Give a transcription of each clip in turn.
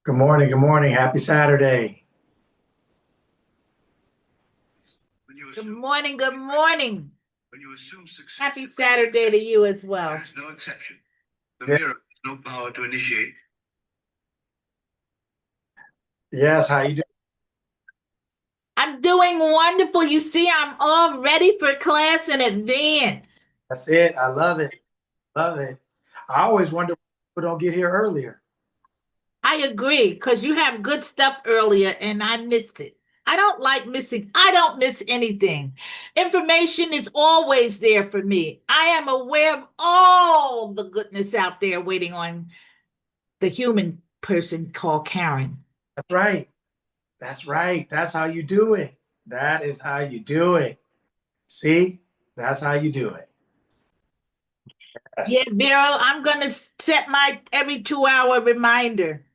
Good morning. Good morning. Happy Saturday. Good morning. Good morning. Happy Saturday to you as well. There's no exception. The mirror has no power to initiate. Yes, how you doing? I'm doing wonderful. You see, I'm all ready for class in advance. That's it. I love it. Love it. I always wonder why people don't get here earlier. I agree because you have good stuff earlier and I missed it. I don't like missing. I don't miss anything. Information is always there for me. I am aware of all the goodness out there waiting on the human person called Karen. That's right. That's right. That's how you do it. That is how you do it. See? That's how you do it. Yes. Yeah, Beryl, I'm going to set my every 2 hour reminder.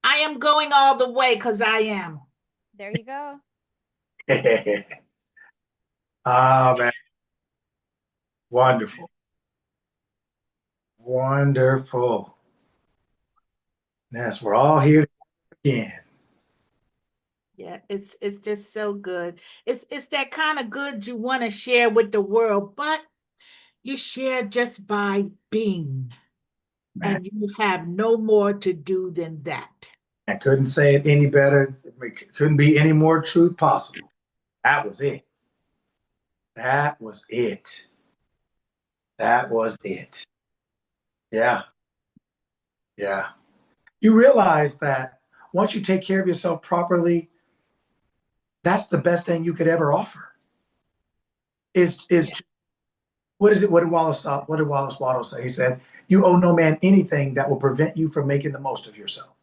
I am going all the way because I am. There you go. Oh, man. Wonderful. Wonderful. Yes, we're all here again. Yeah, it's just so good. It's that kind of good you want to share with the world, but you share just by being, Man, and you have no more to do than that. I couldn't say it any better. It couldn't be any more truth possible. That was it. That was it. That was it. Yeah. Yeah. You realize that once you take care of yourself properly, that's the best thing you could ever offer. Is Yeah. what is it? What did Wallace Waddle say? He said, "You owe no man anything that will prevent you from making the most of yourself."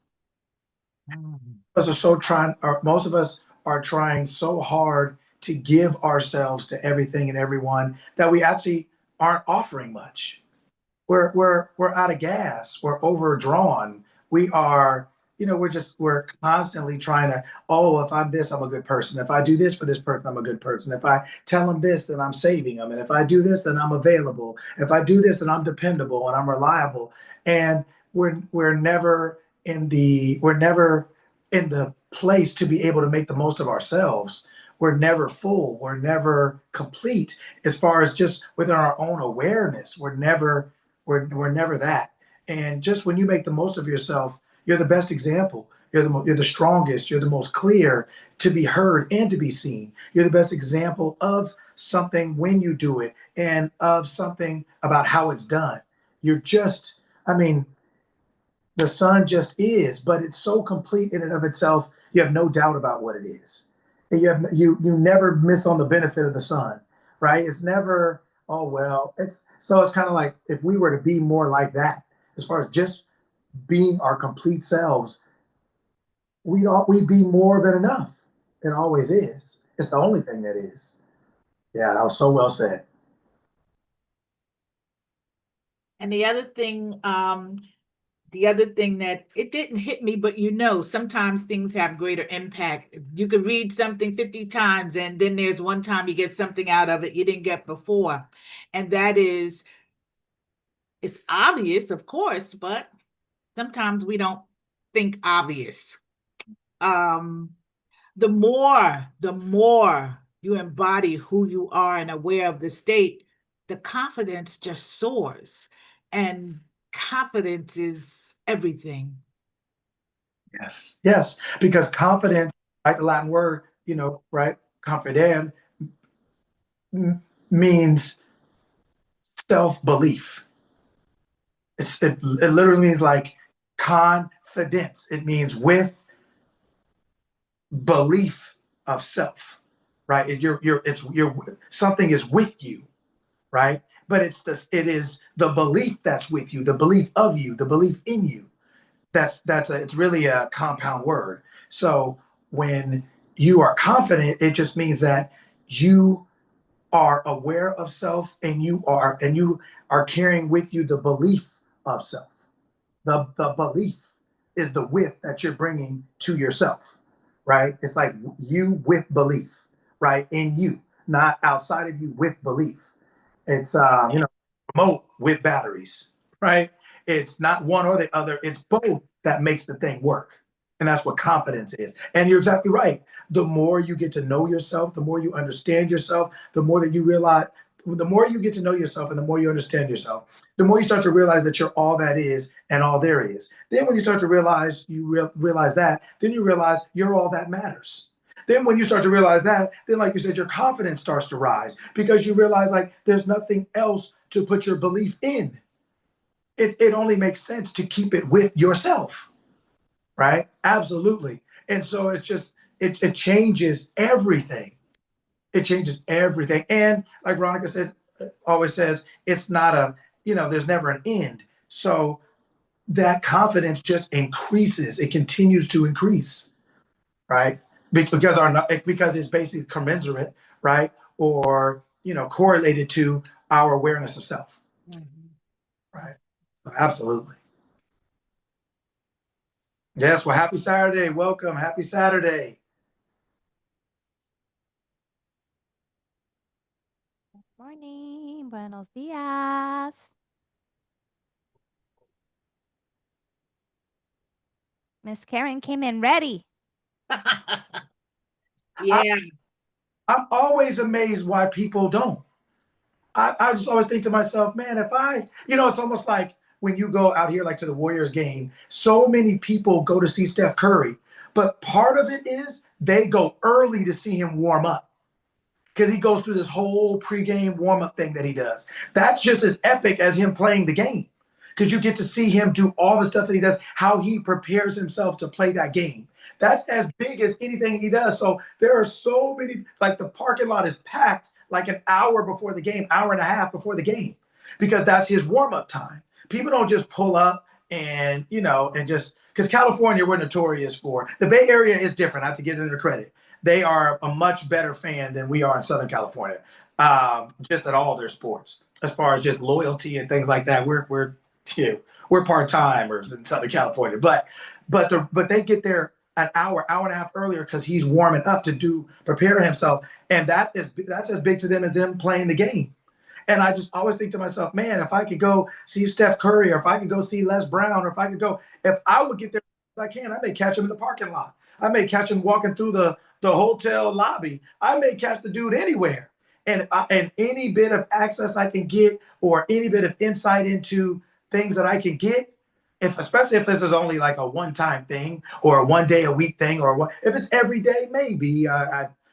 Mm. Most of us are trying so hard to give ourselves to everything and everyone that we actually aren't offering much. We're out of gas. We're overdrawn. We are, we're constantly trying to, oh, if I'm this, I'm a good person. If I do this for this person, I'm a good person. If I tell them this, then I'm saving them. And if I do this, then I'm available. If I do this, then I'm dependable and I'm reliable. And we're never in the place to be able to make the most of ourselves. We're never full. We're never complete as far as just within our own awareness. We're never that. And just when you make the most of yourself, you're the best example. You're the strongest. You're the most clear to be heard and to be seen. You're the best example of something when you do it and of something about how it's done. You're just, I mean, the sun just is, but it's so complete in and of itself. You have no doubt about what it is. And you never miss on the benefit of the sun, right? It's never, oh well. It's kind of like if we were to be more like that, as far as just being our complete selves, we'd be more than enough. It always is. It's the only thing that is. Yeah, that was so well said. And the other thing that it didn't hit me, but sometimes things have greater impact. You could read something 50 times, and then there's one time you get something out of it you didn't get before. And that is, it's obvious, of course, but sometimes we don't think obvious. Um, the more you embody who you are and aware of the state, the confidence just soars. And confidence is everything. Yes, yes, because confidence, like the Latin word, right? Confident means self belief. It literally means like confidence. It means with belief of self, right? Something is with you, right? But it is the belief that's with you, the belief of you, the belief in you. It's really a compound word. So when you are confident, it just means that you are aware of self and you are carrying with you the belief of self. The belief is the width that you're bringing to yourself, right? It's like you with belief, right? In you, not outside of you with belief. It's remote with batteries, right? It's not one or the other. It's both that makes the thing work. And that's what confidence is. And you're exactly right. The more you get to know yourself, the more you understand yourself, the more that you realize, the more you get to know yourself and the more you understand yourself, the more you start to realize that you're all that is and all there is. Then when you start to realize realize that, then you realize you're all that matters. Then when you start to realize that, then like you said, your confidence starts to rise because you realize like there's nothing else to put your belief in. It only makes sense to keep it with yourself, right? Absolutely. And so it's just it changes everything. It changes everything. And like Veronica said, always says, it's not a, there's never an end. So that confidence just increases. It continues to increase, right? Because it's basically commensurate, right? Or correlated to our awareness of self. Mm-hmm. Right. So absolutely. Yes, well, happy Saturday. Welcome. Happy Saturday. Morning, buenos días. Miss Karen came in ready. Yeah. I'm always amazed why people don't. I just always think to myself, man, if it's almost like when you go out here, like to the Warriors game, so many people go to see Steph Curry, but part of it is they go early to see him warm up because he goes through this whole pregame warm up thing that he does. That's just as epic as him playing the game because you get to see him do all the stuff that he does, how he prepares himself to play that game. That's as big as anything he does. So there are so many, like the parking lot is packed like an hour before the game, hour and a half before the game, because that's his warm-up time. People don't just pull up and, and just, because California, we're notorious for, the Bay Area is different. I have to give them their credit. They are a much better fan than we are in Southern California, just at all their sports, as far as just loyalty and things like that. We're part-timers in Southern California, but they get there an hour and a half earlier because he's warming up to prepare himself, and that's as big to them as them playing the game. And I just always think to myself, man, if I could go see Steph Curry, or if I could go see Les Brown, or if I would get there as I can, I may catch him in the parking lot. I may catch him walking through the hotel lobby. I may catch the dude anywhere. And any bit of access I can get, or any bit of insight into things that I can get, especially if this is only like a one-time thing or a one-day-a-week thing, or if it's every day, maybe.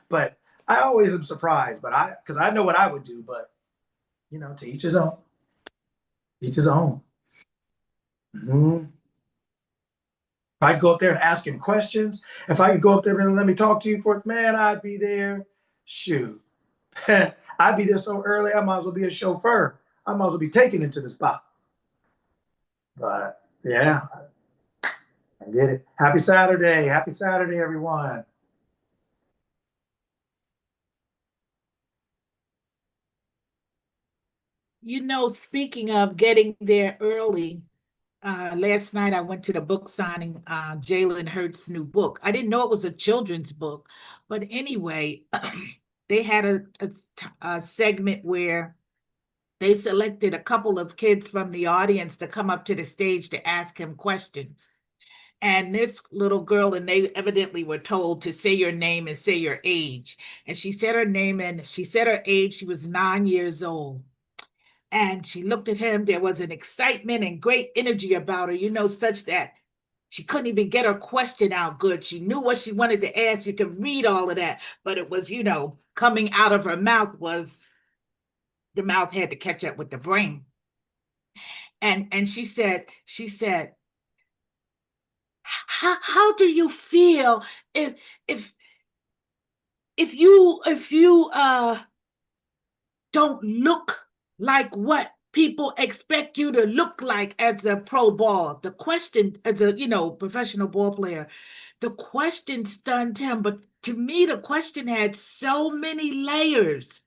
But I always am surprised. Because I know what I would do, but to each his own. Each his own. Mm-hmm. If I go up there and ask him questions, if I could go up there and let me talk to you man, I'd be there. Shoot. I'd be there so early, I might as well be a chauffeur. I might as well be taking him to the spot. But yeah, I get it. Happy Saturday. Happy Saturday, everyone. Speaking of getting there early, last night I went to the book signing, Jalen Hurts' new book. I didn't know it was a children's book, but anyway, they had a segment where they selected a couple of kids from the audience to come up to the stage to ask him questions. And this little girl, and they evidently were told to say your name and say your age. And she said her name and she said her age. She was 9 years old. And she looked at him. There was an excitement and great energy about her, such that she couldn't even get her question out good. She knew what she wanted to ask. You could read all of that. But it was, coming out of her mouth the mouth had to catch up with the brain. And she said, how do you feel if you don't look like what people expect you to look like as a pro ball? The question, as a professional ball player, the question stunned him. But to me, the question had so many layers.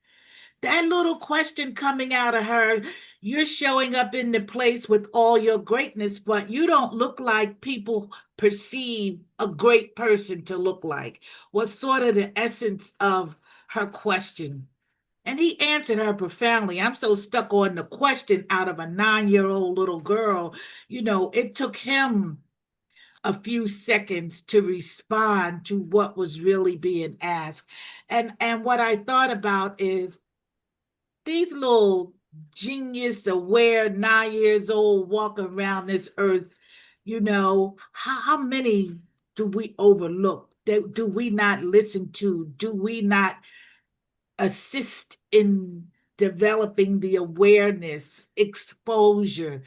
That little question coming out of her, you're showing up in the place with all your greatness, but you don't look like people perceive a great person to look like, was sort of the essence of her question. And he answered her profoundly. I'm so stuck on the question out of a 9-year-old little girl. It took him a few seconds to respond to what was really being asked. And what I thought about is these little genius aware 9 years old walk around this earth, how many do we overlook? Do we not listen to? Do we not assist in developing the awareness, exposure?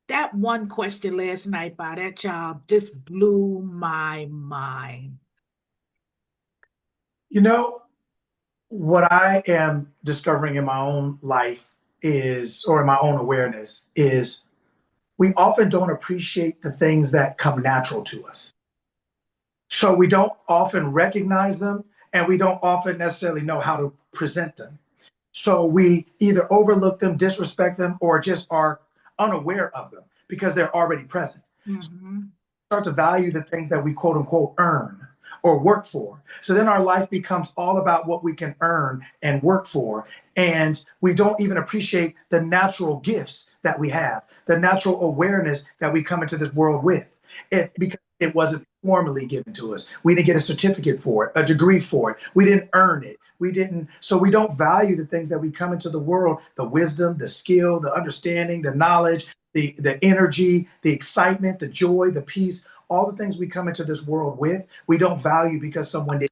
That one question last night by that child just blew my mind. What I am discovering in my own life or in my own awareness is we often don't appreciate the things that come natural to us. So we don't often recognize them, and we don't often necessarily know how to present them. So we either overlook them, disrespect them, or just are unaware of them because they're already present. Mm-hmm. Start to value the things that we quote unquote earn or work for. So then our life becomes all about what we can earn and work for. And we don't even appreciate the natural gifts that we have, the natural awareness that we come into this world with. Because it wasn't formally given to us. We didn't get a certificate for it, a degree for it. We didn't earn it. So we don't value the things that we come into the world, the wisdom, the skill, the understanding, the knowledge, the energy, the excitement, the joy, the peace, all the things we come into this world with, we don't value because someone did,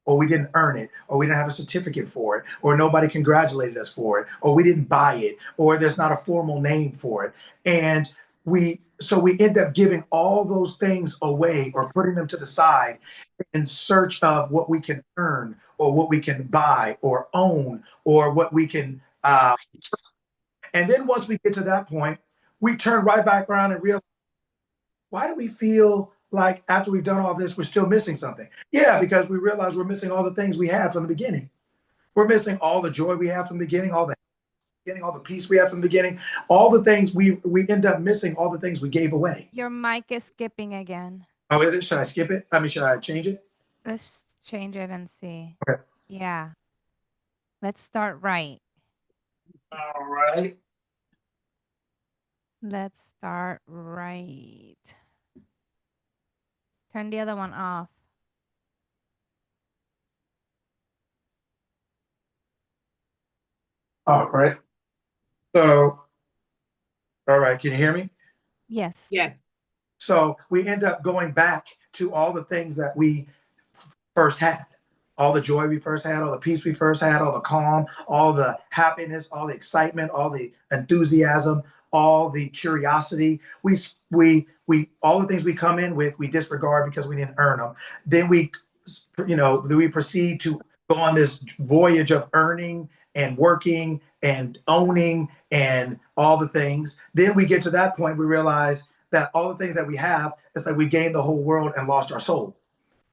or we didn't earn it, or we didn't have a certificate for it, or nobody congratulated us for it, or we didn't buy it, or there's not a formal name for it. And we end up giving all those things away or putting them to the side in search of what we can earn or what we can buy or own or what we can. And then once we get to that point, we turn right back around and realize, why do we feel like after we've done all this, we're still missing something? Yeah, because we realize we're missing all the things we had from the beginning. We're missing all the joy we had from the beginning, all the peace we had from the beginning, all the things we end up missing, all the things we gave away. Your mic is skipping again. Oh, is it? Should I skip it? Should I change it? Let's change it and see. Okay. Yeah. Let's start right. All right. Let's start right. Turn the other one off. All right. So, all right. Can you hear me? Yes. Yes. So we end up going back to all the things that we first had, all the joy we first had, all the peace we first had, all the calm, all the happiness, all the excitement, all the enthusiasm, all the curiosity. We all the things we come in with, we disregard because we didn't earn them. Then we proceed to go on this voyage of earning and working and owning and all the things. Then we get to that point, we realize that all the things that we have, it's like we gained the whole world and lost our soul.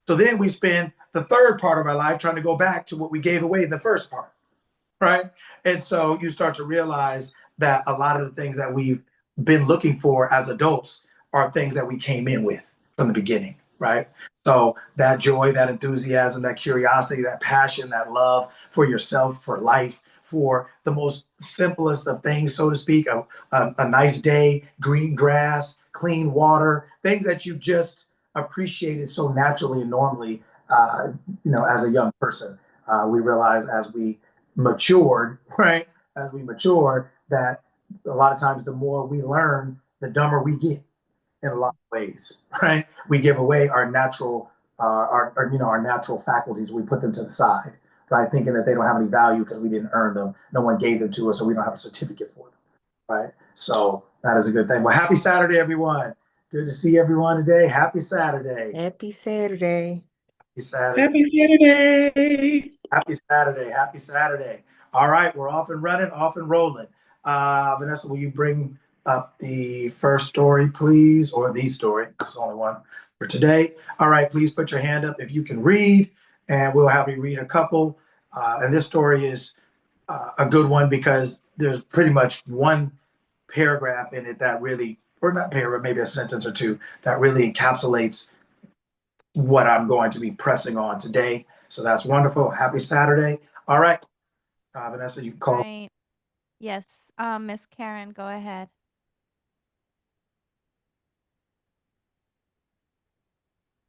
So then we spend the third part of our life trying to go back to what we gave away in the first part, right? And so you start to realize that a lot of the things that we've been looking for as adults are things that we came in with from the beginning, right? So that joy, that enthusiasm, that curiosity, that passion, that love for yourself, for life, for the most simplest of things, so to speak, a nice day, green grass, clean water, things that you just appreciated so naturally and normally, as a young person. We realize as we matured, right? As we matured, that a lot of times the more we learn, the dumber we get in a lot of ways, right? We give away our natural, our natural faculties. We put them to the side, right? Thinking that they don't have any value because we didn't earn them. No one gave them to us, so we don't have a certificate for them, right? So that is a good thing. Well, happy Saturday, everyone. Good to see everyone today. Happy Saturday. Happy Saturday. Happy Saturday. Happy Saturday. Happy Saturday. Happy Saturday. All right, we're off and running, off and rolling. Vanessa, will you bring up the first story, please? Or the story. It's the only one for today. All right, please put your hand up if you can read, and we'll have you read a couple. And this story is a good one because there's pretty much one paragraph in it that really, or not paragraph, maybe a sentence or two, that really encapsulates what I'm going to be pressing on today. So that's wonderful. Happy Saturday. All right. Vanessa, you can call. Right. Yes. Miss Karen, go ahead.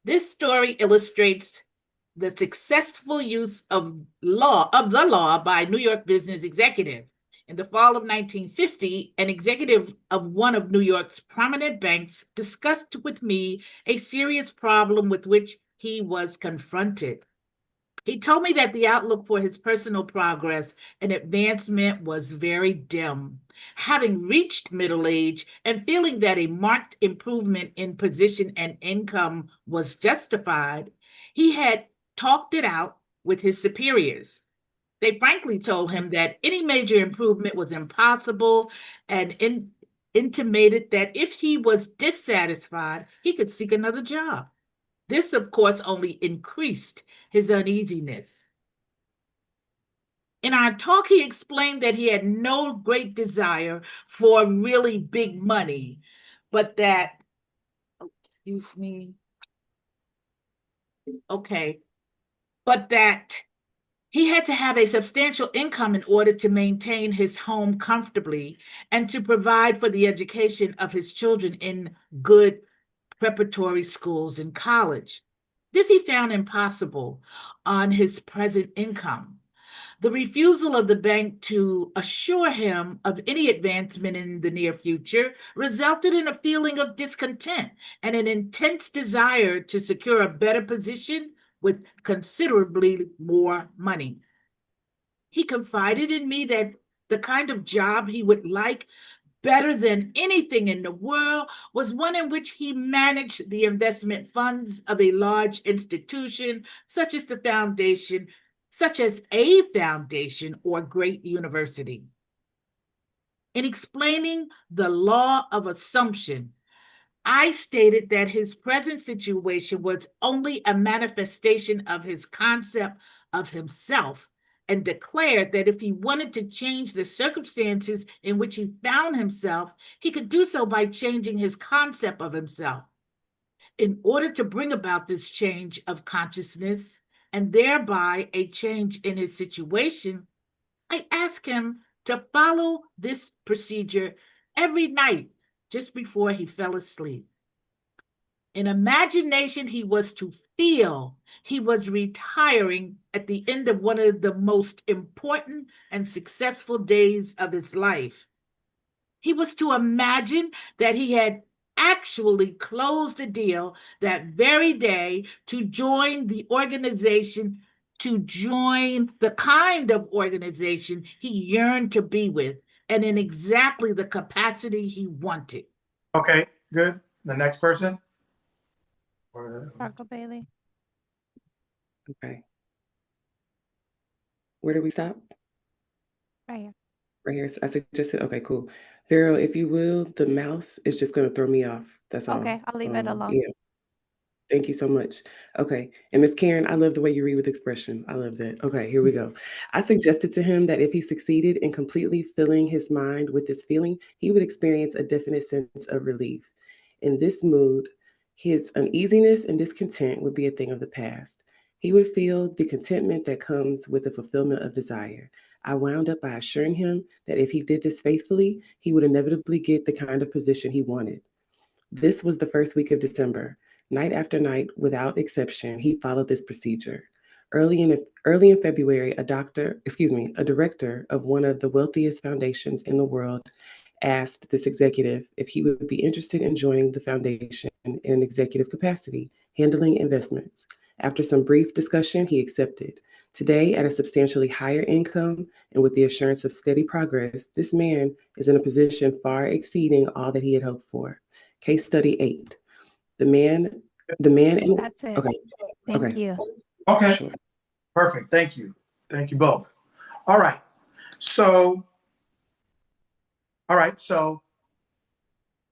This story illustrates the successful use of the law by New York business executive. In the fall of 1950, an executive of one of New York's prominent banks discussed with me a serious problem with which he was confronted. He told me that the outlook for his personal progress and advancement was very dim. Having reached middle age and feeling that a marked improvement in position and income was justified, he had talked it out with his superiors. They frankly told him that any major improvement was impossible and intimated that if he was dissatisfied, he could seek another job. This, of course, only increased his uneasiness. In our talk, he explained that he had no great desire for really big money, but that, excuse me, okay, but that he had to have a substantial income in order to maintain his home comfortably and to provide for the education of his children in good preparatory schools and college. This he found impossible on his present income. The refusal of the bank to assure him of any advancement in the near future resulted in a feeling of discontent and an intense desire to secure a better position with considerably more money. He confided in me that the kind of job he would like better than anything in the world was one in which he managed the investment funds of a large institution, such as a foundation or great university. In explaining the law of assumption, I stated that his present situation was only a manifestation of his concept of himself and declared that if he wanted to change the circumstances in which he found himself, he could do so by changing his concept of himself. In order to bring about this change of consciousness and thereby a change in his situation, I asked him to follow this procedure every night just before he fell asleep. In imagination, he was to feel he was retiring at the end of one of the most important and successful days of his life. He was to imagine that he had actually closed a deal that very day to join the organization, to join the kind of organization he yearned to be with, and in exactly the capacity he wanted. Okay, good. The next person. Dr. Bailey. Okay. Where did we stop? Right here. Right here. I suggested, okay, cool. Vero, if you will, the mouse is just going to throw me off. That's all. Okay, I'll leave it alone. Yeah. Thank you so much. Okay. And Miss Karen, I love the way you read with expression. I love that. Okay, here we go. I suggested to him that if he succeeded in completely filling his mind with this feeling, he would experience a definite sense of relief. In this mood, his uneasiness and discontent would be a thing of the past. He would feel the contentment that comes with the fulfillment of desire. I wound up by assuring him that if he did this faithfully, he would inevitably get the kind of position he wanted. This was the first week of December. Night after night, without exception, he followed this procedure. Early in February, a director of one of the wealthiest foundations in the world asked this executive if he would be interested in joining the foundation in an executive capacity, handling investments. After some brief discussion, he accepted. Today, at a substantially higher income and with the assurance of steady progress, this man is in a position far exceeding all that he had hoped for. Case study 8. The man and That's it. okay. Thank Okay. you. Okay, Sure. perfect. Thank you. Thank you both. All right. So all right. So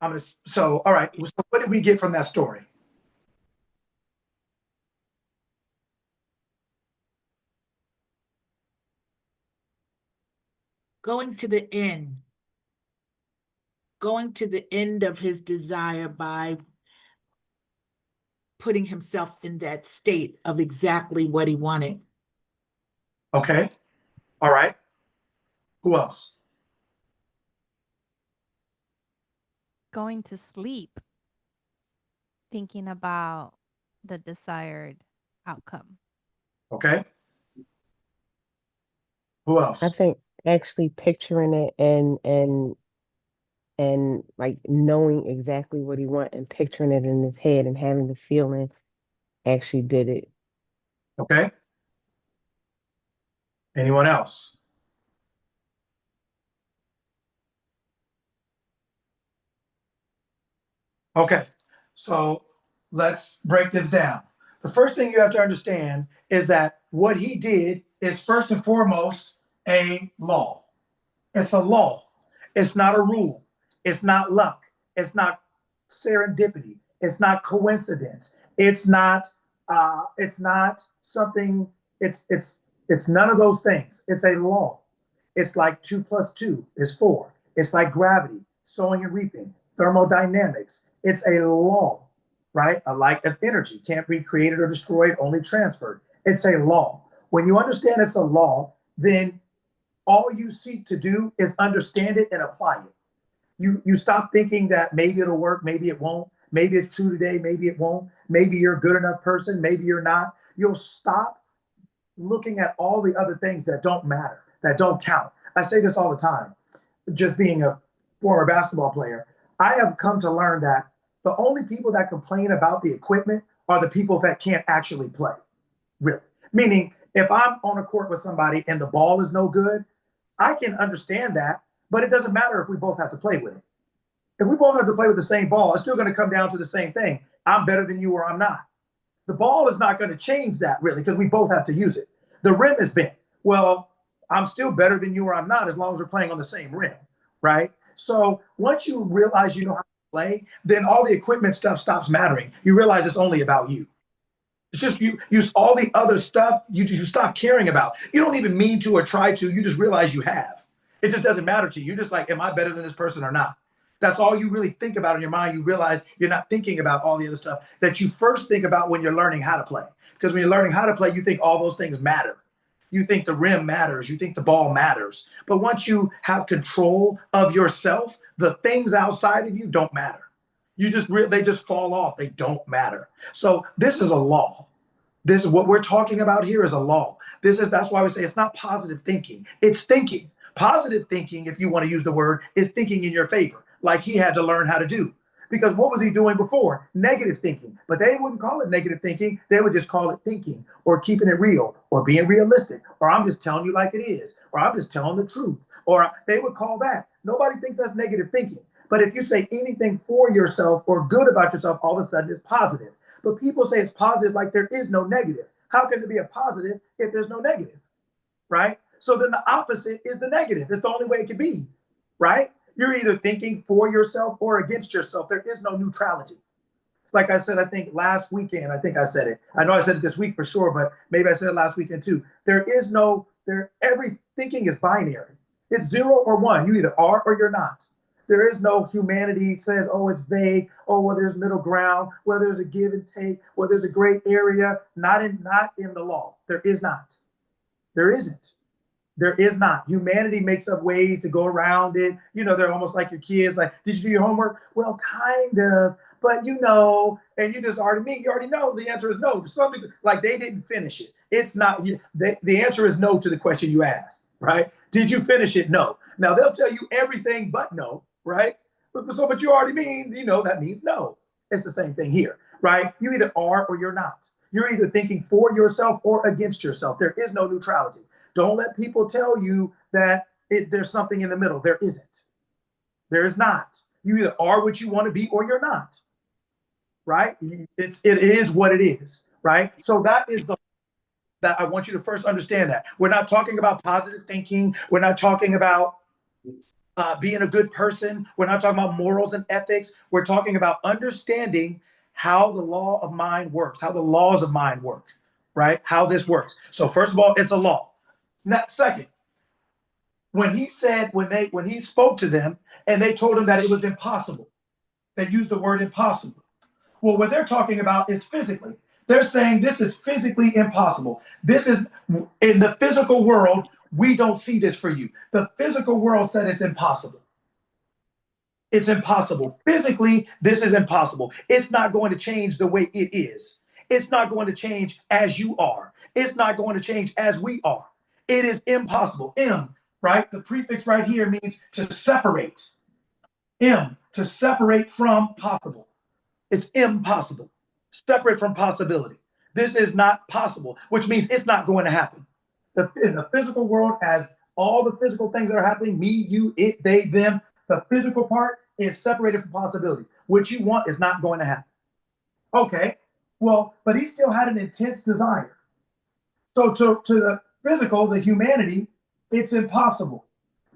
what did we get from that story? Going to the end of his desire by putting himself in that state of exactly what he wanted. Okay. All right. Who else? Going to sleep thinking about the desired outcome. Okay. Who I else? think actually picturing it and like knowing exactly what he want and picturing it in his head and having the feeling actually did it. Okay. Anyone else? Okay. So let's break this down. The first thing you have to understand is that what he did is first and foremost a law. It's a law. It's not a rule. It's not luck. It's not serendipity. It's not coincidence. It's not. It's not something. It's none of those things. It's a law. It's like 2 plus 2 is 4. It's like gravity, sowing and reaping, thermodynamics. It's a law, right? A like of energy can't be created or destroyed, only transferred. It's a law. When you understand it's a law, then all you seek to do is understand it and apply it. You stop thinking that maybe it'll work, maybe it won't, maybe it's true today, maybe it won't, maybe you're a good enough person, maybe you're not. You'll stop looking at all the other things that don't matter, that don't count. I say this all the time, just being a former basketball player. I have come to learn that the only people that complain about the equipment are the people that can't actually play, really. Meaning, if I'm on a court with somebody and the ball is no good, I can understand that, but it doesn't matter if we both have to play with it. If we both have to play with the same ball, it's still going to come down to the same thing. I'm better than you or I'm not. The ball is not going to change that really because we both have to use it. The rim is bent. Well, I'm still better than you or I'm not as long as we're playing on the same rim, right? So once you realize you know how to play, then all the equipment stuff stops mattering. You realize it's only about you. It's just you use all the other stuff you stop caring about. You don't even mean to or try to. You just realize you have. It just doesn't matter to you. You're just like, am I better than this person or not? That's all you really think about in your mind. You realize you're not thinking about all the other stuff that you first think about when you're learning how to play. Because when you're learning how to play, you think all those things matter. You think the rim matters. You think the ball matters. But once you have control of yourself, the things outside of you don't matter. They just fall off. They don't matter. So this is a law. This is what we're talking about here is a law. That's why we say it's not positive thinking. It's thinking. Positive thinking, if you want to use the word, is thinking in your favor, like he had to learn how to do. Because what was he doing before? Negative thinking. But they wouldn't call it negative thinking. They would just call it thinking or keeping it real or being realistic or I'm just telling you like it is or I'm just telling the truth or they would call that. Nobody thinks that's negative thinking. But if you say anything for yourself or good about yourself, all of a sudden it's positive. But people say it's positive like there is no negative. How can there be a positive if there's no negative, right? So then the opposite is the negative. It's the only way it can be, right? You're either thinking for yourself or against yourself. There is no neutrality. It's like I said, I think last weekend, I think I said it. I know I said it this week for sure, but maybe I said it last weekend too. Every thinking is binary. It's 0 or 1. You either are or you're not. There is no humanity says, oh, it's vague. Oh, well, there's middle ground. Well, there's a give and take. Well, there's a gray area. Not in the law. There is not. There isn't. There is not. Humanity makes up ways to go around it. You know, they're almost like your kids. Like, did you do your homework? Well, kind of, but you know, and you already know the answer is no. Something like they didn't finish it. It's not. The answer is no to the question you asked, right? Did you finish it? No. Now they'll tell you everything but no, right? But you already that means no. It's the same thing here, right? You either are or you're not. You're either thinking for yourself or against yourself. There is no neutrality. Don't let people tell you that there's something in the middle. There isn't. There is not. You either are what you want to be or you're not, right? It is what it is, right? So that I want you to first understand that. We're not talking about positive thinking. We're not talking about being a good person. We're not talking about morals and ethics. We're talking about understanding how the law of mind works, how the laws of mind work, right? How this works. So first of all, it's a law. Now, second, when he spoke to them and they told him that it was impossible, they used the word impossible. Well, what they're talking about is physically. They're saying this is physically impossible. This is in the physical world. We don't see this for you. The physical world said it's impossible. It's impossible. Physically, this is impossible. It's not going to change the way it is. It's not going to change as you are. It's not going to change as we are. It is impossible. M, right? The prefix right here means to separate. M, to separate from possible. It's impossible. Separate from possibility. This is not possible, which means it's not going to happen. In the physical world, as all the physical things that are happening, me, you, it, they, them, the physical part is separated from possibility. What you want is not going to happen. Okay, well, but he still had an intense desire. So to the physical, the humanity, it's impossible.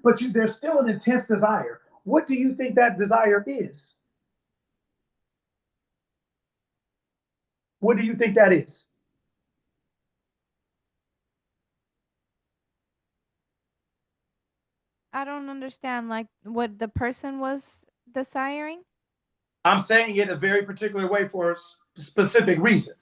But there's still an intense desire. What do you think that desire is? What do you think that is? I don't understand, like, what the person was desiring. I'm saying it a very particular way for a specific reason,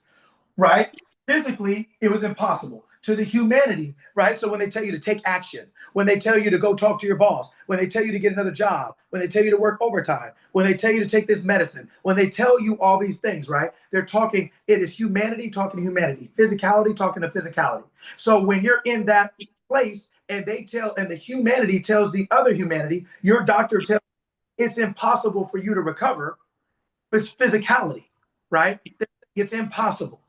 right? Physically, it was impossible. To the humanity, right? So when they tell you to take action, when they tell you to go talk to your boss, when they tell you to get another job, when they tell you to work overtime, when they tell you to take this medicine, when they tell you all these things, right? They're talking, it is humanity talking to humanity, physicality talking to physicality. So when you're in that place and the humanity tells the other humanity, your doctor tells it's impossible for you to recover, it's physicality, right? It's impossible.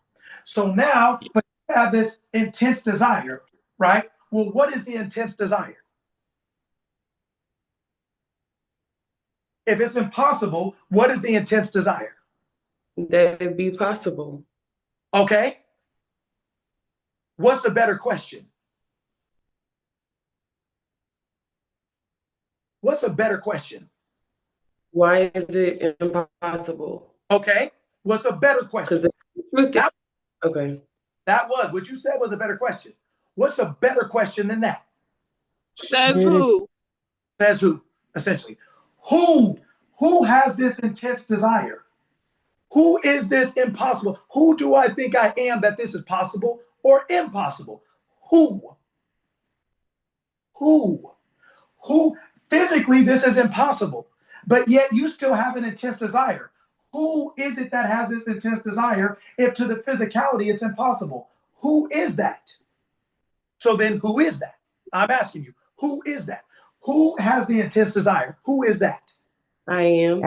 So now, but you have this intense desire, right? Well, what is the intense desire? If it's impossible, what is the intense desire? That it be possible. Okay. What's a better question? What's a better question? Why is it impossible? Okay. What's a better question? Okay. That was what you said was a better question. What's a better question than that? Says who? Says who, essentially. Who has this intense desire? Who is this impossible? Who do I think I am that this is possible or impossible? Who? Physically, this is impossible, but yet you still have an intense desire. Who is it that has this intense desire if to the physicality it's impossible? Who is that? So then who is that? I'm asking you, who is that? Who has the intense desire? Who is that? I am.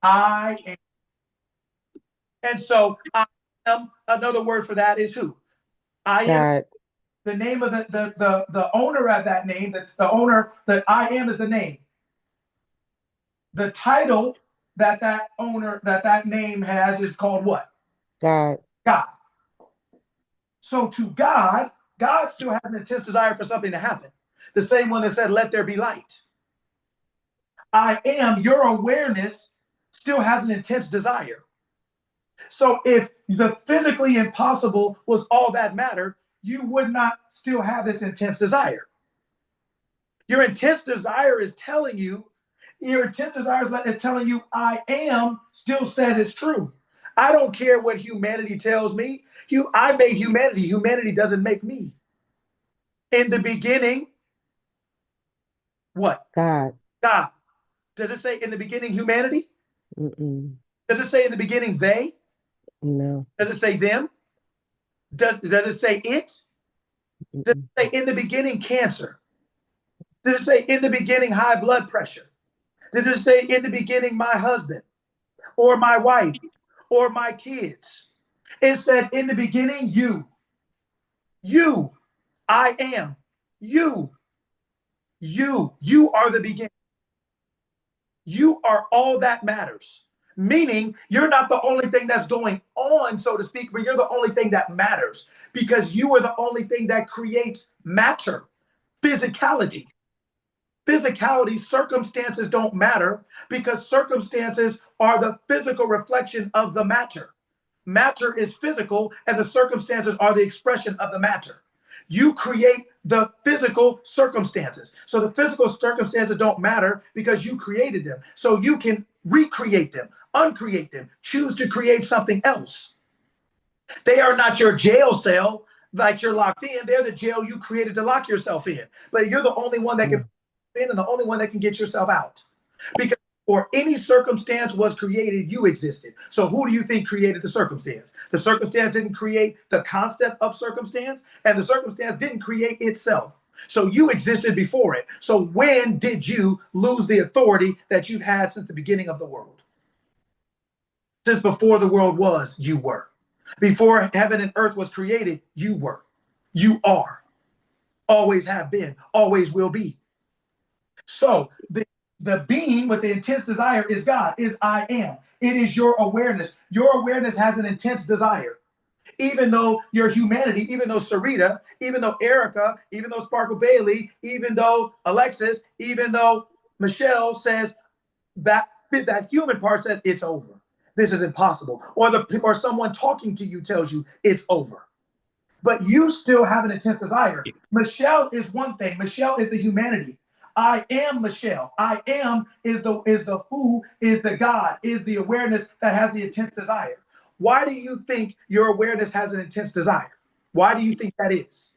I am. And so I am, another word for that is who? I am. God. The name of the owner of that name, the owner that I am is the name. The title that owner, that name has is called what? God. God. So to God still has an intense desire for something to happen. The same one that said, let there be light. I am, your awareness still has an intense desire. So if the physically impossible was all that mattered, you would not still have this intense desire. Your intense desire is telling you, I am still says it's true. I don't care what humanity tells me. I made humanity. Humanity doesn't make me. In the beginning, what? God. God. Does it say in the beginning humanity? Mm-mm. Does it say in the beginning they? No. Does it say them? Does it say it? Does it say in the beginning cancer? Does it say in the beginning high blood pressure? Did it say in the beginning my husband or my wife or my kids? It said in the beginning you. You. I am. You. You are the beginning. You are all that matters. Meaning you're not the only thing that's going on, so to speak, but you're the only thing that matters because you are the only thing that creates matter, physicality. Physicality, circumstances don't matter because circumstances are the physical reflection of the matter. Matter is physical and the circumstances are the expression of the matter. You create the physical circumstances. So the physical circumstances don't matter because you created them. So you can recreate them, uncreate them, choose to create something else. They are not your jail cell. like you're locked in. They're the jail you created to lock yourself in. But you're the only one that can in and the only one that can get yourself out. Because or any circumstance was created, you existed. So who do you think created the circumstance? The circumstance didn't create the concept of circumstance, and the circumstance didn't create itself. So you existed before it. So when did you lose the authority that you've had since the beginning of the world? Since before the world was, you were. Before heaven and earth was created, you were. You are. Always have been, always will be. So the being with the intense desire is God, is I am. It is your awareness. Your awareness has an intense desire. Even though your humanity, even though Sarita, even though Erica, even though Sparkle Bailey, even though Alexis, even though Michelle says that human part said it's over. This is impossible. Or someone talking to you tells you it's over. But you still have an intense desire. Michelle is one thing. Michelle is the humanity. I am Michelle. I am is the who, is the God, is the awareness that has the intense desire. Why do you think your awareness has an intense desire? Why do you think that is?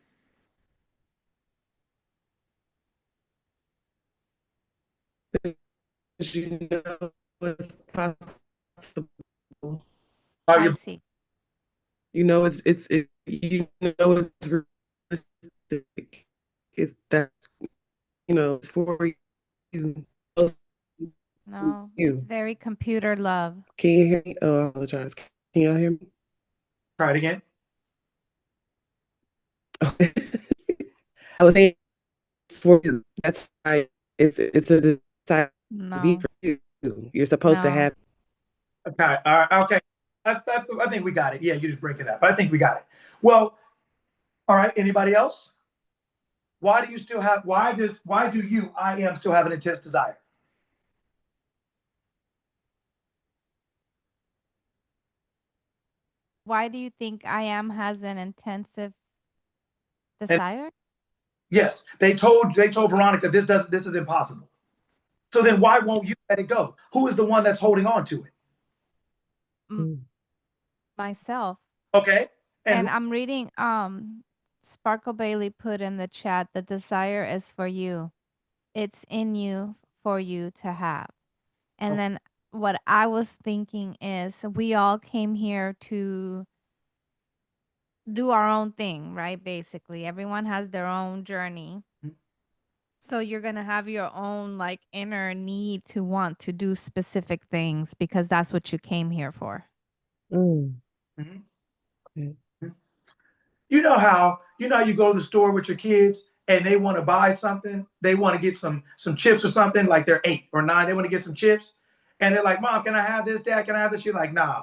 Because you know it's possible. I see. You know you know it's realistic. It's that, you know, it's for you. No, You. it's very computer love. Can you hear me? Oh, I apologize. Can y'all hear me? Try it again. I was saying for you. That's why it's a desire No, for you. You're supposed to No. have. Okay. All right. Okay. I think we got it. Yeah, you just break it up. But I think we got it. Well, all right. Anybody else? Why do you, I am, still have an intense desire? Why do you think I am has an intensive desire? Yes, they told Veronica this is impossible. So then why won't you let it go? Who is the one that's holding on to it? Myself. Okay. And I'm reading Sparkle Bailey put in the chat, the desire is for you. It's in you for you to have. And then what I was thinking is we all came here to do our own thing, right? Basically, everyone has their own journey. So you're going to have your own like inner need to want to do specific things because that's what you came here for. You know how you go to the store with your kids and they want to buy something, they want to get some chips or something, like they're 8 or 9, they want to get some chips, and they're like, Mom, can I have this? Dad, can I have this? You're like, nah,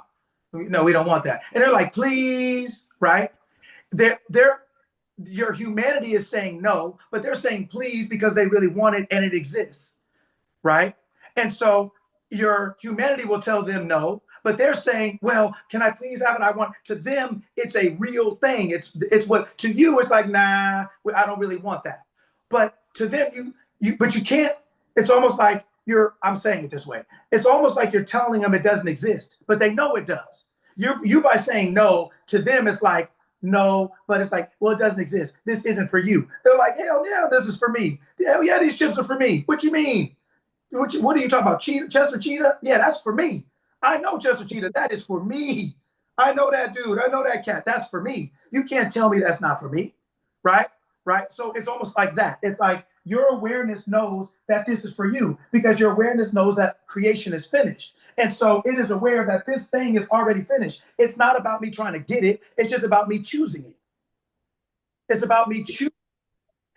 no, we don't want that. And they're like, please, right? Your humanity is saying no, but they're saying please because they really want it and it exists, right? And so your humanity will tell them no, but they're saying, well, can I please have it? I want. To them, it's a real thing. It's what, to you, it's like, nah, I don't really want that. But to them, but you can't, it's almost like I'm saying it this way. It's almost like you're telling them it doesn't exist, but they know it does. You by saying no, to them, it's like, no, but it's like, well, it doesn't exist. This isn't for you. They're like, hell yeah, this is for me. Hell yeah, these chips are for me. What you mean? What are you talking about? Chester Cheetah? Yeah, that's for me. I know Chester Cheetah. That is for me. I know that dude. I know that cat. That's for me. You can't tell me that's not for me. Right? Right? So it's almost like that. It's like your awareness knows that this is for you because your awareness knows that creation is finished. And so it is aware that this thing is already finished. It's not about me trying to get it. It's just about me choosing it. It's about me choosing.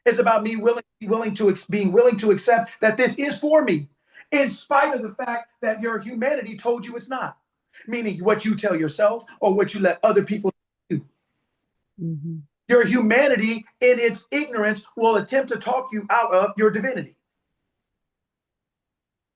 It's about me being willing to accept that this is for me, in spite of the fact that your humanity told you it's not. Meaning what you tell yourself or what you let other people do. Your humanity, in its ignorance, will attempt to talk you out of your divinity.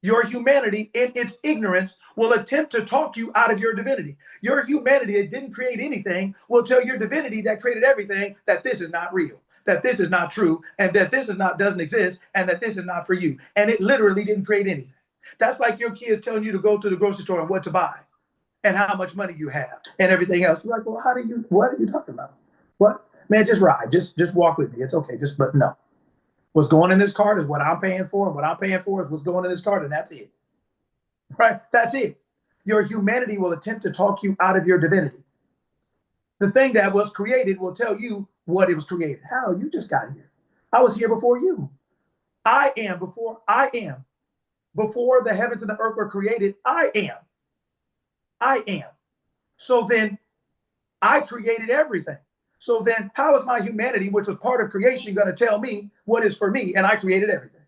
Your humanity, in its ignorance, will attempt to talk you out of your divinity. Your humanity that didn't create anything will tell your divinity that created everything that this is not real, that this is not true, and that this doesn't exist, and that this is not for you. And it literally didn't create anything. That's like your kids telling you to go to the grocery store and what to buy and how much money you have and everything else. You're like, well, what are you talking about? What? Man, just ride. Just walk with me. It's okay. But no. What's going in this card is what I'm paying for, and what I'm paying for is what's going in this card, and that's it. Right? That's it. Your humanity will attempt to talk you out of your divinity. The thing that was created will tell you what it was created. How? You just got here. I was here before you. I am before I am. Before the heavens and the earth were created, I am. I am. So then I created everything. So then how is my humanity, which was part of creation, going to tell me what is for me? And I created everything.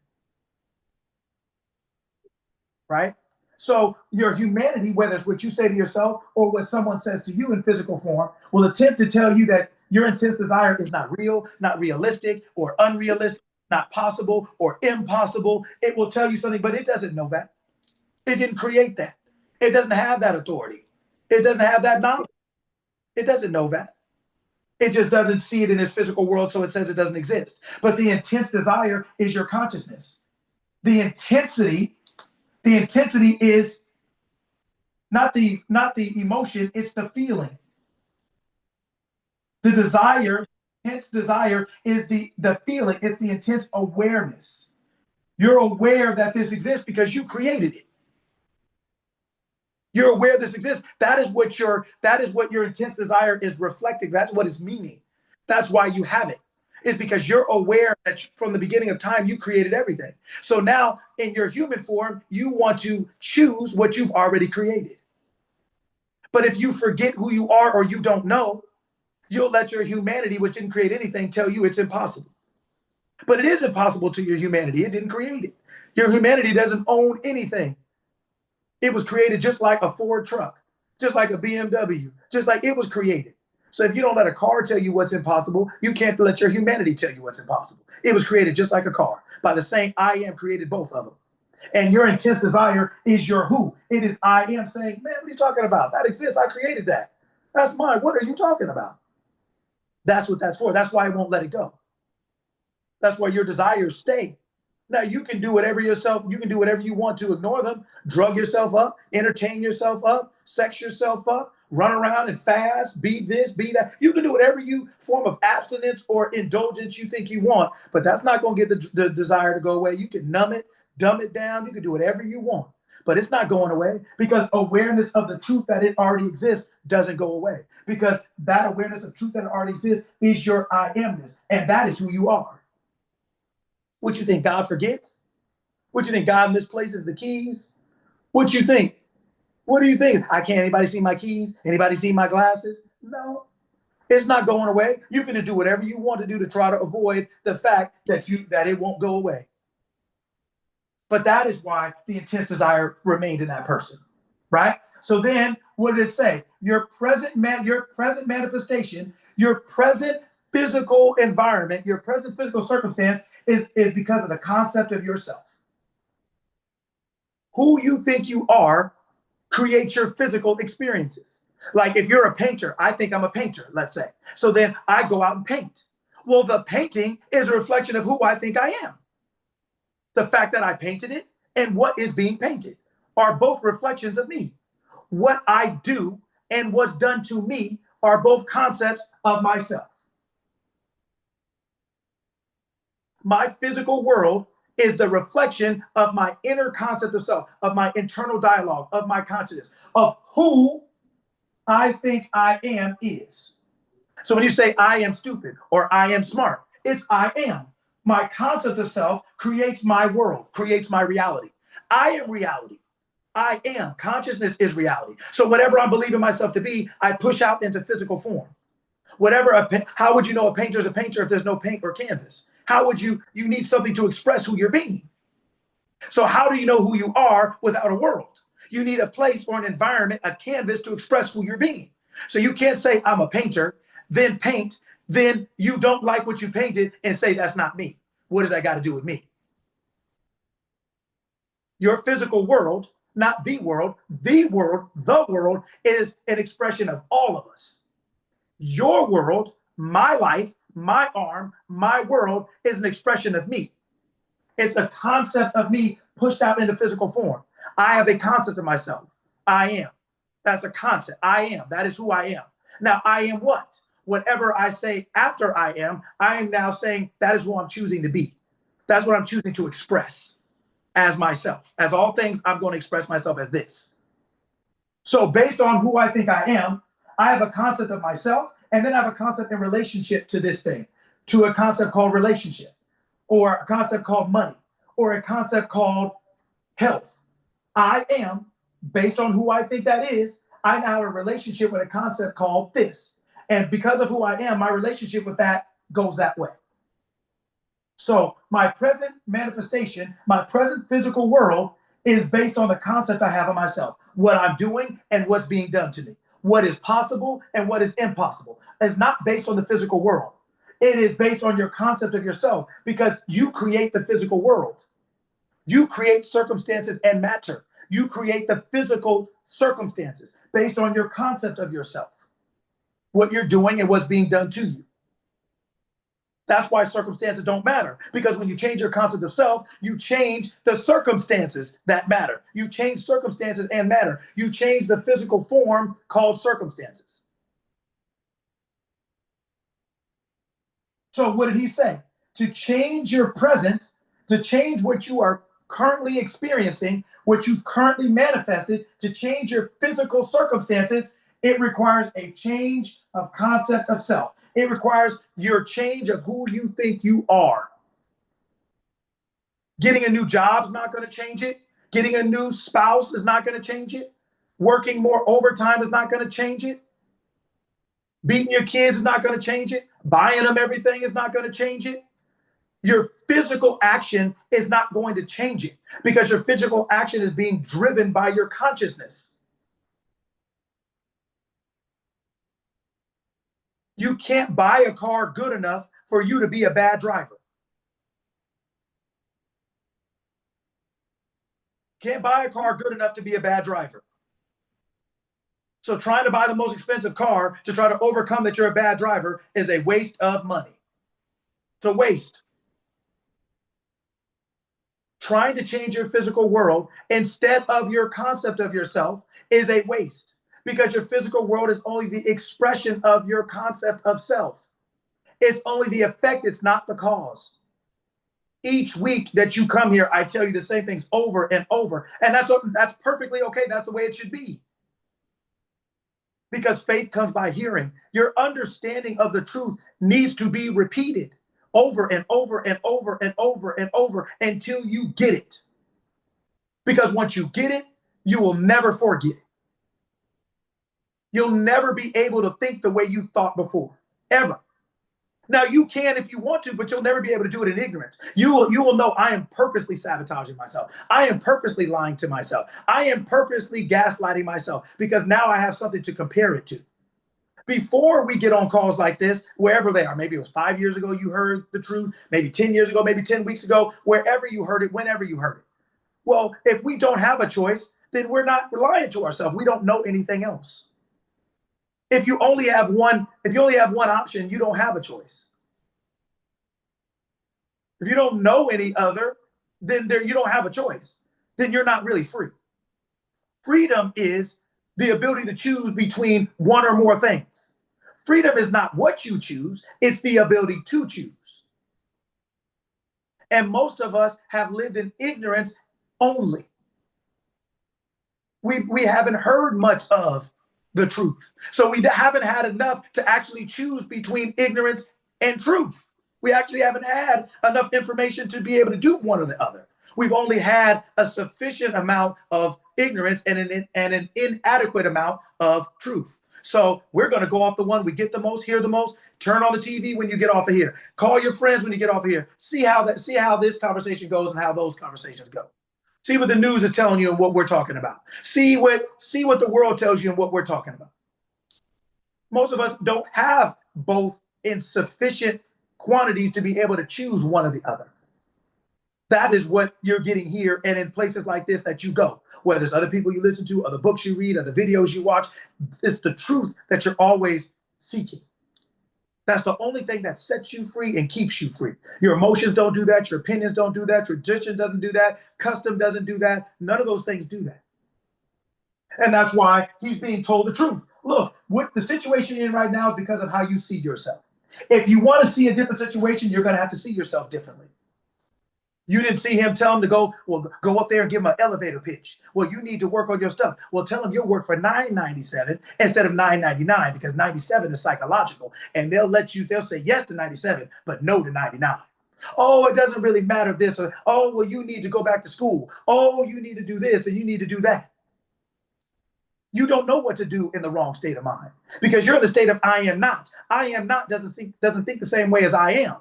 Right? So your humanity, whether it's what you say to yourself or what someone says to you in physical form, will attempt to tell you that your intense desire is not real, not realistic, or unrealistic, not possible or impossible. It will tell you something, but it doesn't know that. It didn't create that. It doesn't have that authority. It doesn't have that knowledge. It doesn't know that. It just doesn't see it in its physical world, so it says it doesn't exist. But the intense desire is your consciousness. The intensity is not the emotion, it's the feeling. The desire, intense desire is the feeling, it's the intense awareness. You're aware that this exists because you created it. You're aware this exists. That is what your intense desire is reflecting. That's what it's meaning. That's why you have it. It's because you're aware that from the beginning of time, you created everything. So now in your human form, you want to choose what you've already created. But if you forget who you are or you don't know, you'll let your humanity, which didn't create anything, tell you it's impossible. But it is impossible to your humanity. It didn't create it. Your humanity doesn't own anything. It was created just like a Ford truck, just like a BMW, just like it was created. So if you don't let a car tell you what's impossible, you can't let your humanity tell you what's impossible. It was created just like a car. By the same I am created both of them. And your intense desire is your who. It is I am saying, man, what are you talking about? That exists. I created that. That's mine. What are you talking about? That's what that's for. That's why it won't let it go. That's why your desires stay. Now you can do whatever you want to ignore them, drug yourself up, entertain yourself up, sex yourself up, run around and fast, be this, be that. You can do whatever form of abstinence or indulgence you think you want, but that's not going to get the desire to go away. You can numb it, dumb it down. You can do whatever you want, but it's not going away because awareness of the truth that it already exists doesn't go away because that awareness of truth that it already exists is your I amness, and that is who you are. What you think God forgets? What you think God misplaces the keys? What you think? What do you think? I can't anybody see my keys? Anybody see my glasses? No, it's not going away. You can just do whatever you want to do to try to avoid the fact that it won't go away. But that is why the intense desire remained in that person, right? So then what did it say? Your present manifestation, your present physical environment, your present physical circumstance is because of the concept of yourself. Who you think you are creates your physical experiences. Like if you're a painter, I think I'm a painter, let's say. So then I go out and paint. Well, the painting is a reflection of who I think I am. The fact that I painted it and what is being painted are both reflections of me. What I do and what's done to me are both concepts of myself. My physical world is the reflection of my inner concept of self, of my internal dialogue, of my consciousness, of who I think I am is. So when you say I am stupid or I am smart, it's I am. My concept of self creates my world, creates my reality. I am reality. I am. Consciousness is reality. So whatever I believe in myself to be, I push out into physical form. How would you know a painter is a painter if there's no paint or canvas? How would you need something to express who you're being. So how do you know who you are without a world? You need a place or an environment, a canvas to express who you're being. So you can't say I'm a painter, then paint, then you don't like what you painted and say that's not me. What does that got to do with me? Your physical world, not the world is an expression of all of us. Your world, my life, my arm, my world is an expression of me. It's a concept of me pushed out into physical form. I have a concept of myself. I am. That's a concept. I am. That is who I am. Now, I am what? whatever I say after I am now saying that is who I'm choosing to be. That's what I'm choosing to express as myself. As all things, I'm going to express myself as this. So based on who I think I am, I have a concept of myself, and then I have a concept in relationship to this thing, to a concept called relationship, or a concept called money, or a concept called health. I am, based on who I think that is, I now have a relationship with a concept called this. And because of who I am, my relationship with that goes that way. So my present manifestation, my present physical world is based on the concept I have of myself, what I'm doing and what's being done to me, what is possible and what is impossible. It's not based on the physical world. It is based on your concept of yourself, because you create the physical world. You create circumstances and matter. You create the physical circumstances based on your concept of yourself, what you're doing and what's being done to you. That's why circumstances don't matter, because when you change your concept of self, you change the circumstances that matter. You change circumstances and matter. You change the physical form called circumstances. So what did he say? To change your present, to change what you are currently experiencing, what you've currently manifested, to change your physical circumstances, it requires a change of concept of self. It requires your change of who you think you are. Getting a new job is not going to change it. Getting a new spouse is not going to change it. Working more overtime is not going to change it. Beating your kids is not going to change it. Buying them everything is not going to change it. Your physical action is not going to change it, because your physical action is being driven by your consciousness. You can't buy a car good enough for you to be a bad driver. Can't buy a car good enough to be a bad driver. So trying to buy the most expensive car to try to overcome that you're a bad driver is a waste of money. It's a waste. Trying to change your physical world instead of your concept of yourself is a waste, because your physical world is only the expression of your concept of self. It's only the effect, it's not the cause. Each week that you come here, I tell you the same things over and over. And that's perfectly okay. That's the way it should be. Because faith comes by hearing. Your understanding of the truth needs to be repeated over and over and over and over and over until you get it. Because once you get it, you will never forget it. You'll never be able to think the way you thought before, ever. Now you can if you want to, but you'll never be able to do it in ignorance. You will know I am purposely sabotaging myself. I am purposely lying to myself. I am purposely gaslighting myself, because now I have something to compare it to. Before we get on calls like this, wherever they are, maybe it was 5 years ago you heard the truth, maybe 10 years ago, maybe 10 weeks ago, wherever you heard it, whenever you heard it. Well, if we don't have a choice, then we're not lying to ourselves. We don't know anything else. If you only have one option, you don't have a choice. If you don't know any other, then you don't have a choice. Then you're not really free. Freedom is the ability to choose between one or more things. Freedom is not what you choose, it's the ability to choose. And most of us have lived in ignorance only. We haven't heard much of the truth. So we haven't had enough to actually choose between ignorance and truth. We actually haven't had enough information to be able to do one or the other. We've only had a sufficient amount of ignorance and an inadequate amount of truth. So we're going to go off the one we get the most, hear the most. Turn on the TV when you get off of here. Call your friends when you get off of here. See how this conversation goes and how those conversations go. See what the news is telling you and what we're talking about. See what the world tells you and what we're talking about. Most of us don't have both in sufficient quantities to be able to choose one or the other. That is what you're getting here and in places like this that you go, whether it's other people you listen to, other books you read, other videos you watch. It's the truth that you're always seeking. That's the only thing that sets you free and keeps you free. Your emotions don't do that. Your opinions don't do that. Tradition doesn't do that. Custom doesn't do that. None of those things do that. And that's why he's being told the truth. look, what the situation you're in right now is because of how you see yourself. If you want to see a different situation, you're going to have to see yourself differently. You didn't see him tell him to go up there and give him an elevator pitch. Well, you need to work on your stuff. Well, tell him you'll work for $9.97 instead of $9.99 because 97 is psychological, and they'll say yes to 97, but no to 99. Oh, it doesn't really matter this, or oh, well, you need to go back to school. Oh, you need to do this and you need to do that. You don't know what to do in the wrong state of mind because you're in the state of I am not. I am not doesn't think the same way as I am.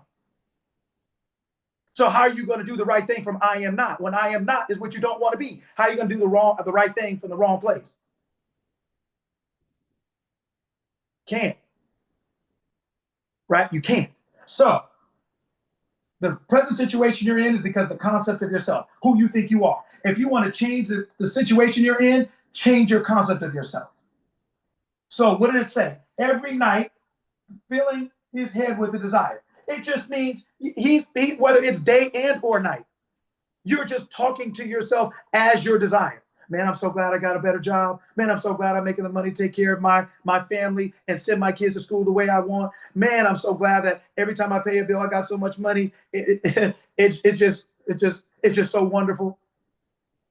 So how are you going to do the right thing from I am not when I am not is what you don't want to be? How are you going to do the right thing from the wrong place? Can't. Right? You can't. So the present situation you're in is because of the concept of yourself, who you think you are. If you want to change the situation you're in, change your concept of yourself. So what did it say? Every night, filling his head with a desire. It just means he whether it's day and or night, you're just talking to yourself as your desire. Man, I'm so glad I got a better job. Man, I'm so glad I'm making the money to take care of my family and send my kids to school the way I want. Man, I'm so glad that every time I pay a bill, I got so much money. It's just so wonderful,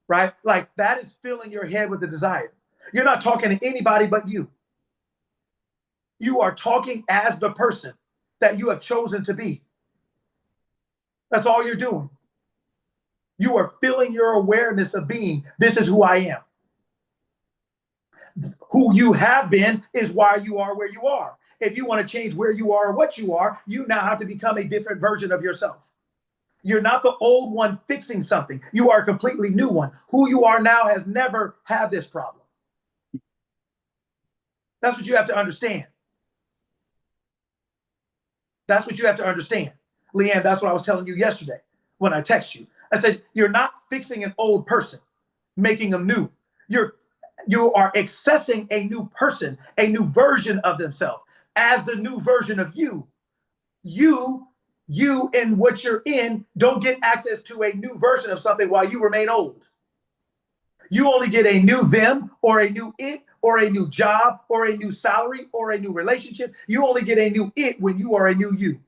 right? Like that is filling your head with the desire. You're not talking to anybody but you. You are talking as the person that you have chosen to be. That's all you're doing. You are filling your awareness of being, this is who I am. Who you have been is why you are where you are. If you want to change where you are or what you are, you now have to become a different version of yourself. You're not the old one fixing something. You are a completely new one. Who you are now has never had this problem. That's what you have to understand. That's what you have to understand. Leanne, that's what I was telling you yesterday when I text you. I said, you're not fixing an old person, making them new. You are accessing a new person, a new version of themselves as the new version of you. You and what you're in don't get access to a new version of something while you remain old. You only get a new them or a new it or a new job or a new salary or a new relationship. You only get a new it when you are a new you.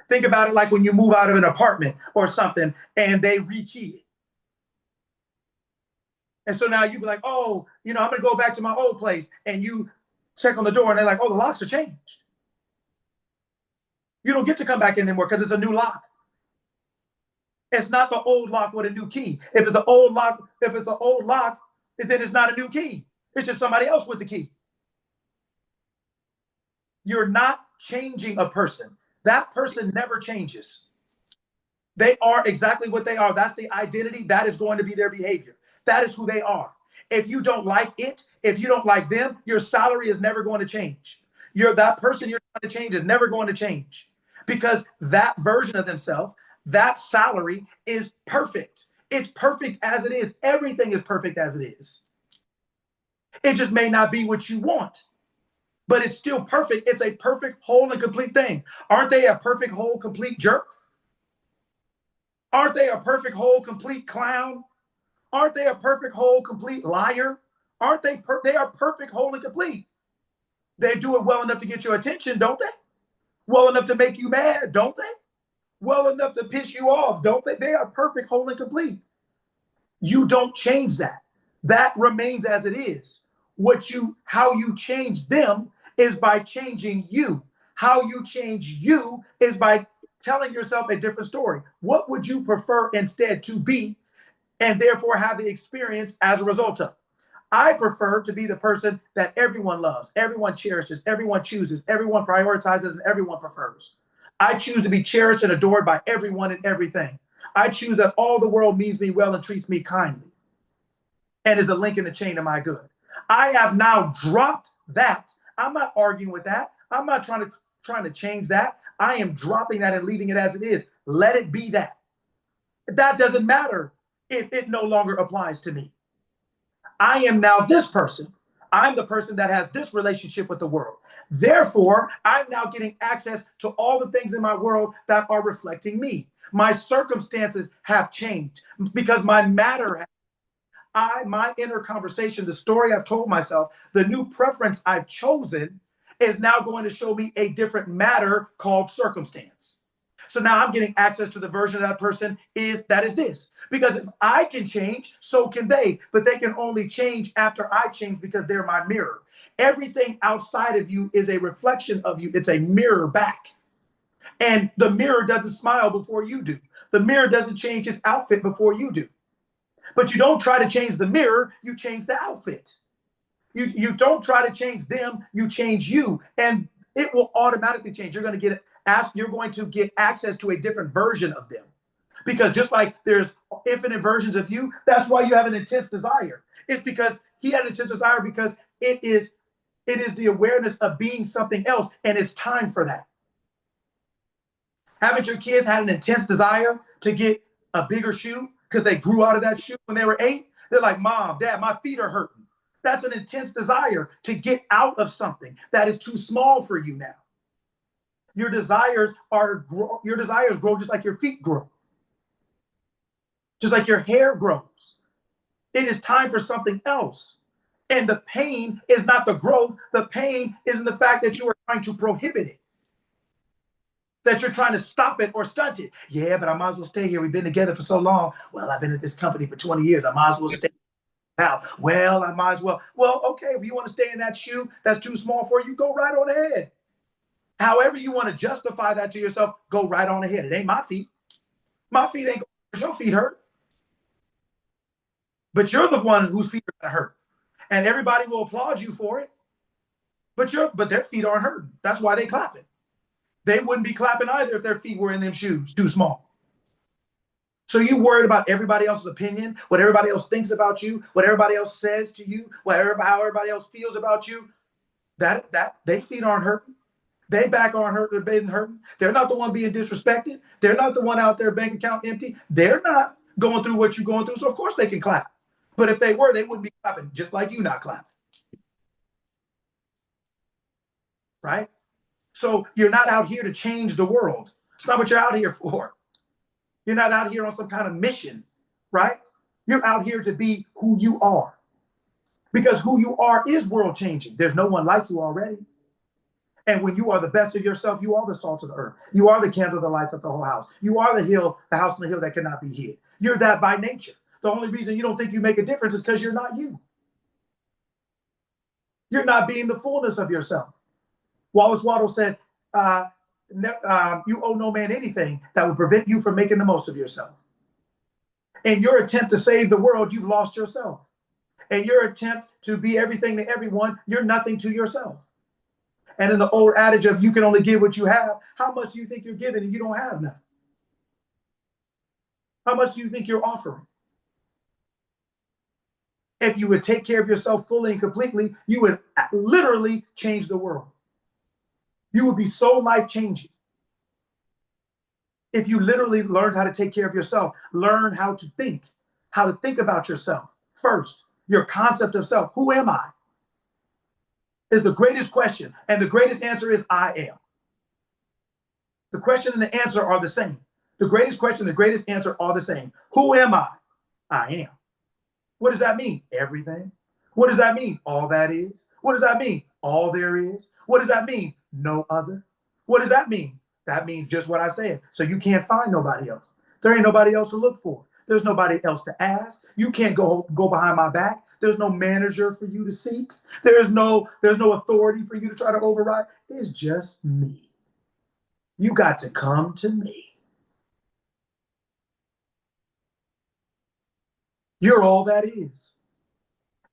Think about it like when you move out of an apartment or something and they rekey it. And so now you be like, oh, I'm going to go back to my old place. And you check on the door and they're like, oh, the locks are changed. You don't get to come back in anymore because it's a new lock. It's not the old lock with a new key. If it's the old lock, then it's not a new key. It's just somebody else with the key. You're not changing a person. That person never changes. They are exactly what they are. That's the identity. That is going to be their behavior. That is who they are. If you don't like it, if you don't like them, your salary is never going to change. That person you're trying to change is never going to change because that version of themselves, that salary is perfect. It's perfect as it is. Everything is perfect as it is. It just may not be what you want, but it's still perfect. It's a perfect, whole, and complete thing. Aren't they a perfect, whole, complete jerk? Aren't they a perfect, whole, complete clown? Aren't they a perfect, whole, complete liar? Aren't they? They are perfect, whole, and complete. They do it well enough to get your attention, don't they? Well enough to make you mad, don't they? Well enough to piss you off, don't they? They are perfect, whole, and complete. You don't change that. That remains as it is. How you change them is by changing you. How you change you is by telling yourself a different story. What would you prefer instead to be and therefore have the experience as a result of? I prefer to be the person that everyone loves, everyone cherishes, everyone chooses, everyone prioritizes, and everyone prefers. I choose to be cherished and adored by everyone and everything. I choose that all the world means me well and treats me kindly and is a link in the chain of my good. I have now dropped that. I'm not arguing with that. I'm not trying to change that. I am dropping that and leaving it as it is. Let it be that. That doesn't matter if it no longer applies to me. I am now this person. I'm the person that has this relationship with the world. Therefore, I'm now getting access to all the things in my world that are reflecting me. My circumstances have changed because my matter has. my inner conversation, the story I've told myself, the new preference I've chosen is now going to show me a different matter called circumstance. So now I'm getting access to the version of that person that is this. Because if I can change, so can they. But they can only change after I change because they're my mirror. Everything outside of you is a reflection of you. It's a mirror back. And the mirror doesn't smile before you do. The mirror doesn't change his outfit before you do. But you don't try to change the mirror, you change the outfit. You don't try to change them, you change you. And it will automatically change. You're going to get access to a different version of them. Because just like there's infinite versions of you, that's why you have an intense desire. It's because he had an intense desire because it is the awareness of being something else, and it's time for that. Haven't your kids had an intense desire to get a bigger shoe because they grew out of that shoe when they were 8? They're like, Mom, Dad, my feet are hurting. That's an intense desire to get out of something that is too small for you now. Your desires grow just like your feet grow. Just like your hair grows. It is time for something else. And the pain is not the growth. The pain is in the fact that you are trying to prohibit it. That you're trying to stop it or stunt it. Yeah, but I might as well stay here. We've been together for so long. Well, I've been at this company for 20 years. I might as well stay now. Well, I might as well. Well, okay, if you want to stay in that shoe that's too small for you, go right on ahead. However you want to justify that to yourself, go right on ahead. It ain't my feet. My feet ain't going to your feet hurt. But you're the one whose feet are going to hurt. And everybody will applaud you for it. But their feet aren't hurting. That's why they clapping. They wouldn't be clapping either if their feet were in them shoes too small. So you worried about everybody else's opinion, what everybody else thinks about you, what everybody else says to you, how everybody else feels about you. That their feet aren't hurting. They back aren't hurting. They're hurting. They're not the one being disrespected. They're not the one out there bank account empty. They're not going through what you're going through. So of course they can clap. But if they were, they wouldn't be clapping, just like you not clapping. Right? So you're not out here to change the world. It's not what you're out here for. You're not out here on some kind of mission, right? You're out here to be who you are. Because who you are is world changing. There's no one like you already. And when you are the best of yourself, you are the salt of the earth. You are the candle that lights up the whole house. You are the house on the hill that cannot be hid. You're that by nature. The only reason you don't think you make a difference is because you're not you. You're not being the fullness of yourself. Wallace Waddle said, you owe no man anything that would prevent you from making the most of yourself. In your attempt to save the world, you've lost yourself. In your attempt to be everything to everyone, you're nothing to yourself. And in the old adage of you can only give what you have, how much do you think you're giving and you don't have nothing? How much do you think you're offering? If you would take care of yourself fully and completely, you would literally change the world. You would be so life-changing. If you literally learned how to take care of yourself, learn how to think about yourself first, your concept of self. Who am I? Is the greatest question. And the greatest answer is I am. The question and the answer are the same. The greatest question, the greatest answer are the same. Who am I? I am. What does that mean? Everything. What does that mean? All that is. What does that mean? All there is. What does that mean? No other. What does that mean? That means just what I said. So you can't find nobody else. There ain't nobody else to look for. There's nobody else to ask. You can't go behind my back. There's no manager for you to seek. There's no authority for you to try to override. It's just me. You got to come to me. You're all that is.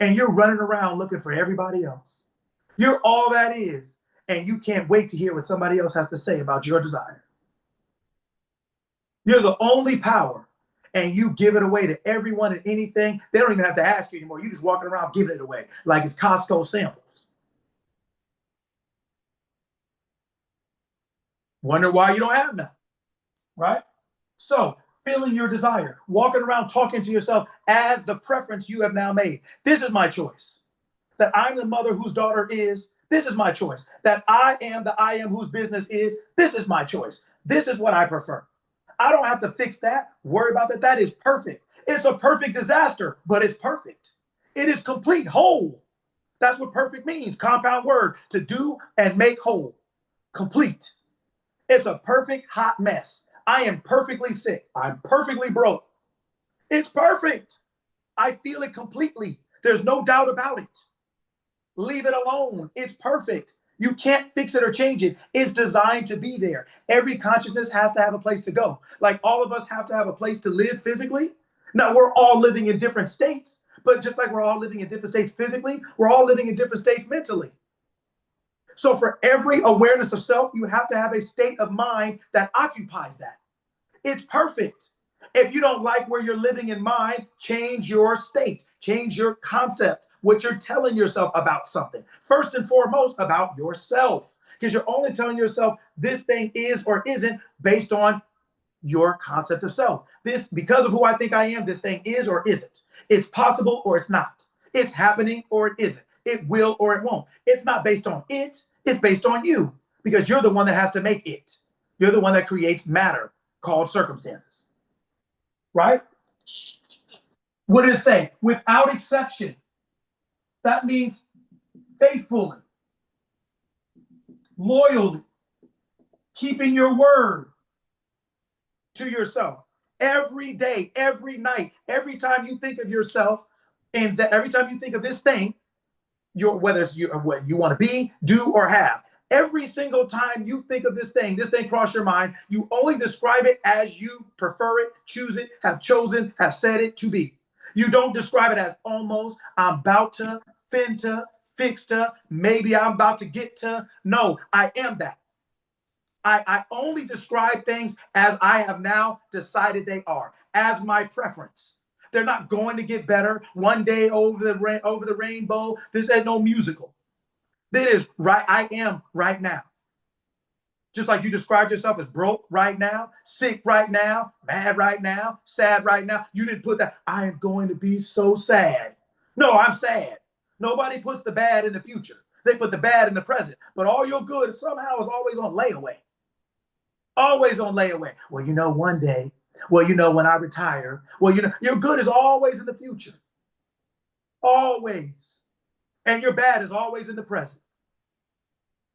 And you're running around looking for everybody else. You're all that is. And you can't wait to hear what somebody else has to say about your desire. You're the only power. And you give it away to everyone and anything. They don't even have to ask you anymore. You just walking around giving it away like it's Costco samples. Wonder why you don't have nothing, right? So, feeling your desire, walking around talking to yourself as the preference you have now made. This is my choice. That I'm the mother whose daughter is. This is my choice. That I am the I am whose business is. This is my choice. This is what I prefer. I don't have to fix that, worry about that. That is perfect. It's a perfect disaster, but it's perfect. It is complete, whole. That's what perfect means. Compound word, to do and make whole. Complete. It's a perfect hot mess. I am perfectly sick. I'm perfectly broke. It's perfect. I feel it completely. There's no doubt about it. Leave it alone. It's perfect. You can't fix it or change it. It's designed to be there. Every consciousness has to have a place to go. Like all of us have to have a place to live physically. Now, we're all living in different states, but just like we're all living in different states physically, we're all living in different states mentally. So for every awareness of self, you have to have a state of mind that occupies that. It's perfect. If you don't like where you're living in mind, change your state, change your concept, what you're telling yourself about something. First and foremost, about yourself, because you're only telling yourself this thing is or isn't based on your concept of self. This, because of who I think I am, this thing is or isn't. It's possible or it's not. It's happening or it isn't. It will or it won't. It's not based on it. It's based on you, because you're the one that has to make it. You're the one that creates matter called circumstances. Right? What did it say? Without exception. That means faithfully, loyally, keeping your word to yourself every day, every night, every time you think of yourself, and that every time you think of this thing, whether it's what you want to be, do, or have. Every single time you think of this thing cross your mind, you only describe it as you prefer it, choose it, have chosen, have said it to be. You don't describe it as almost, I'm about to, finta, fixta, maybe I'm about to get to. No, I am that. I only describe things as I have now decided they are, as my preference. They're not going to get better one day over the rainbow. This ain't no musical. This is right. I am right now. Just like you described yourself as broke right now, sick right now, mad right now, sad right now. You didn't put that. I am going to be so sad. No, I'm sad. Nobody puts the bad in the future. They put the bad in the present. But all your good somehow is always on layaway. Always on layaway. Well, one day. Well, when I retire. Well, your good is always in the future. Always. And your bad is always in the present.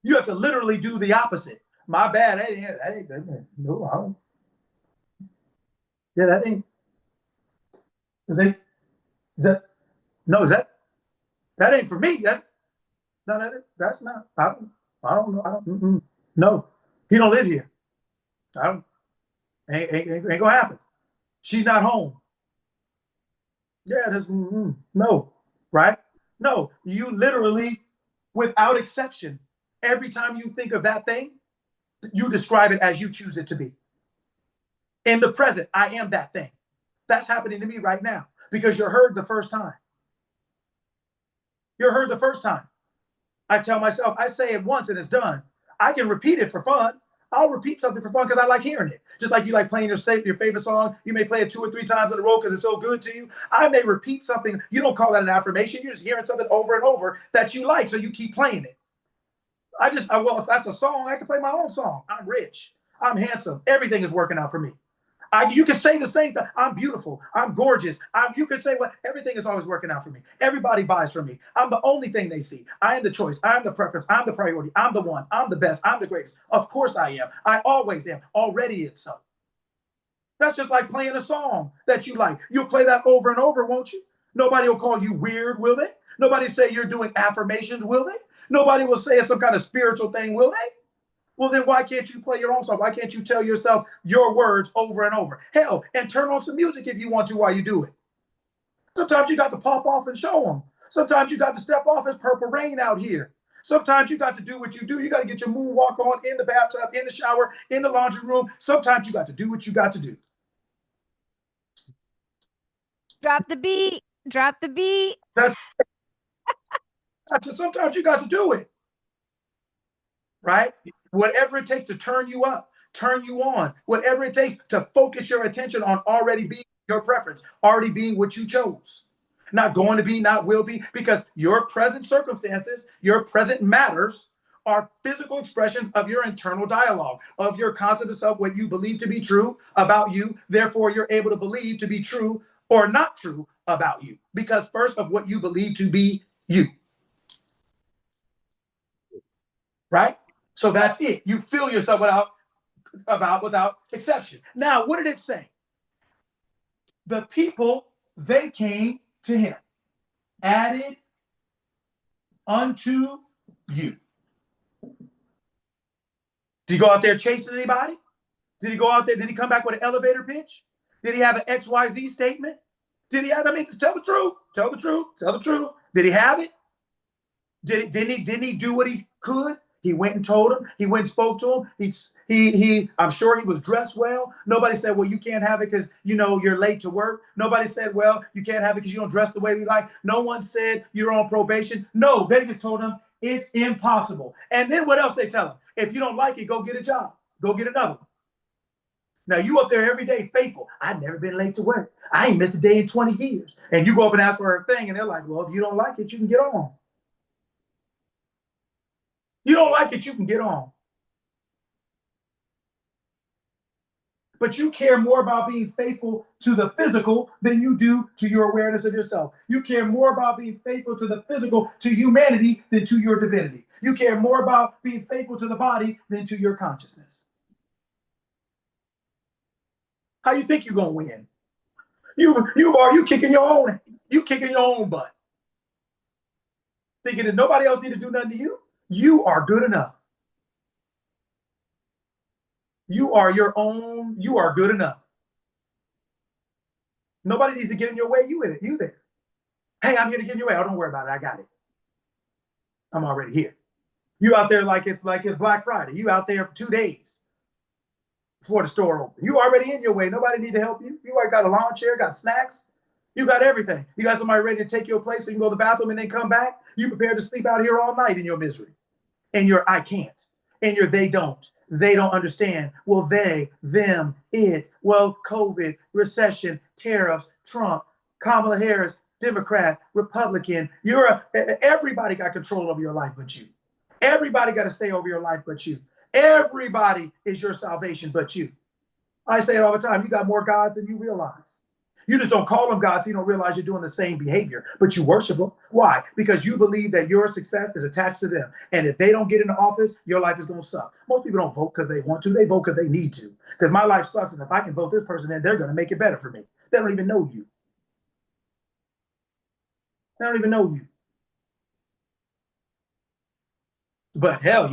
You have to literally do the opposite. My bad. That ain't no, I don't. Yeah, that ain't. That ain't for me. That's not. I don't know. I don't. No, he don't live here. I don't. Ain't gonna happen. She's not home. Yeah, there's no, right? No, you literally, without exception, every time you think of that thing, you describe it as you choose it to be. In the present, I am that thing. That's happening to me right now because you're heard the first time. You're heard the first time. I tell myself, I say it once and it's done. I can repeat it for fun. I'll repeat something for fun because I like hearing it. Just like you like playing your favorite song. You may play it 2 or 3 times in a row because it's so good to you. I may repeat something. You don't call that an affirmation. You're just hearing something over and over that you like, so you keep playing it. Well, if that's a song, I can play my own song. I'm rich. I'm handsome. Everything is working out for me. You can say the same thing. I'm beautiful. I'm gorgeous. You can say what? Everything is always working out for me. Everybody buys from me. I'm the only thing they see. I am the choice. I'm the preference. I'm the priority. I'm the one. I'm the best. I'm the greatest. Of course I am. I always am. Already it's so. That's just like playing a song that you like. You'll play that over and over, won't you? Nobody will call you weird, will they? Nobody say you're doing affirmations, will they? Nobody will say it's some kind of spiritual thing, will they? Well, then why can't you play your own song? Why can't you tell yourself your words over and over? Hell, and turn on some music if you want to while you do it. Sometimes you got to pop off and show them. Sometimes you got to step off. It's purple rain out here. Sometimes you got to do what you do. You got to get your moonwalk on in the bathtub, in the shower, in the laundry room. Sometimes you got to do what you got to do. Drop the beat. Drop the beat. Sometimes you got to do it. Right? Whatever it takes to turn you up, turn you on, whatever it takes to focus your attention on already being your preference, already being what you chose. Not going to be, not will be, because your present circumstances, your present matters are physical expressions of your internal dialogue, of your concept of self, what you believe to be true about you. Therefore, you're able to believe to be true or not true about you, because first of what you believe to be you. Right? So that's it. You fill yourself without exception. Now, what did it say? The people, they came to him, added unto you. Did he go out there chasing anybody? Did he go out there? Did he come back with an elevator pitch? Did he have an XYZ statement? Did he have, I mean, just tell the truth. Tell the truth. Tell the truth. Did he have it? Didn't he do what he could? He went and told him. He went and spoke to him. I'm sure he was dressed well. Nobody said, well, you can't have it because, you know, you're late to work. Nobody said, well, you can't have it because you don't dress the way we like. No one said you're on probation. No, they just told him it's impossible. And then what else they tell him? If you don't like it, go get a job. Go get another one. Now, you up there every day faithful. I've never been late to work. I ain't missed a day in 20 years. And you go up and ask for a thing, and they're like, well, if you don't like it, you can get on. You don't like it, you can get on. But you care more about being faithful to the physical than you do to your awareness of yourself. You care more about being faithful to the physical, to humanity, than to your divinity. You care more about being faithful to the body than to your consciousness. How you think you're gonna win? You kicking your own, you kicking your own butt. Thinking that nobody else need to do nothing to you. You are good enough. You are your own, you are good enough. Nobody needs to get in your way. You there. Hey, I'm here to get in your way. Oh, don't worry about it. I got it. I'm already here. You out there like it's Black Friday. You out there for 2 days before the store open. You already in your way. Nobody need to help you. You already got a lawn chair, got snacks. You got everything. You got somebody ready to take your place so you can go to the bathroom and then come back. You prepared to sleep out here all night in your misery. And your I can't. And your they don't. They don't understand. Well, they, them, it. Well, COVID, recession, tariffs, Trump, Kamala Harris, Democrat, Republican. Everybody got control over your life but you. Everybody got a say over your life but you. Everybody is your salvation but you. I say it all the time. You got more gods than you realize. You just don't call them gods. So you don't realize you're doing the same behavior, but you worship them. Why? Because you believe that your success is attached to them. And if they don't get into office, your life is going to suck. Most people don't vote because they want to. They vote because they need to. Because my life sucks. And if I can vote this person in, they're going to make it better for me. They don't even know you. They don't even know you. But hell,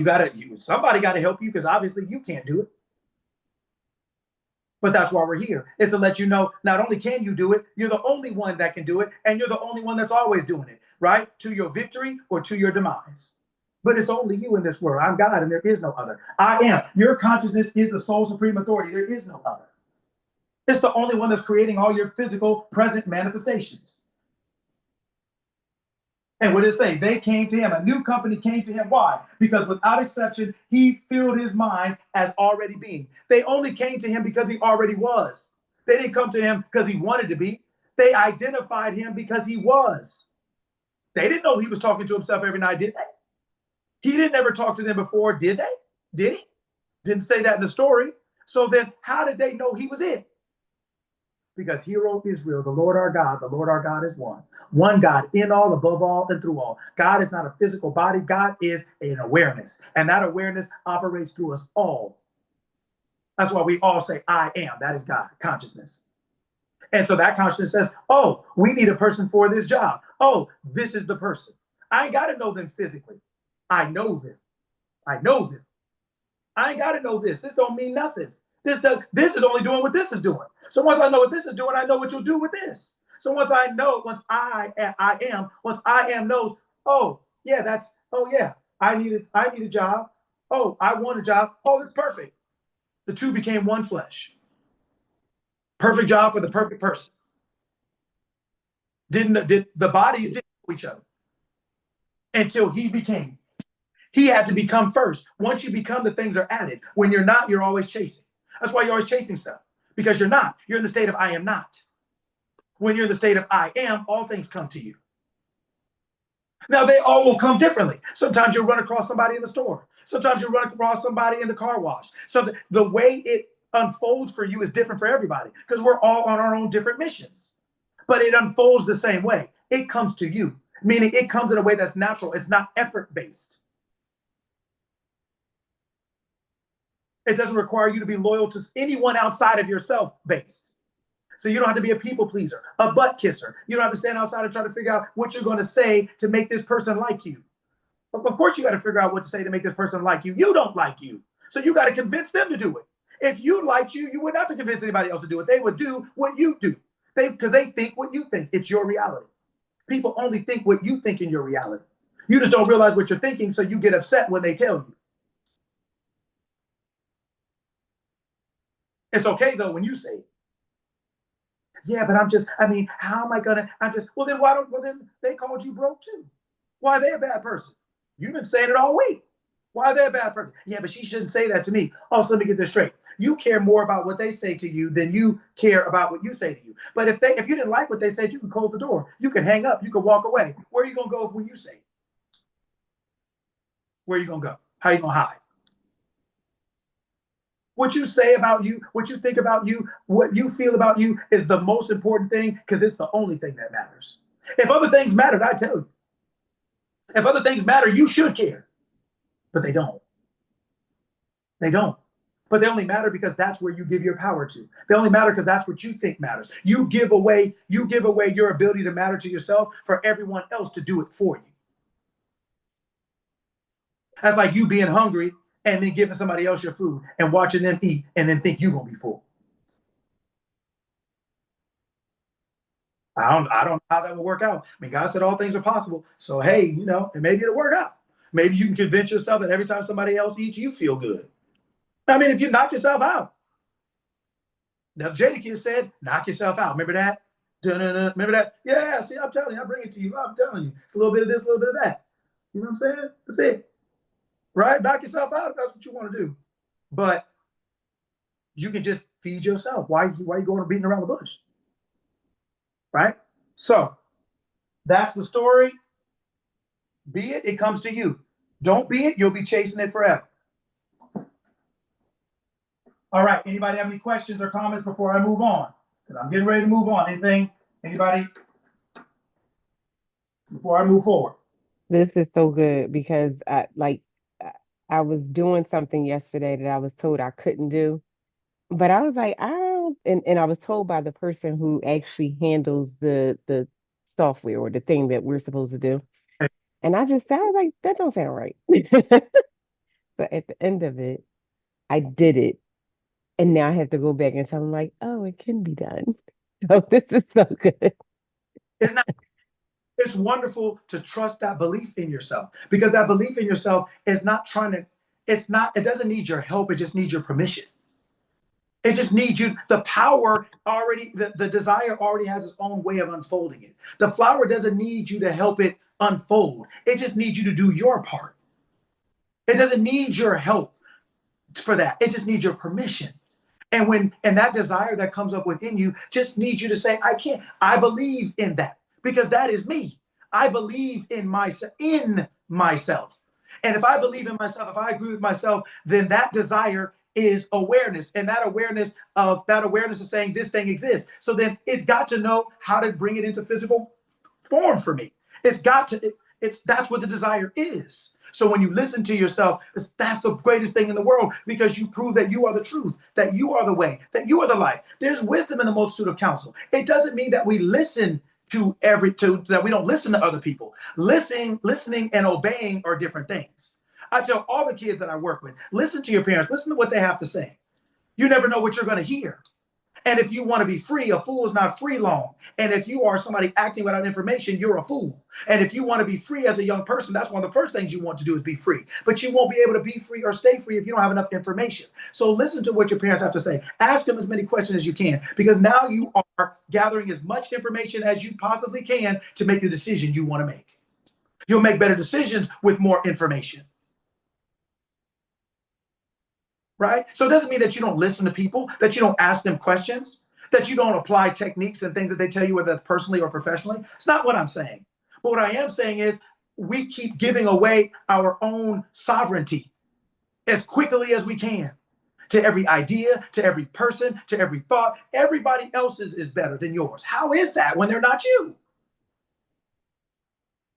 somebody got to help you because obviously you can't do it. But that's why we're here. It's to let you know, not only can you do it, you're the only one that can do it, and you're the only one that's always doing it, right? To your victory or to your demise. But it's only you in this world. I'm God, and there is no other. I am. Your consciousness is the sole supreme authority. There is no other. It's the only one that's creating all your physical present manifestations. And what did it say? They came to him. A new company came to him. Why? Because without exception, he filled his mind as already being. They only came to him because he already was. They didn't come to him because he wanted to be. They identified him because he was. They didn't know he was talking to himself every night, did they? He didn't ever talk to them before, did they? Did he? Didn't say that in the story. So then how did they know he was it? Because hear, O Israel, the Lord our God is one. One God in all, above all, and through all. God is not a physical body. God is an awareness. And that awareness operates through us all. That's why we all say, I am. That is God, consciousness. And so that consciousness says, oh, we need a person for this job. Oh, this is the person. I ain't got to know them physically. I know them. I know them. I ain't got to know this. This don't mean nothing. This is only doing what this is doing. So once I know what this is doing, I know what you'll do with this. So once I am knows, oh yeah, I need a job. Oh, I want a job. Oh, it's perfect. The two became one flesh. Perfect job for the perfect person. The bodies didn't know each other until he became. He had to become first. Once you become, the things are added. When you're not, you're always chasing. That's why you're always chasing stuff, because you're not. You're in the state of I am not. When you're in the state of I am, all things come to you. Now, they all will come differently. Sometimes you'll run across somebody in the store. Sometimes you'll run across somebody in the car wash. So the way it unfolds for you is different for everybody because we're all on our own different missions. but it unfolds the same way. It comes to you, meaning it comes in a way that's natural. It's not effort based. It doesn't require you to be loyal to anyone outside of yourself based. So you don't have to be a people pleaser, a butt kisser. You don't have to stand outside and try to figure out what you're going to say to make this person like you. Of course, you got to figure out what to say to make this person like you. You don't like you. So you got to convince them to do it. If you liked you, you wouldn't have to convince anybody else to do it. They would do what you do. Because they think what you think. It's your reality. People only think what you think in your reality. You just don't realize what you're thinking, so you get upset when they tell you. It's okay, though, when you say it. Yeah, but how am I gonna, well, then they called you broke too. Why are they a bad person? You've been saying it all week. Why are they a bad person? Yeah, but she shouldn't say that to me. Oh, so let me get this straight. You care more about what they say to you than you care about what you say to you. But if you didn't like what they said, you can close the door. You can hang up. You can walk away. Where are you gonna go when you say it? Where are you gonna go? How are you gonna hide? What you say about you, what you think about you, what you feel about you is the most important thing, because it's the only thing that matters. If other things mattered, I tell you. If other things matter, you should care. But they don't. They don't. But they only matter because that's where you give your power to. They only matter because that's what you think matters. You give away your ability to matter to yourself for everyone else to do it for you. That's like you being hungry and then giving somebody else your food and watching them eat and then think you're gonna be full. I don't know how that will work out. I mean, God said all things are possible. So hey, and maybe it'll work out. Maybe you can convince yourself that every time somebody else eats, you feel good. I mean, if you knock yourself out. Now, Jadakiss said, knock yourself out. Remember that? Da-na-na. Remember that? Yeah, see, I'm telling you, I bring it to you. I'm telling you. It's a little bit of this, a little bit of that. You know what I'm saying? That's it. Right? Knock yourself out if that's what you want to do. But you can just feed yourself. Why are you going and beating around the bush? Right? So that's the story. Be it, it comes to you. Don't be it, you'll be chasing it forever. All right. Anybody have any questions or comments before I move on? Because I'm getting ready to move on. Anything? Anybody? Before I move forward. This is so good because I was doing something yesterday that I was told I couldn't do, but I was like, I don't, and I was told by the person who actually handles the software or the thing that we're supposed to do. And I was like, that don't sound right. So at the end of it, I did it. And now I have to go back and tell them like, oh, it can be done. So this is so good. It's wonderful to trust that belief in yourself, because that belief in yourself is not it doesn't need your help. It just needs your permission. It just needs you. The power already, the desire already has its own way of unfolding it. The flower doesn't need you to help it unfold. It just needs you to do your part. It doesn't need your help for that. It just needs your permission. And that desire that comes up within you just needs you to say, I can't. I believe in that, because that is me. I believe in myself. And if I believe in myself, if I agree with myself, then that desire is awareness. And that awareness is saying this thing exists. So then it's got to know how to bring it into physical form for me. That's what the desire is. So when you listen to yourself, that's the greatest thing in the world, because you prove that you are the truth, that you are the way, that you are the life. There's wisdom in the multitude of counsel. It doesn't mean that we listen that we don't listen to other people. Listening and obeying are different things. I tell all the kids that I work with, listen to your parents, listen to what they have to say. You never know what you're going to hear. And if you want to be free, a fool is not free long. And if you are somebody acting without information, you're a fool. And if you want to be free as a young person, that's one of the first things you want to do is be free. But you won't be able to be free or stay free if you don't have enough information. So listen to what your parents have to say. Ask them as many questions as you can, because now you are gathering as much information as you possibly can to make the decision you want to make. You'll make better decisions with more information. Right? So it doesn't mean that you don't listen to people, that you don't ask them questions, that you don't apply techniques and things that they tell you, whether that's personally or professionally. It's not what I'm saying. But what I am saying is we keep giving away our own sovereignty as quickly as we can. to every idea, to every person, to every thought. Everybody else's is better than yours. How is that when they're not you?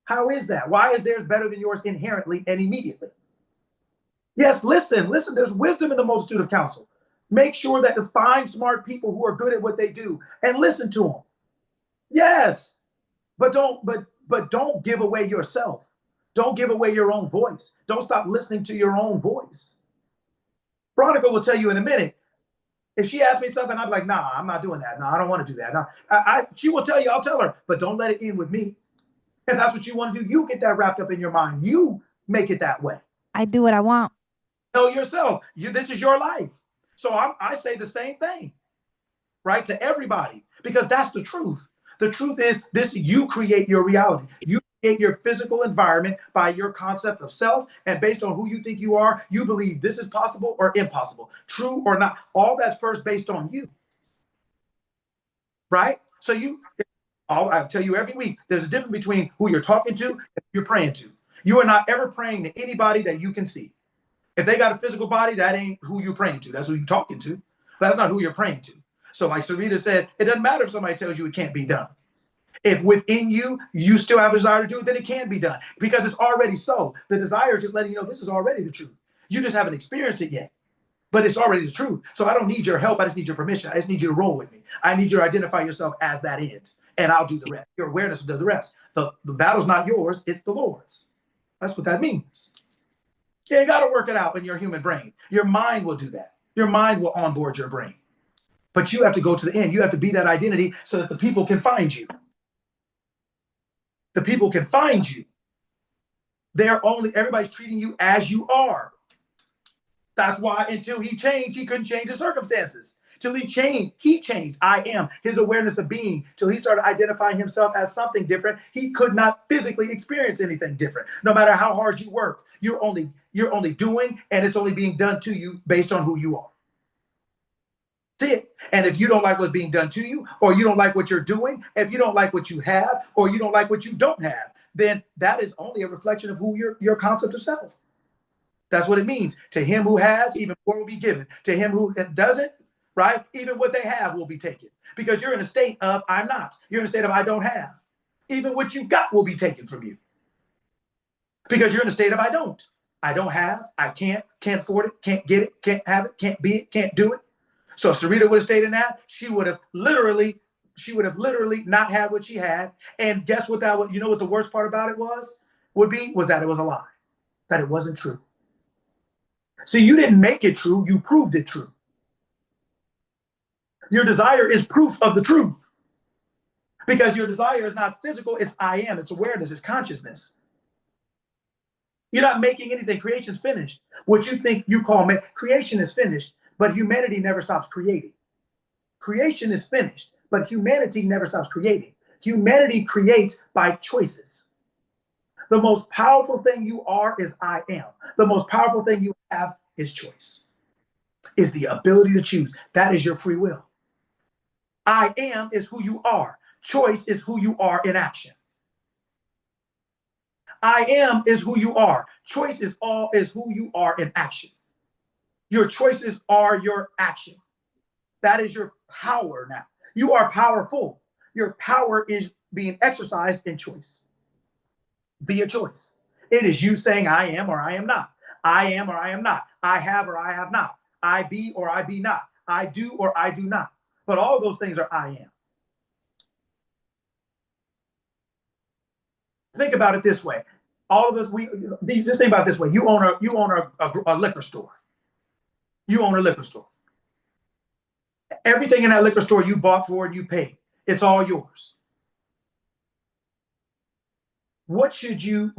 How is that? Why is theirs better than yours inherently and immediately? Yes, listen, there's wisdom in the multitude of counsel. Make sure that to find smart people who are good at what they do and listen to them. Yes, but don't give away yourself. Don't give away your own voice. Don't stop listening to your own voice. Veronica will tell you in a minute. If she asks me something, I'm like, nah, I'm not doing that. No, I don't want to do that. No, she will tell you, I'll tell her, but don't let it end with me. If that's what you want to do, you get that wrapped up in your mind. You make it that way. I do what I want. Know yourself. This is your life. So I say the same thing, right, to everybody, because that's the truth. The truth is this: you create your reality. You create your physical environment by your concept of self, and based on who you think you are, you believe this is possible or impossible, true or not. All that's first based on you, right? So I tell you every week, there's a difference between who you're talking to and who you're praying to. You are not ever praying to anybody that you can see. If they got a physical body, that ain't who you're praying to. That's who you're talking to. That's not who you're praying to. So like Sarita said, it doesn't matter if somebody tells you it can't be done. If within you, you still have a desire to do it, then it can be done because it's already so. The desire is just letting you know this is already the truth. You just haven't experienced it yet, but it's already the truth. So I don't need your help. I just need your permission. I just need you to roll with me. I need you to identify yourself as that end, and I'll do the rest. Your awareness will do the rest. The battle's not yours. It's the Lord's. That's what that means. Yeah, you got to work it out in your human brain. Your mind will do that. Your mind will onboard your brain. But you have to go to the end. You have to be that identity so that the people can find you. The people can find you. Everybody's treating you as you are. That's why until he changed, he couldn't change the circumstances. Till he changed. I am his awareness of being. Till he started identifying himself as something different, he could not physically experience anything different. No matter how hard you work, you're only doing, and it's only being done to you based on who you are. See it. And if you don't like what's being done to you, or you don't like what you're doing, if you don't like what you have, or you don't like what you don't have, then that is only a reflection of who your concept of self. That's what it means. To him who has, even more will be given. To him who doesn't, right? Even what they have will be taken. Because you're in a state of I'm not. You're in a state of I don't have. Even what you got will be taken from you. Because you're in a state of I don't. I don't have, I can't afford it, can't get it, can't have it, can't be it, can't do it. So if Sarita would have stayed in that, she would have literally not had what she had. And guess what you know what the worst part about it was that it was a lie, that it wasn't true. See, you didn't make it true, you proved it true. Your desire is proof of the truth. Because your desire is not physical, it's I am, it's awareness, it's consciousness. You're not making anything. Creation's finished. What you think you call creation is finished, but humanity never stops creating. Creation is finished, but humanity never stops creating. Humanity creates by choices. The most powerful thing you are is I am. The most powerful thing you have is choice, is the ability to choose. That is your free will. I am is who you are. Choice is who you are in action. I am is who you are. Choice is who you are in action. Your choices are your action. That is your power now. You are powerful. Your power is being exercised in choice. Via choice. It is you saying I am or I am not. I am or I am not. I have or I have not. I be or I be not. I do or I do not. But all of those things are I am. Think about it this way. All of us, just think about it this way. You own a liquor store. You own a liquor store. Everything in that liquor store you bought for and you paid. It's all yours. What should you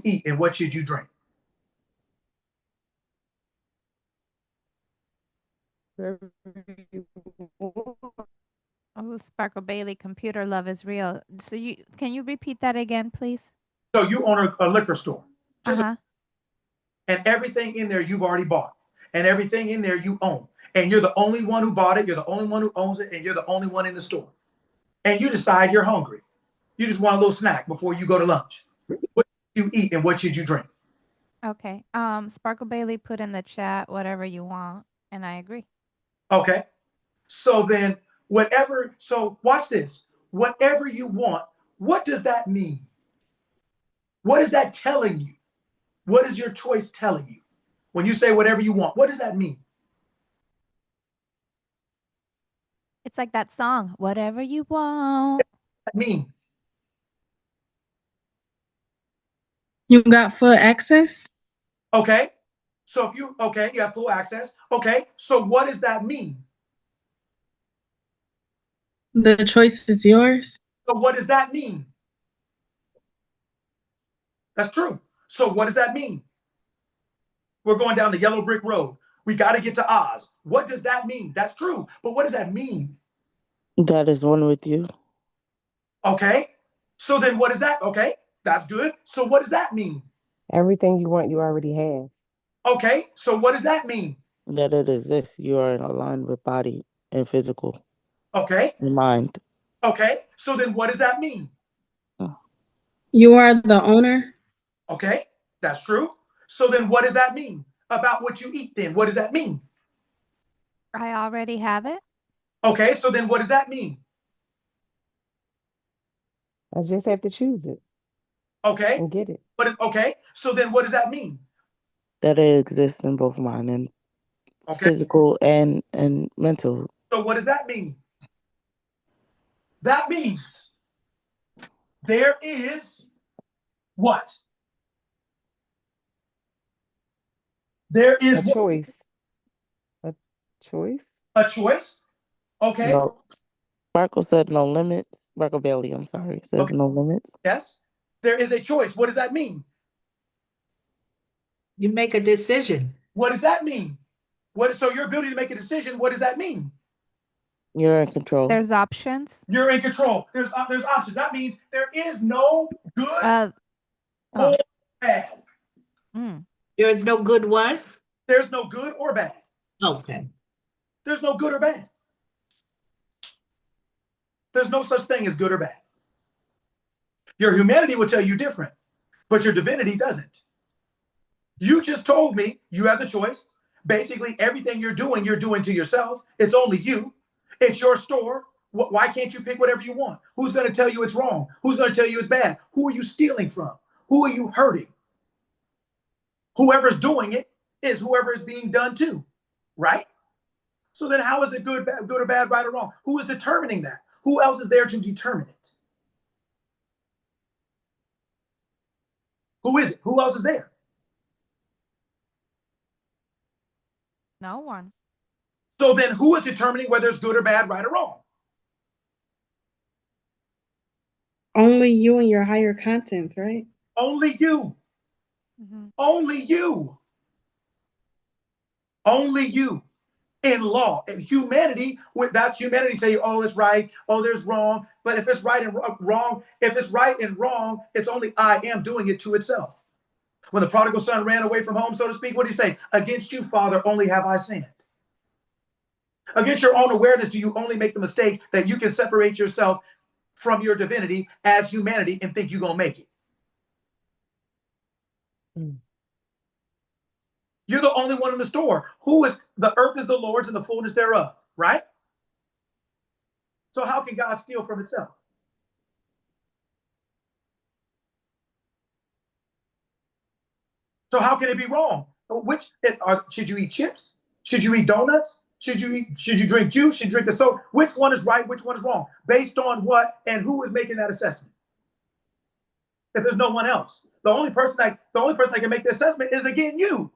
eat and what should you drink? Oh, Sparkle Bailey, computer love is real. So can you repeat that again, please? So you own a liquor store. Uh-huh. And everything in there you've already bought. And everything in there you own. And you're the only one who bought it. You're the only one who owns it. And you're the only one in the store. And you decide you're hungry. You just want a little snack before you go to lunch. What should you eat and what should you drink? Okay. Sparkle Bailey put in the chat whatever you want. And I agree. Okay. So then, so watch this. Whatever you want, what does that mean? What is that telling you? What is your choice telling you? When you say whatever you want, what does that mean? It's like that song, whatever you want. That mean? You got full access? Okay. So if you, okay, you have full access. Okay. So what does that mean? The choice is yours. So what does that mean? That's true. So what does that mean? We're going down the yellow brick road. We got to get to Oz. What does that mean? That's true. But what does that mean? God is one with you. Okay. So then what is that? Okay. That's good. So what does that mean? Everything you want, you already have. Okay. So what does that mean? That it exists. You are in aligned with body and physical Okay. and mind. Okay. So then what does that mean? You are the owner. Okay. That's true. So then what does that mean about what you eat then? What does that mean? I already have it. Okay. So then what does that mean? I just have to choose it Okay. and get it. Okay. So then what does that mean? That it exists in both mind and Okay. physical and mental. So what does that mean? That means there is what? There A is choice. A choice? a choice. Okay. No. Sparkle said no limits. Sparkle Bailey, I'm sorry, says Okay. no limits. Yes. There is a choice. What does that mean? You make a decision. What does that mean? So your ability to make a decision, what does that mean? You're in control. There's options. You're in control. There's options. That means there is no good Oh, or bad. There is no good was? There's no good or bad. Okay. There's no good or bad. There's no such thing as good or bad. Your humanity will tell you different, but your divinity doesn't. You just told me you have the choice. Basically, everything you're doing to yourself. It's only you. It's your store. Why can't you pick whatever you want? Who's going to tell you it's wrong? Who's going to tell you it's bad? Who are you stealing from? Who are you hurting? Whoever's doing it is whoever is being done to, right? So then how is it good or bad, right or wrong? Who is determining that? Who else is there to determine it? Who is it? Who else is there? no one. So then who is determining whether it's good or bad, right or wrong? Only you and your higher contents, right? Only you. Mhm. Only you. Only you. In law and humanity, that's humanity tell you, oh, it's right, oh, there's wrong. But if it's right and wrong, if it's right and wrong, it's only I am doing it to itself. When the prodigal son ran away from home, so to speak, what did he say? Against you, Father, only have I sinned. Against your own awareness, do you only make the mistake that you can separate yourself from your divinity as humanity and think you're going to make it? You're the only one in the store. The earth is the Lord's and the fullness thereof, right? So how can God steal from himself? So how can it be wrong? Should you eat chips? Should you eat donuts? Should you drink juice? Should you drink a soda? Which one is right? Which one is wrong? Based on what and who is making that assessment? If there's no one else, the only person that can make the assessment is again you.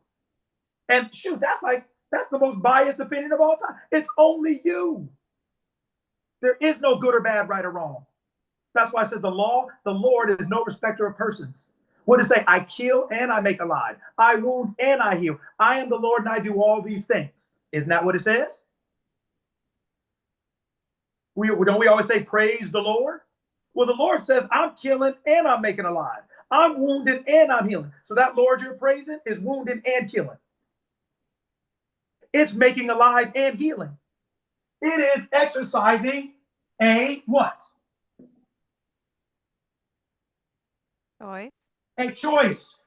And shoot, that's the most biased opinion of all time. It's only you. There is no good or bad, right or wrong. That's why I said the Lord is no respecter of persons. What does it say? I kill and I make alive. I wound and I heal. I am the Lord and I do all these things. Isn't that what it says? Don't we always say praise the Lord? Well, the Lord says I'm killing and I'm making alive. I'm wounding and I'm healing. So that Lord you're praising is wounding and killing. It's making alive and healing. It is exercising a what? Choice. A choice.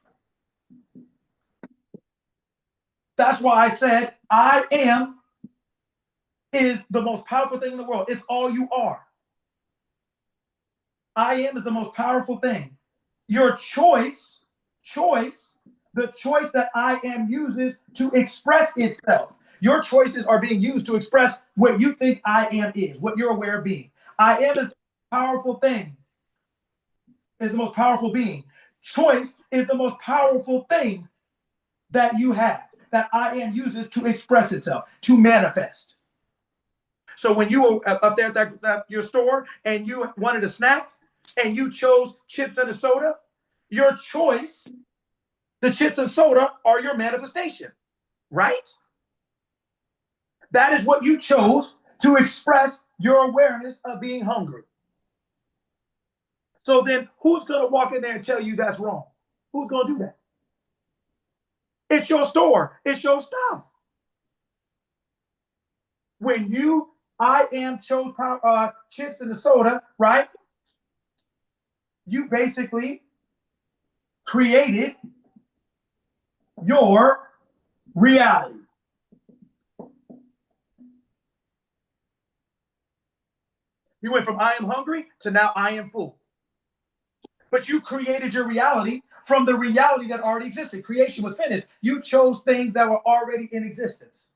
That's why I said I am is the most powerful thing in the world. It's all you are. I am is the most powerful thing. Your choice, the choice that I am uses to express itself. Your choices are being used to express what you think I am is, what you're aware of being. I am is the powerful thing, is the most powerful being. Choice is the most powerful thing that you have, that I am uses to express itself, to manifest. So when you were up there at your store and you wanted a snack and you chose chips and a soda, your choice, the chips and soda are your manifestation, right? That is what you chose to express your awareness of being hungry. So then who's going to walk in there and tell you that's wrong? Who's going to do that? It's your store. It's your stuff. When I am chose chips and the soda, right? You basically created your reality. You went from I am hungry to now I am full. But you created your reality from the reality that already existed. Creation was finished. You chose things that were already in existence.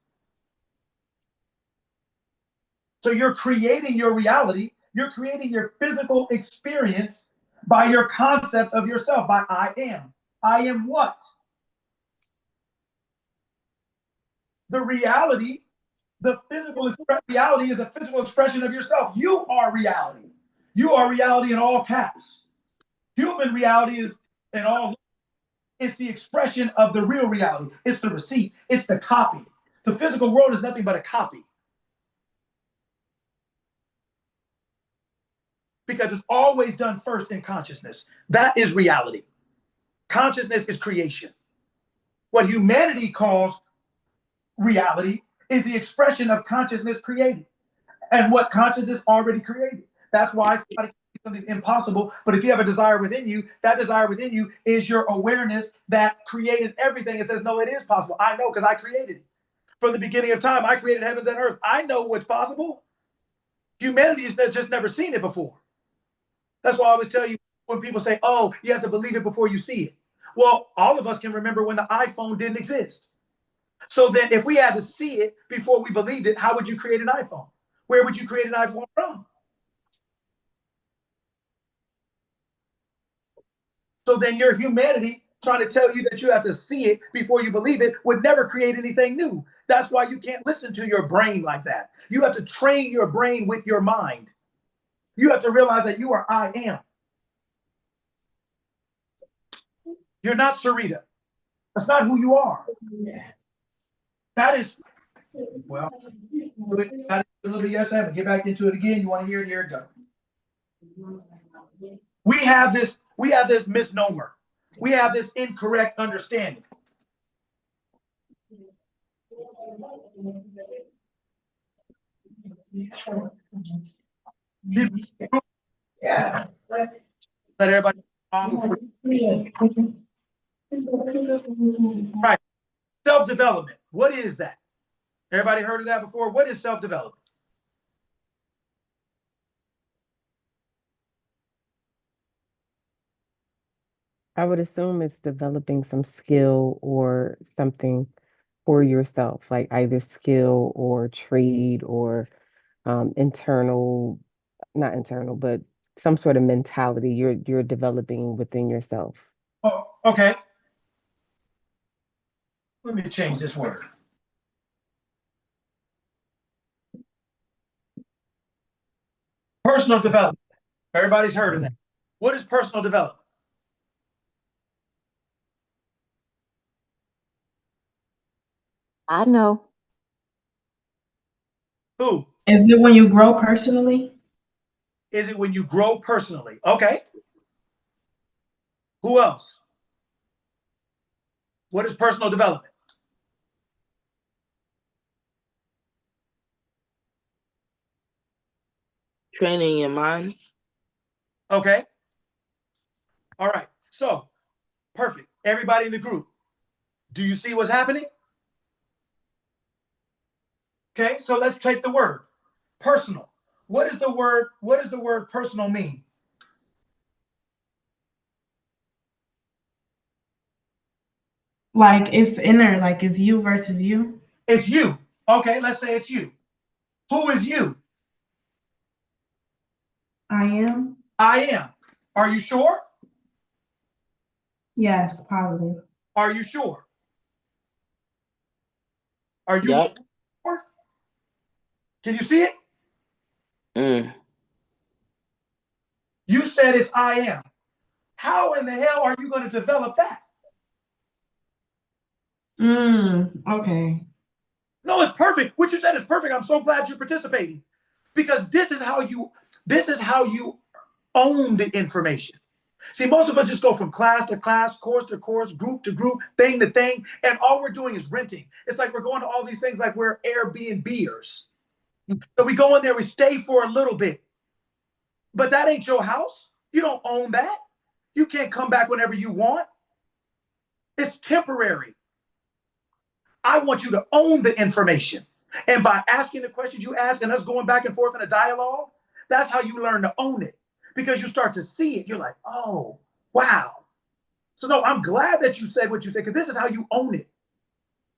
So you're creating your reality. You're creating your physical experience by your concept of yourself, by I am. I am what? The reality, the physical reality is a physical expression of yourself. You are reality. You are reality in all caps. Human reality is in all. It's the expression of the real reality. It's the receipt. It's the copy. The physical world is nothing but a copy. Because it's always done first in consciousness. That is reality. Consciousness is creation. What humanity calls reality is the expression of consciousness created and what consciousness already created. That's why something's impossible. But if you have a desire within you, that desire within you is your awareness that created everything. It says, no, it is possible. I know because I created it. From the beginning of time, I created heavens and earth. I know what's possible. Humanity has just never seen it before. That's why I always tell you when people say, oh, you have to believe it before you see it. Well, all of us can remember when the iPhone didn't exist. So then if we had to see it before we believed it, how would you create an iPhone? Where would you create an iPhone from? So then your humanity trying to tell you that you have to see it before you believe it would never create anything new. That's why you can't listen to your brain like that. You have to train your brain with your mind. You have to realize that you are I am. You're not Sarita. That's not who you are. That is, well, a little bit yesterday, but get back into it again. You want to hear it? Here it goes. We have this misnomer. We have this incorrect understanding. Yeah. Let everybody right. Self-development. What is that? Everybody heard of that before? What is self-development? I would assume it's developing some skill or something for yourself, like either skill or trade or internal, not internal, but some sort of mentality you're developing within yourself. Oh, okay. Let me change this word. Personal development. Everybody's heard of that. What is personal development? I know. Who? Is it when you grow personally? Is it when you grow personally? Okay. Who else? What is personal development? Training your mind. Okay. All right. So, perfect. Everybody in the group, do you see what's happening? Okay, so let's take the word personal. What does the word personal mean? Like it's inner, like it's you versus you. It's you. Okay, let's say it's you. Who is you? I am. I am. Are you sure? Yes, positive. Are you sure? Are you Yep. sure? Can you see it? Mm. You said it's I am. How in the hell are you going to develop that? Okay. No, it's perfect. What you said is perfect. I'm so glad you're participating because this is how you own the information. See, most of us just go from class to class, course to course, group to group, thing to thing, and all we're doing is renting. It's like we're going to all these things like we're Airbnbers. So we go in there, we stay for a little bit, but that ain't your house. You don't own that. You can't come back whenever you want. It's temporary. I want you to own the information. And by asking the questions you ask and us going back and forth in a dialogue, that's how you learn to own it because you start to see it. You're like, oh, wow. So, no, I'm glad that you said what you said because this is how you own it.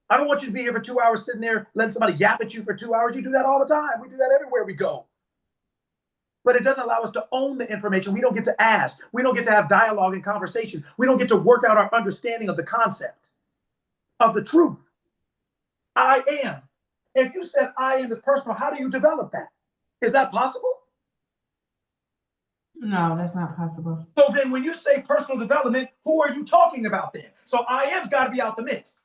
I don't want you to be here for 2 hours sitting there letting somebody yap at you for 2 hours. You do that all the time. We do that everywhere we go. But it doesn't allow us to own the information. We don't get to ask. We don't get to have dialogue and conversation. We don't get to work out our understanding of the concept, of the truth. I am. If you said I am is personal, how do you develop that? Is that possible? No, that's not possible. So then when you say personal development, who are you talking about then? So I am's got to be out the mix.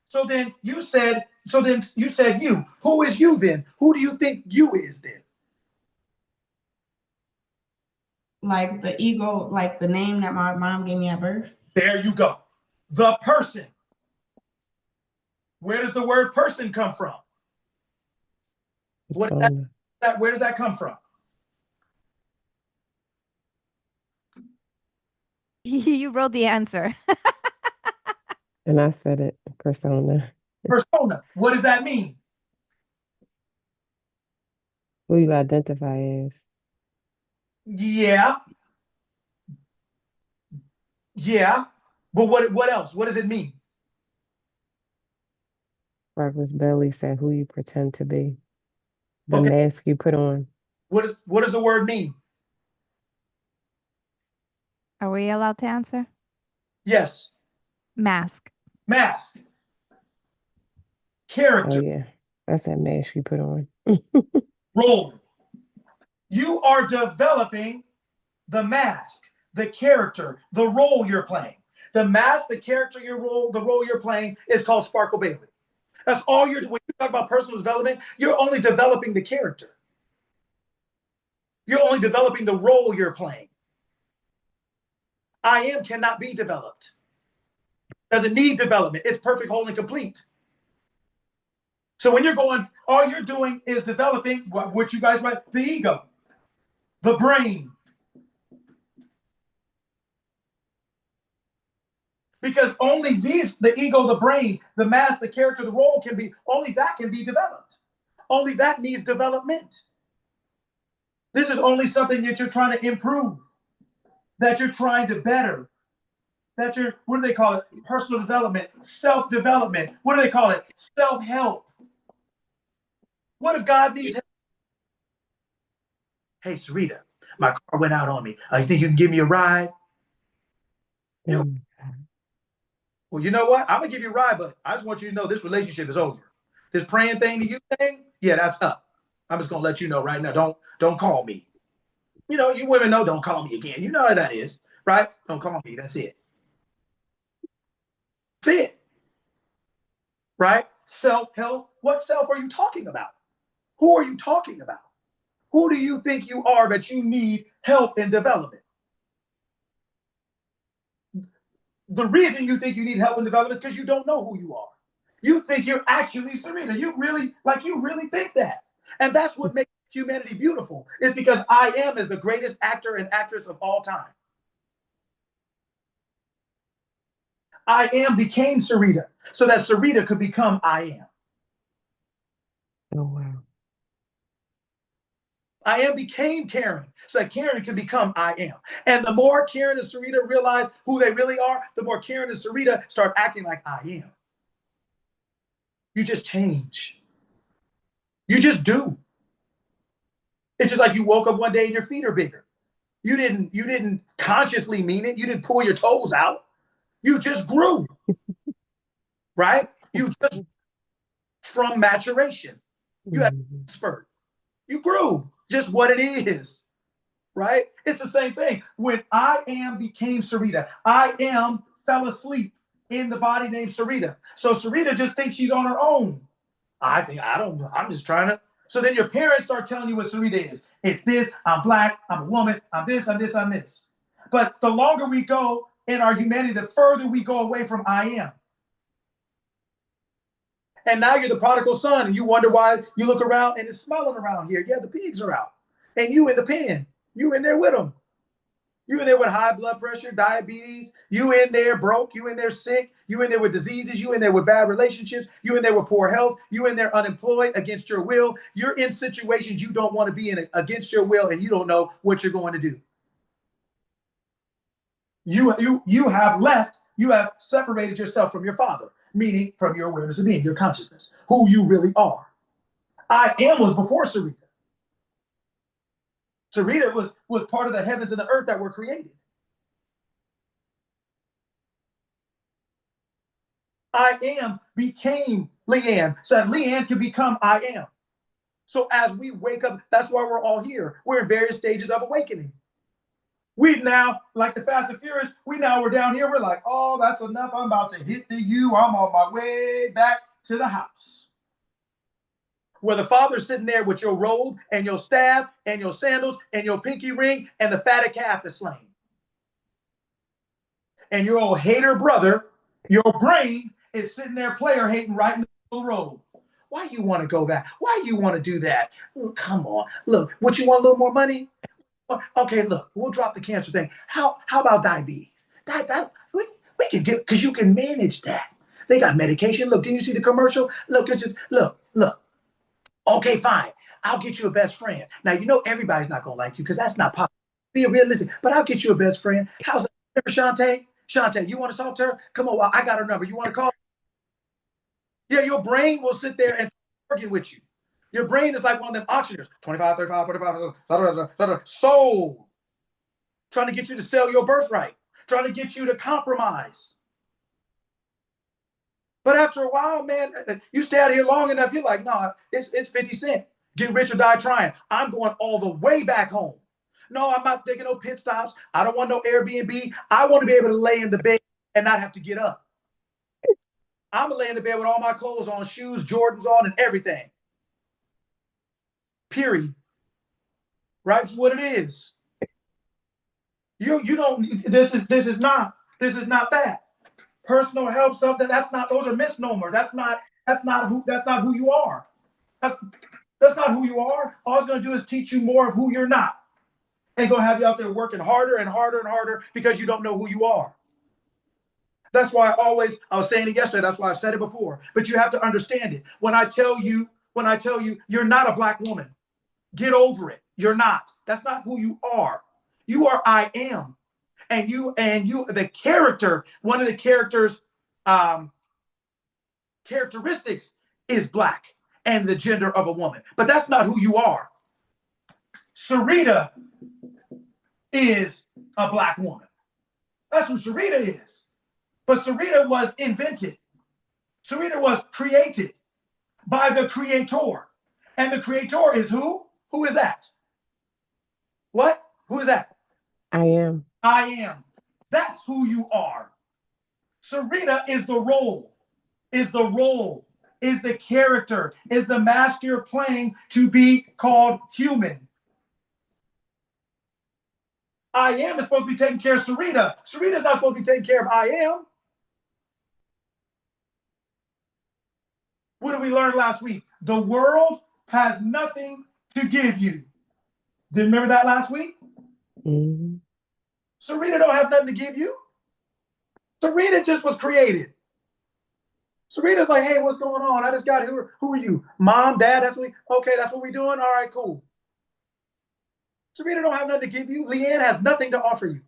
So then you said you. Who is you then? Who do you think you is then? Like the ego, like the name that my mom gave me at birth. There you go. The person. Where does the word person come from? What is that? Where does that come from? You wrote the answer. And I said it, persona. Persona. What does that mean? Who you identify as. Yeah. Yeah. But what else? What does it mean? Sparkles Belly said who you pretend to be. The Okay. mask you put on. What does the word mean? Are we allowed to answer? Yes. Mask. Mask. Oh Character. yeah. That's that mask you put on. Role. You are developing the mask, the character, the role you're playing. The mask, the character, the role you're playing is called Sparkle Bailey. That's all when you talk about personal development, you're only developing the character. You're only developing the role you're playing. I am cannot be developed. Doesn't need development. It's perfect, whole, and complete. So when you're going, all you're doing is developing what you guys write, the ego, the brain. Because only the ego, the brain, the mask, the character, the role only that can be developed. Only that needs development. This is only something that you're trying to improve, that you're trying to better, that you're, what do they call it? Personal development, self-development. What do they call it? Self-help. What if God needs help? Hey, Sarita, my car went out on me. You think you can give me a ride? You know, well, you know what? I'm gonna give you a ride, but I just want you to know this relationship is over. This praying thing to you thing, yeah, that's up. I'm just gonna let you know right now. Don't call me. You know, you women know don't call me again. You know how that is, right? Don't call me. That's it. That's it. Right? Self-help. What self are you talking about? Who are you talking about? Who do you think you are that you need help in development? The reason you think you need help in development is because you don't know who you are. You think you're actually Serena. You really think that. And that's what makes humanity beautiful, is because I am is the greatest actor and actress of all time. I am became Sarita so that Sarita could become I am. Oh, wow. I am became Karen so that Karen can become I am. And the more Karen and Sarita realize who they really are, the more Karen and Sarita start acting like I am. You just change. You just do. It's just like you woke up one day and your feet are bigger. You didn't consciously mean it. You didn't pull your toes out. You just grew. Right? You just from maturation. You had Mhm. a spurt. You grew. Just what it is. Right? It's the same thing. When I am became Sarita, I am fell asleep in the body named Sarita. So Sarita just thinks she's on her own. I don't know. I'm just trying to. So then your parents start telling you what Sarita is. It's this, I'm black, I'm a woman, I'm this, I'm this, I'm this. But the longer we go in our humanity, the further we go away from I am. And now you're the prodigal son, and you wonder why you look around and it's smelling around here. Yeah, the pigs are out. And you in the pen. You in there with them. You in there with high blood pressure, diabetes. You in there broke. You in there sick. You in there with diseases. You in there with bad relationships. You in there with poor health. You in there unemployed against your will. You're in situations you don't want to be in against your will, and you don't know what you're going to do. You have left. You have separated yourself from your father, meaning from your awareness of being, your consciousness, who you really are. I am was before Sarita. Sarita was part of the heavens and the earth that were created. I am became Leanne, so that Leanne can become I am. So as we wake up, that's why we're all here. We're in various stages of awakening. We now, like the Fast and Furious, we're down here. We're like, oh, that's enough. I'm about to hit the U. I'm on my way back to the house. Where the father's sitting there with your robe and your staff and your sandals and your pinky ring, and the fatted calf is slain. And your old hater brother, your brain, is sitting there player hating right in the road. Why you want to go that? Why you want to do that? Come on. Look, what you want a little more money? Okay, look, we'll drop the cancer thing. How about diabetes? We can do because you can manage that. They got medication. Look, didn't you see the commercial? Look, look. Okay, fine. I'll get you a best friend. Now you know everybody's not gonna like you because that's not possible. Be realistic, but I'll get you a best friend. How's it? Shantae? Shantae, you want to talk to her? Come on, I got her number. You want to call? Yeah, your brain will sit there and bargain with you. Your brain is like one of them auctioneers. 25, 35, 45, sold. Trying to get you to sell your birthright. Trying to get you to compromise. But after a while, man, you stay out here long enough, you're like, no, it's 50 Cent. Get rich or die trying. I'm going all the way back home. No, I'm not taking no pit stops. I don't want no Airbnb. I want to be able to lay in the bed and not have to get up. I'm gonna lay in the bed with all my clothes on, shoes, Jordans on, and everything. Period. Right? It's what it is. You don't. This is not that. Personal help, something that's not. Those are misnomers. That's not who you are. That's not who you are. All it's gonna do is teach you more of who you're not, and gonna have you out there working harder and harder and harder because you don't know who you are. That's why I was saying it yesterday, that's why I've said it before, but you have to understand it. When I tell you, you're not a black woman, get over it. You're not. That's not who you are. You are I am. And the character, one of the characteristics is black and the gender of a woman, but that's not who you are. Sarita is a black woman. That's who Sarita is. But Sarita was invented. Sarita was created by the creator. And the creator is who? Who is that? What? Who is that? I am. I am. That's who you are. Sarita is the role, is the character, is the mask you're playing to be called human. I am is supposed to be taking care of Sarita. Sarita's not supposed to be taking care of I am. What did we learn last week? The world has nothing to give you. Did you remember that last week? Mm-hmm. Sarita don't have nothing to give you. Sarita just was created. Serena's like, hey, what's going on? I just got here. Who are you? Mom, dad, okay, that's what we doing? All right, cool. Serena don't have nothing to give you. Leanne has nothing to offer you.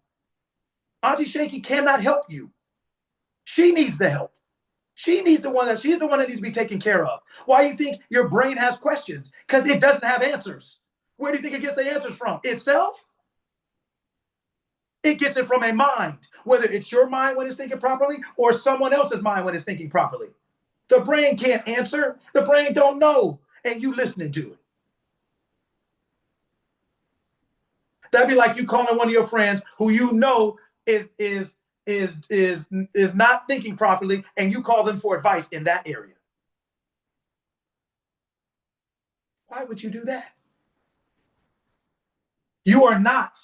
Auntie Shaky cannot help you. She needs the help. She's the one that needs to be taken care of. Why do you think your brain has questions? Because it doesn't have answers. Where do you think it gets the answers from? Itself? It gets it from a mind, whether it's your mind when it's thinking properly or someone else's mind when it's thinking properly. The brain can't answer. The brain don't know, and you listening to it. That'd be like you calling one of your friends who you know is not thinking properly, and you call them for advice in that area. Why would you do that? You are not.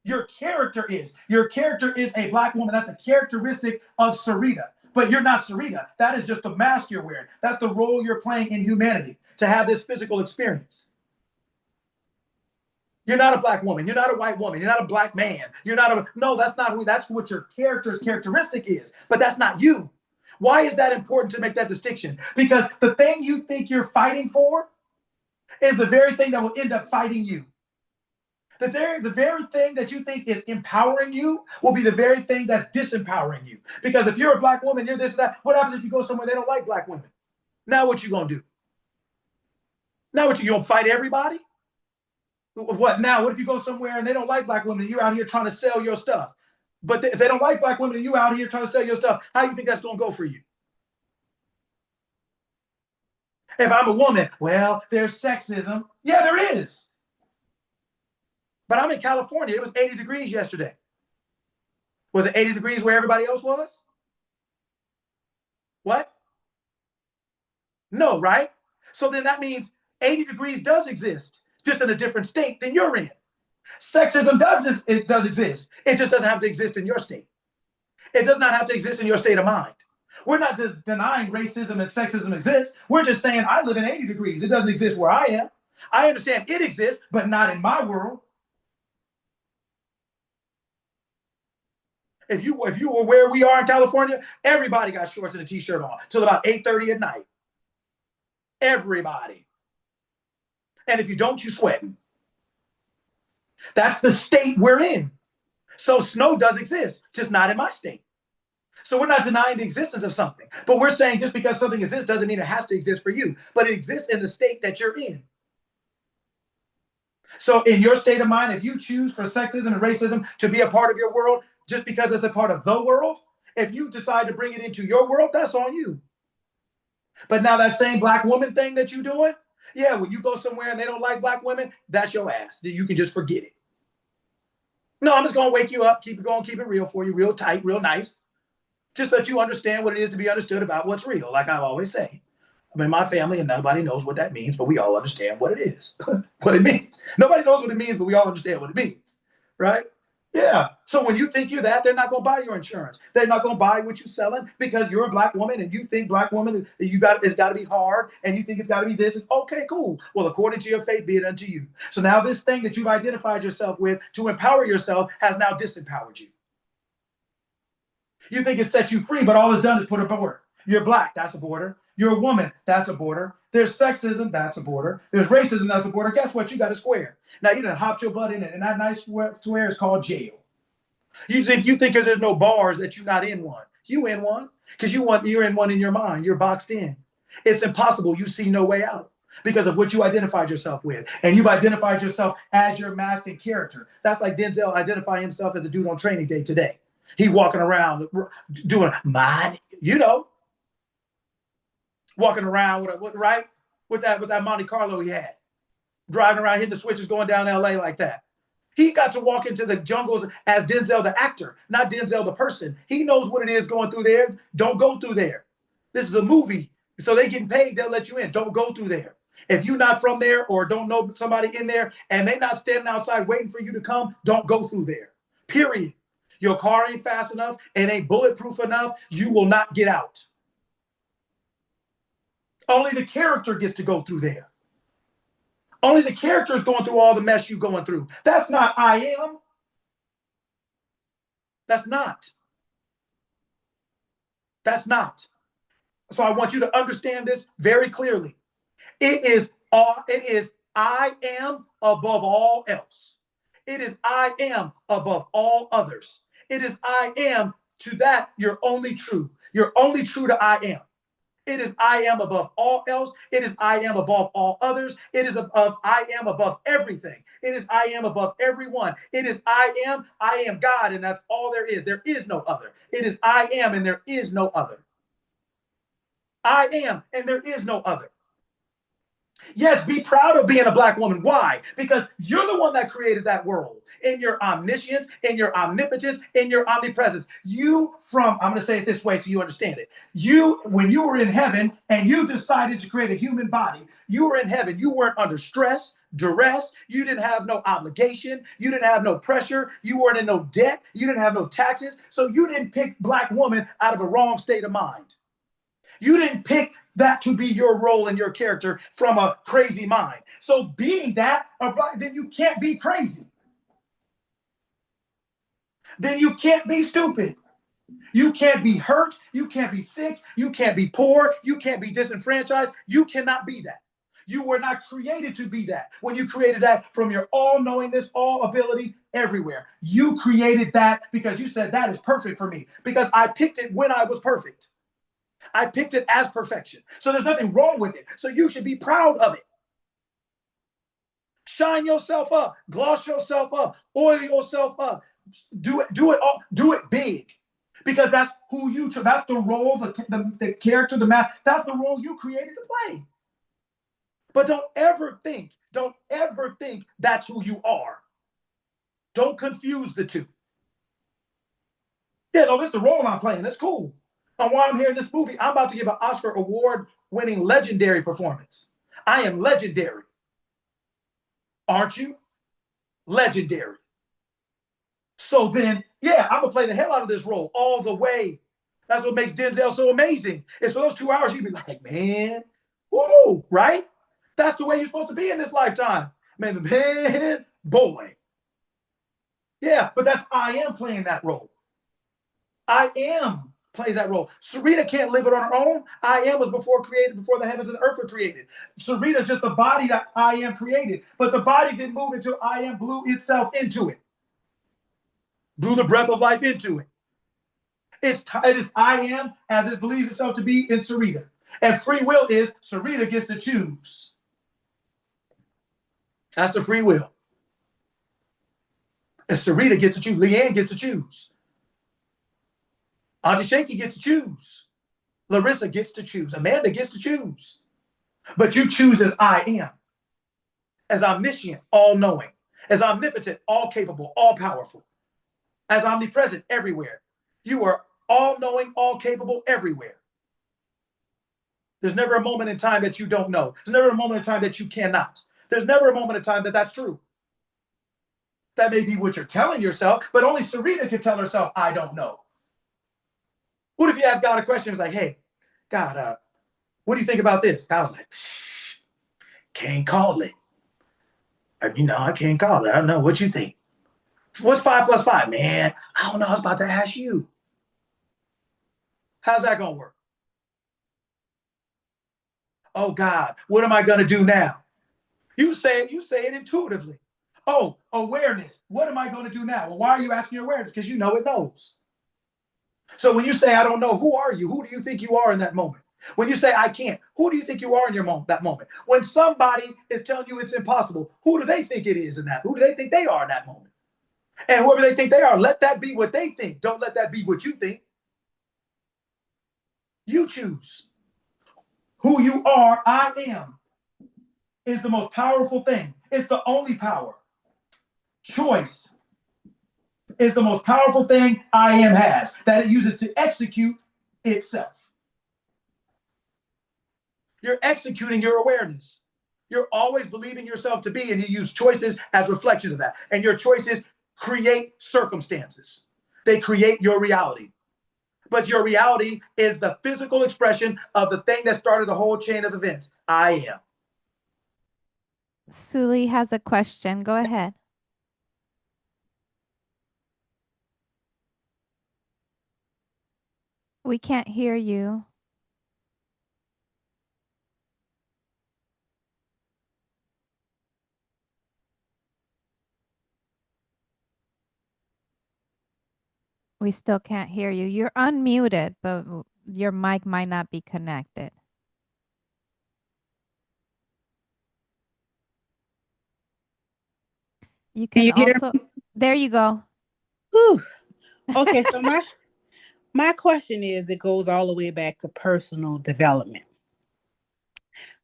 Your character is. Your character is a Black woman. That's a characteristic of Sarita. But you're not Sarita. That is just the mask you're wearing. That's the role you're playing in humanity, to have this physical experience. You're not a Black woman. You're not a white woman. You're not a Black man. No, that's not who, that's what your character's characteristic is. But that's not you. Why is that important to make that distinction? Because the thing you think you're fighting for is the very thing that will end up fighting you. The very thing that you think is empowering you will be the very thing that's disempowering you. Because if you're a Black woman, you're this and that. What happens if you go somewhere they don't like Black women? Now what you gonna do? Now what you gonna fight everybody? What now? What if you go somewhere and they don't like Black women and you're out here trying to sell your stuff? But if they don't like Black women and you out here trying to sell your stuff, how do you think that's gonna go for you? If I'm a woman, well, there's sexism. Yeah, there is. But I'm in California. It was 80 degrees yesterday. Was it 80 degrees where everybody else was? What? No, right? So then that means 80 degrees does exist, just in a different state than you're in. Sexism does exist. It just doesn't have to exist in your state. It does not have to exist in your state of mind. We're not denying racism and sexism exists. We're just saying I live in 80 degrees. It doesn't exist where I am. I understand it exists, but not in my world. If you were where we are in California, everybody got shorts and a t-shirt on till about 8:30 at night. Everybody. And if you don't, you sweating. That's the state we're in. So snow does exist, just not in my state. So we're not denying the existence of something, but we're saying just because something exists doesn't mean it has to exist for you, but it exists in the state that you're in. So in your state of mind, if you choose for sexism and racism to be a part of your world, just because it's a part of the world, if you decide to bring it into your world, that's on you. But now that same Black woman thing that you're doing, yeah, when you go somewhere and they don't like Black women, that's your ass. You can just forget it. No, I'm just going to wake you up, keep it going, keep it real for you, real tight, real nice. Just so that you understand what it is to be understood about what's real, like I always say. I'm in my family and nobody knows what that means, but we all understand what it is, what it means. Nobody knows what it means, but we all understand what it means, right? Yeah. So when you think you're that, they're not going to buy your insurance. They're not going to buy what you're selling because you're a Black woman and you think Black woman, it's got to be hard and you think it's got to be this. Okay, cool. Well, according to your faith, be it unto you. So now this thing that you've identified yourself with to empower yourself has now disempowered you. You think it set you free, but all it's done is put a border. You're Black, that's a border. You're a woman, that's a border. There's sexism, that's a border. There's racism, that's a border. Guess what? You got a square. Now you done hopped your butt in it, and that nice square is called jail. You think because there's no bars that you're not in one. You in one because you're in one in your mind. You're boxed in. It's impossible. You see no way out because of what you identified yourself with, and you've identified yourself as your mask and character. That's like Denzel identifying himself as a dude on Training Day today. He walking around doing mine, walking around with that Monte Carlo he had, driving around, hitting the switches, going down LA like that. He got to walk into the jungles as Denzel the actor, not Denzel the person. He knows what it is going through there. Don't go through there. This is a movie, so they getting paid. They'll let you in. Don't go through there. If you're not from there or don't know somebody in there and they not standing outside waiting for you to come, don't go through there. Period. Your car ain't fast enough. It ain't bulletproof enough. You will not get out. Only the character gets to go through there. Only the character is going through all the mess you're going through. That's not I am. That's not. That's not. So I want you to understand this very clearly. It is I am above all else. It is I am above all others. It is I am to that you're only true. You're only true to I am. It is I am above all else. It is I am above all others. It is above I am above everything. It is I am above everyone. It is I am God, and that's all there is. There is no other. It is I am, and there is no other. I am, and there is no other. Yes, be proud of being a Black woman. Why? Because you're the one that created that world in your omniscience, in your omnipotence, in your omnipresence. I'm going to say it this way so you understand it. When you were in heaven and you decided to create a human body, you were in heaven. You weren't under stress, duress. You didn't have no obligation. You didn't have no pressure. You weren't in no debt. You didn't have no taxes. So you didn't pick Black woman out of a wrong state of mind. You didn't pick that to be your role and your character from a crazy mind. So being that, then you can't be crazy. Then you can't be stupid. You can't be hurt. You can't be sick. You can't be poor. You can't be disenfranchised. You cannot be that. You were not created to be that. When you created that from your all-knowingness, all ability, everywhere. You created that because you said that is perfect for me. Because I picked it when I was perfect. I picked it as perfection. So there's nothing wrong with it. So you should be proud of it. Shine yourself up, gloss yourself up, oil yourself up. Do it big. Because that's that's the role, the character, the map, that's the role you created to play. But don't ever think that's who you are. Don't confuse the two. Yeah, no, this is the role I'm playing. That's cool. And while I'm here in this movie, I'm about to give an Oscar award-winning legendary performance. I am legendary. Aren't you? Legendary. So then, yeah, I'm gonna play the hell out of this role all the way. That's what makes Denzel so amazing. It's for those 2 hours you'd be like, man, woo, right? That's the way you're supposed to be in this lifetime. Man, boy. Yeah, but that's I am playing that role. I am plays that role. Sarita can't live it on her own. I am was before the heavens and the earth were created. Sarita's just the body that I am created. But the body didn't move until I am blew itself into it. Blew the breath of life into it. It is I am as it believes itself to be in Sarita. And free will is Sarita gets to choose. That's the free will. And Sarita gets to choose. Leanne gets to choose. Auntie Shanky gets to choose. Larissa gets to choose. Amanda gets to choose. But you choose as I am. As omniscient, all-knowing. As omnipotent, all-capable, all-powerful. As omnipresent everywhere. You are all-knowing, all-capable everywhere. There's never a moment in time that you don't know. There's never a moment in time that you cannot. There's never a moment in time that that's true. That may be what you're telling yourself, but only Sarita can tell herself, I don't know. What if you ask God a question? It's like, hey, God, what do you think about this? God's like, can't call it. I can't call it. I don't know. What you think? What's 5 plus 5? Man, I don't know. I was about to ask you. How's that going to work? Oh, God, what am I going to do now? You say it intuitively. Oh, awareness. What am I going to do now? Well, why are you asking your awareness? Because you know it knows. So when you say, I don't know, who are you? Who do you think you are in that moment? When you say, I can't, who do you think you are in that moment? When somebody is telling you it's impossible, who do they think it is in that? Who do they think they are in that moment? And whoever they think they are, let that be what they think. Don't let that be what you think. You choose. Who you are, I am, is the most powerful thing. It's the only power. Choice is the most powerful thing I am has, that it uses to execute itself. You're executing your awareness. You're always believing yourself to be, and you use choices as reflections of that. And your choices create circumstances. They create your reality. But your reality is the physical expression of the thing that started the whole chain of events. I am. Suli has a question. Go ahead. We can't hear you. We still can't hear you. You're unmuted, but your mic might not be connected. You Can can you hear also, me? there you go. Whew. Okay, so my question is, it goes all the way back to personal development.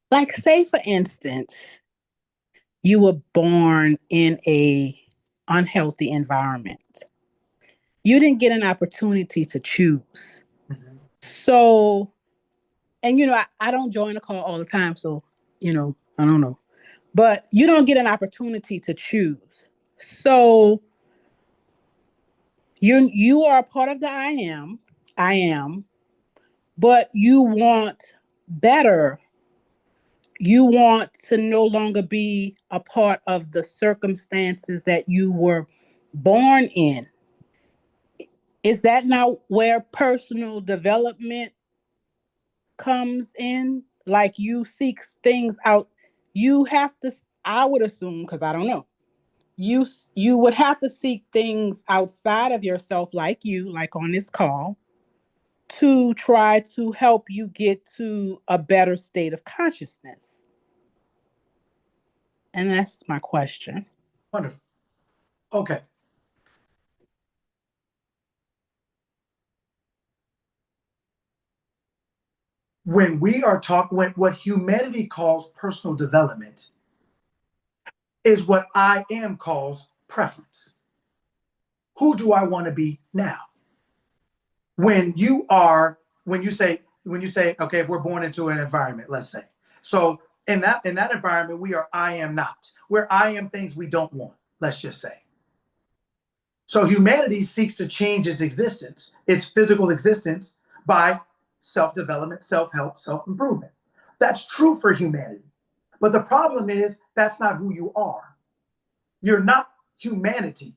Like, say for instance, you were born in a unhealthy environment. You didn't get an opportunity to choose. Mhm. So, and I don't join the call all the time, so I don't know. But you don't get an opportunity to choose. So you are a part of the I am, but you want better. You want to no longer be a part of the circumstances that you were born in. Is that not where personal development comes in? Like, you seek things out. You have to, I would assume, because I don't know, you would have to seek things outside of yourself, like on this call, to try to help you get to a better state of consciousness. And that's my question. Wonderful. Okay. When we are talking, what humanity calls personal development is what I am calls preference. Who do I want to be now? When you say, okay, if we're born into an environment, let's say, so in that environment, we are I am not, where I am things we don't want, let's just say. So humanity seeks to change its existence, its physical existence, by self-development, self-help, self-improvement. That's true for humanity. But the problem is that's not who you are. You're not humanity.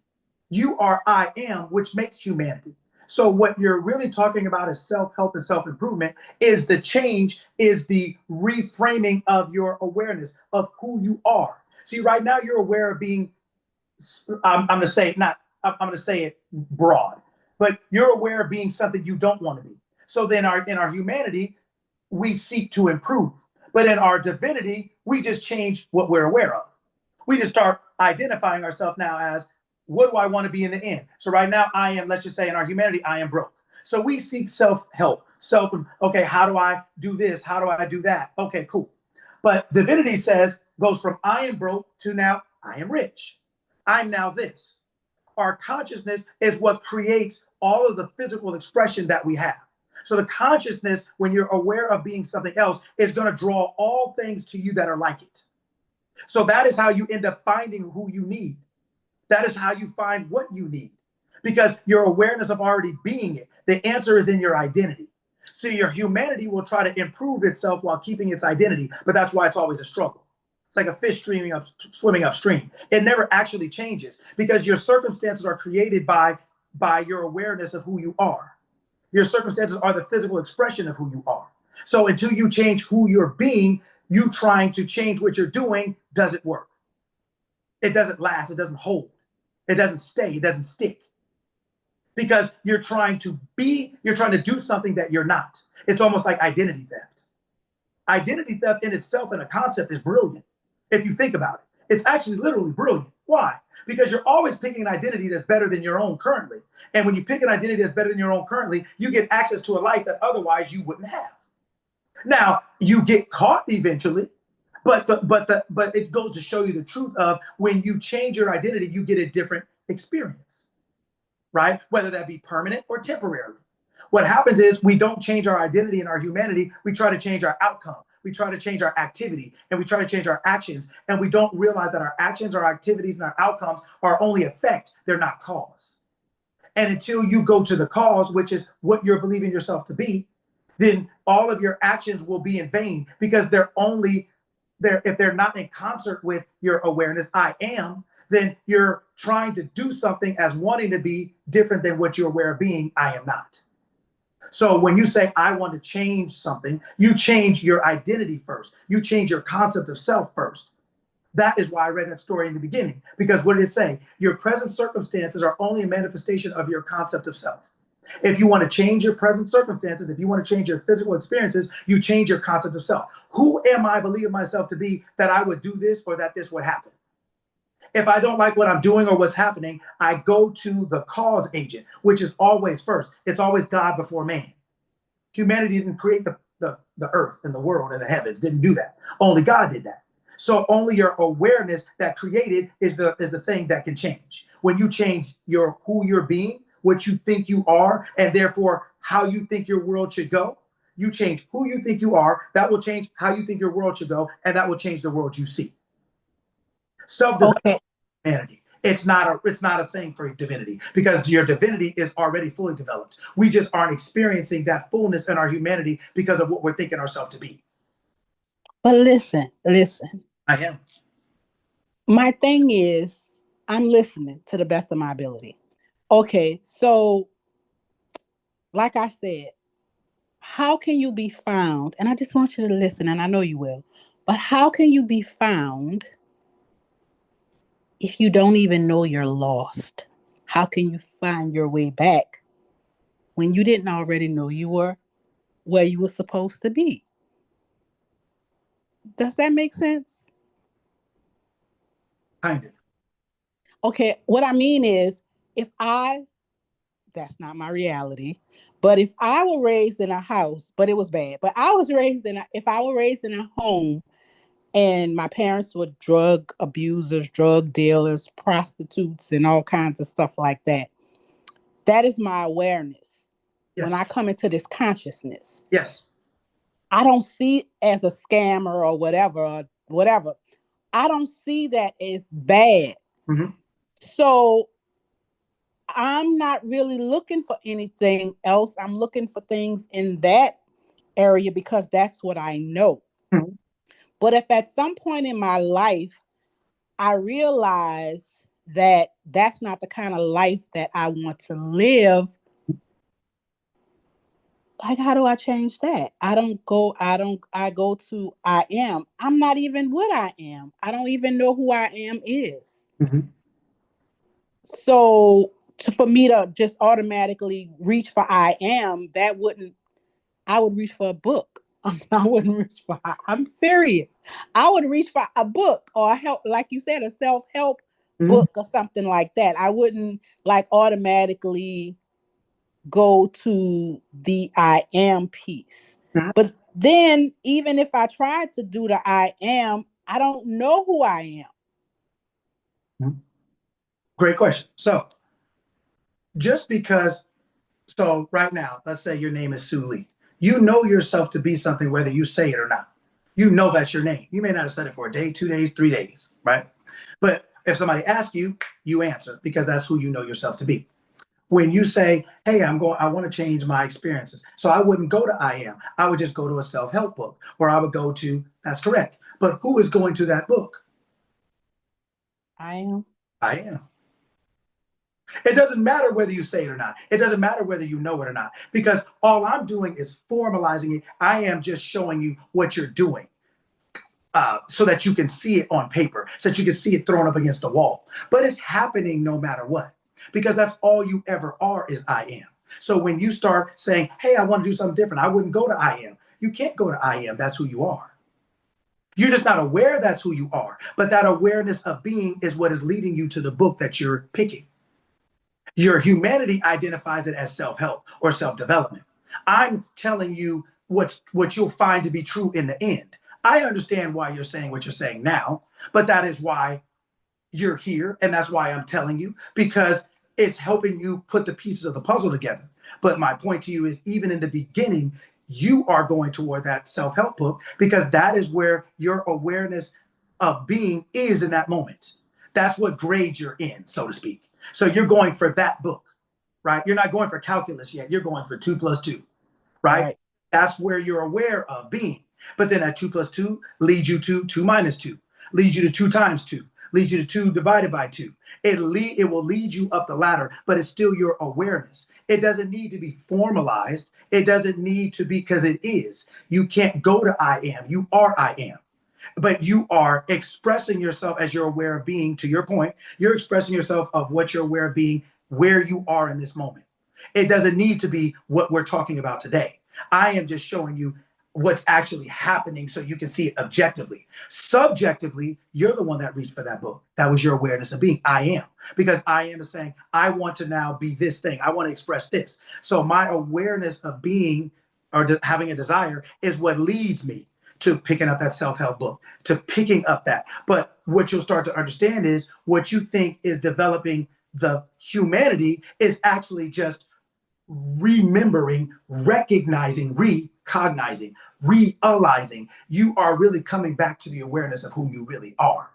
You are I am, which makes humanity. So what you're really talking about is self-help and self-improvement, is the change, is the reframing of your awareness of who you are. See, right now you're aware of being, I'm going to say not, I'm going to say it broad, but you're aware of being something you don't want to be. So then in our humanity, we seek to improve. But in our divinity, we just change what we're aware of. We just start identifying ourselves now as, what do I want to be in the end? So right now I am, let's just say in our humanity, I am broke. So we seek self-help, okay, how do I do this? How do I do that? Okay, cool. But divinity goes from I am broke to now I am rich. I'm now this. Our consciousness is what creates all of the physical expression that we have. So the consciousness, when you're aware of being something else, is going to draw all things to you that are like it. So that is how you end up finding who you need. That is how you find what you need, because your awareness of already being it. The answer is in your identity. So your humanity will try to improve itself while keeping its identity, but that's why it's always a struggle. It's like a fish swimming upstream. It never actually changes because your circumstances are created by your awareness of who you are. Your circumstances are the physical expression of who you are. So until you change who you're being, you trying to change what you're doing doesn't work. It doesn't last. It doesn't hold. It doesn't stay. It doesn't stick. Because you're trying to do something that you're not. It's almost like identity theft. Identity theft in itself in a concept is brilliant. If you think about it, it's actually literally brilliant. Why? Because you're always picking an identity that's better than your own currently. And when you pick an identity that's better than your own currently, you get access to a life that otherwise you wouldn't have. Now, you get caught eventually, but it goes to show you the truth of when you change your identity, you get a different experience, right? Whether that be permanent or temporary. What happens is we don't change our identity and our humanity. We try to change our outcome. We try to change our activity and we try to change our actions. And we don't realize that our actions, our activities, and our outcomes are only effect. They're not cause. And until you go to the cause, which is what you're believing yourself to be, then all of your actions will be in vain because if they're not in concert with your awareness, I am, then you're trying to do something as wanting to be different than what you're aware of being, I am not. So when you say, I want to change something, you change your identity first. You change your concept of self first. That is why I read that story in the beginning, because what did it say? Your present circumstances are only a manifestation of your concept of self. If you want to change your present circumstances, if you want to change your physical experiences, you change your concept of self. Who am I believing myself to be that I would do this or that this would happen? If I don't like what I'm doing or what's happening, I go to the cause agent, which is always first. It's always God before man. Humanity didn't create the earth and the world and the heavens, didn't do that. Only God did that. So only your awareness that created is the thing that can change. When you change who you're being, what you think you are, and therefore how you think your world should go, you change who you think you are, that will change how you think your world should go, and that will change the world you see. Self-development, Okay. humanity. It's not a thing for divinity, because your divinity is already fully developed. We just aren't experiencing that fullness in our humanity because of what we're thinking ourselves to be. But listen. I am. My thing is, I'm listening to the best of my ability. Okay, so like I said, how can you be found? And I just want you to listen, and I know you will, but how can you be found if you don't even know you're lost? How can you find your way back when you didn't already know you were where you were supposed to be? Does that make sense? Kind of. Okay, what I mean is, that's not my reality, but if I were raised in a house, but it was bad, but if I were raised in a home and my parents were drug abusers, drug dealers, prostitutes, and all kinds of stuff like that, that is my awareness. Yes. When I come into this consciousness, Yes. I don't see it as a scammer or whatever. I don't see that as bad. Mm-hmm. So I'm not really looking for anything else. I'm looking for things in that area because that's what I know. Mm-hmm. But if at some point in my life, I realize that that's not the kind of life that I want to live, like, how do I change that? I go to I am. I'm not even what I am. I don't even know who I am is. Mm-hmm. So for me to just automatically reach for I am, I would reach for a book. I wouldn't reach for, I'm serious. I would reach for a book or help, like you said, a self-help book or something like that. I wouldn't like automatically go to the I am piece. Mm-hmm. But then even if I tried to do the I am, I don't know who I am. Mm-hmm. Great question. So right now, let's say your name is Sue Lee. You know yourself to be something whether you say it or not. You know that's your name. You may not have said it for a day, 2 days, 3 days, right? But if somebody asks you, you answer because that's who you know yourself to be. When you say, hey, I want to change my experiences. So I wouldn't go to I am. I would just go to a self-help book, or I would go to, that's correct. But who is going to that book? I am. I am. It doesn't matter whether you say it or not. It doesn't matter whether you know it or not, because all I'm doing is formalizing it. I am just showing you what you're doing so that you can see it on paper, so that you can see it thrown up against the wall. But it's happening no matter what, because that's all you ever are is I am. So when you start saying, hey, I want to do something different, I wouldn't go to I am. You can't go to I am. That's who you are. You're just not aware that's who you are. But that awareness of being is what is leading you to the book that you're picking. Your humanity identifies it as self-help or self-development. I'm telling you what you'll find to be true in the end. I understand why you're saying what you're saying now, but that is why you're here. And that's why I'm telling you, because it's helping you put the pieces of the puzzle together. But my point to you is, even in the beginning, you are going toward that self-help book because that is where your awareness of being is in that moment. That's what grade you're in, so to speak. So you're going for that book, right? You're not going for calculus yet. You're going for 2 + 2, right? That's where you're aware of being. But then that 2 + 2 leads you to 2 - 2, leads you to 2 × 2, leads you to 2 divided by 2. It will lead you up the ladder, but it's still your awareness. It doesn't need to be formalized. It doesn't need to be, because it is. You can't go to I am. You are I am. But you are expressing yourself as you're aware of being. To your point, you're expressing yourself of what you're aware of being, where you are in this moment. It doesn't need to be what we're talking about today. I am just showing you what's actually happening so you can see it objectively. Subjectively, you're the one that reached for that book. That was your awareness of being. I am. Because I am is saying, I want to now be this thing. I want to express this. So my awareness of being or having a desire is what leads me to picking up that self-help book, to picking up that. But what you'll start to understand is what you think is developing the humanity is actually just remembering, recognizing, recognizing, realizing. You are really coming back to the awareness of who you really are.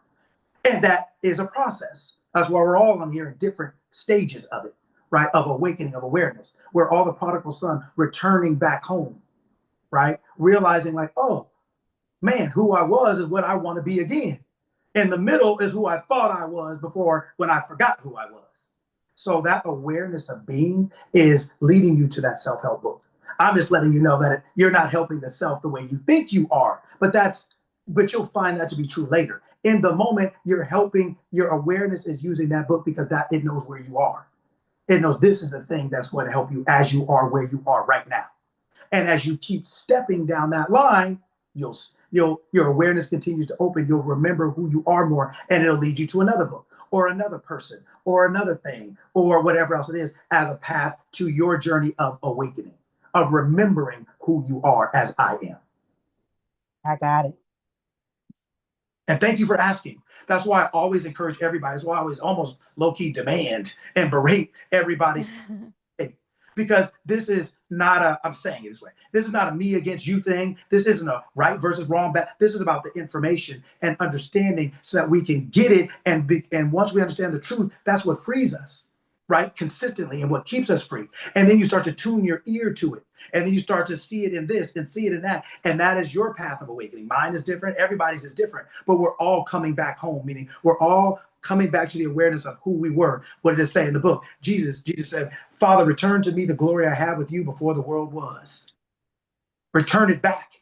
And that is a process. That's why we're all on here in different stages of it, right? Of awakening, of awareness. We're all the prodigal son returning back home, right? Realizing like, oh, man, who I was is what I want to be again. In the middle is who I thought I was before when I forgot who I was. So that awareness of being is leading you to that self-help book. I'm just letting you know that you're not helping the self the way you think you are, but you'll find that to be true later. In the moment, you're helping, your awareness is using that book because that it knows where you are. It knows this is the thing that's going to help you as you are where you are right now. And as you keep stepping down that line, your awareness continues to open. You'll remember who you are more, and it'll lead you to another book or another person or another thing or whatever else it is as a path to your journey of awakening, of remembering who you are as I am. I got it. And thank you for asking. That's why I always encourage everybody. That's why I always almost low-key demand and berate everybody. Because this is not I'm saying it this way, this is not a me against you thing. This isn't a right versus wrong. This is about the information and understanding so that we can get it. And once we understand the truth, that's what frees us, right? Consistently, and what keeps us free. And then you start to tune your ear to it. And then you start to see it in this and see it in that. And that is your path of awakening. Mine is different. Everybody's is different. But we're all coming back home, meaning we're all coming back to the awareness of who we were. What did it say in the book? Jesus said, Father, return to me the glory I had with you before the world was. Return it back.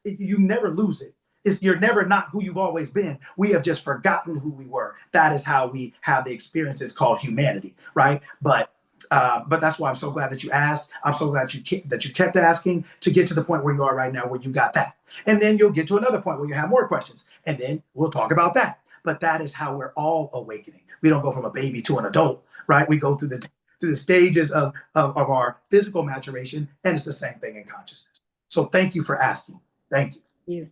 You never lose it. You're never not who you've always been. We have just forgotten who we were. That is how we have the experiences called humanity, right? But that's why I'm so glad that you asked. I'm so glad that you kept asking to get to the point where you are right now, where you got that. And then you'll get to another point where you have more questions. And then we'll talk about that. But that is how we're all awakening. We don't go from a baby to an adult, right? We go through the stages of our physical maturation, and it's the same thing in consciousness. So thank you for asking. Thank you. Yeah.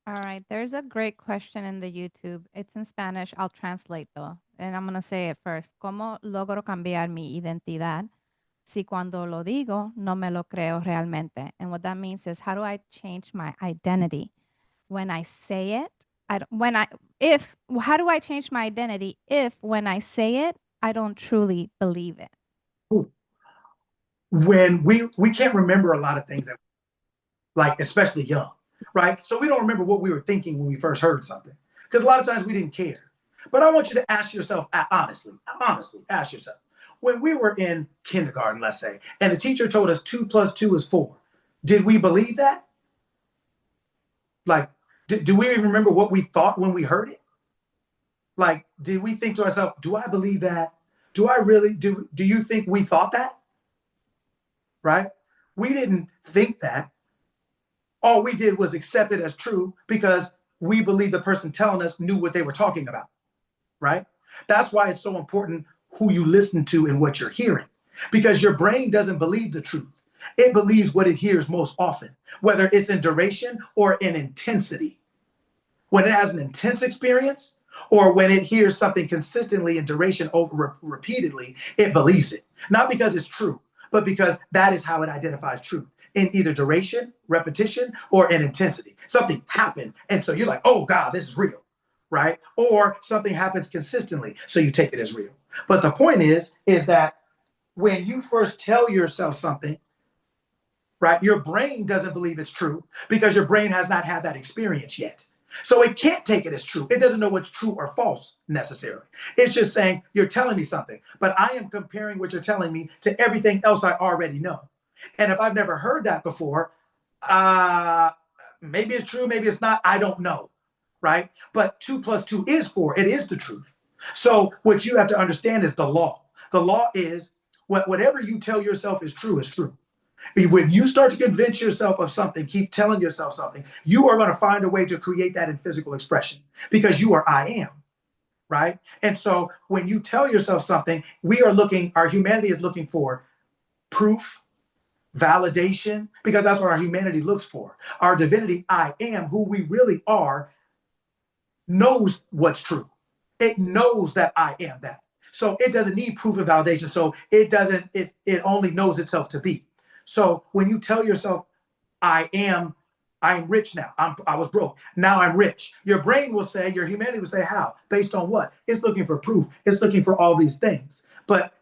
All right, there's a great question in the YouTube. It's in Spanish. I'll translate though, and I'm going to say it first. ¿Cómo logro cambiar mi identidad si cuando lo digo no me lo creo realmente? And what that means is, how do I change my identity when I say it? How do I change my identity if when I say it, I don't truly believe it? Ooh. When we can't remember a lot of things that, like, especially young, right? So we don't remember what we were thinking when we first heard something, because a lot of times we didn't care. But I want you to ask yourself, honestly, ask yourself, when we were in kindergarten, let's say, and the teacher told us 2 + 2 is 4, did we believe that? Like, do we even remember what we thought when we heard it? Like, did we think to ourselves, do I believe that? Do I really, do you think we thought that? Right? We didn't think that. All we did was accept it as true because we believe the person telling us knew what they were talking about, right? That's why it's so important who you listen to and what you're hearing, because your brain doesn't believe the truth. It believes what it hears most often, whether it's in duration or in intensity. When it has an intense experience, or when it hears something consistently in duration repeatedly, it believes it. Not because it's true, but because that is how it identifies truth, in either duration, repetition, or in intensity. Something happened, and so you're like, oh God, this is real, right? Or something happens consistently, so you take it as real. But the point is that when you first tell yourself something, right, your brain doesn't believe it's true because your brain has not had that experience yet. So it can't take it as true. It doesn't know what's true or false necessarily. It's just saying, you're telling me something, but I am comparing what you're telling me to everything else I already know. And if I've never heard that before, maybe it's true, maybe it's not, I don't know, right? But 2 + 2 is 4. It is the truth. So what you have to understand is the law. The law is Whatever you tell yourself is true is true. When you start to convince yourself of something, keep telling yourself something, you are going to find a way to create that in physical expression because you are I am, right? And so when you tell yourself something, our humanity is looking for proof, validation, because that's what our humanity looks for. Our divinity, I am, who we really are, knows what's true. It knows that I am that. So it doesn't need proof of validation. So it only knows itself to be. So when you tell yourself, I'm rich now. I was broke. Now I'm rich. Your brain will say, your humanity will say, how? Based on what? It's looking for proof. It's looking for all these things. But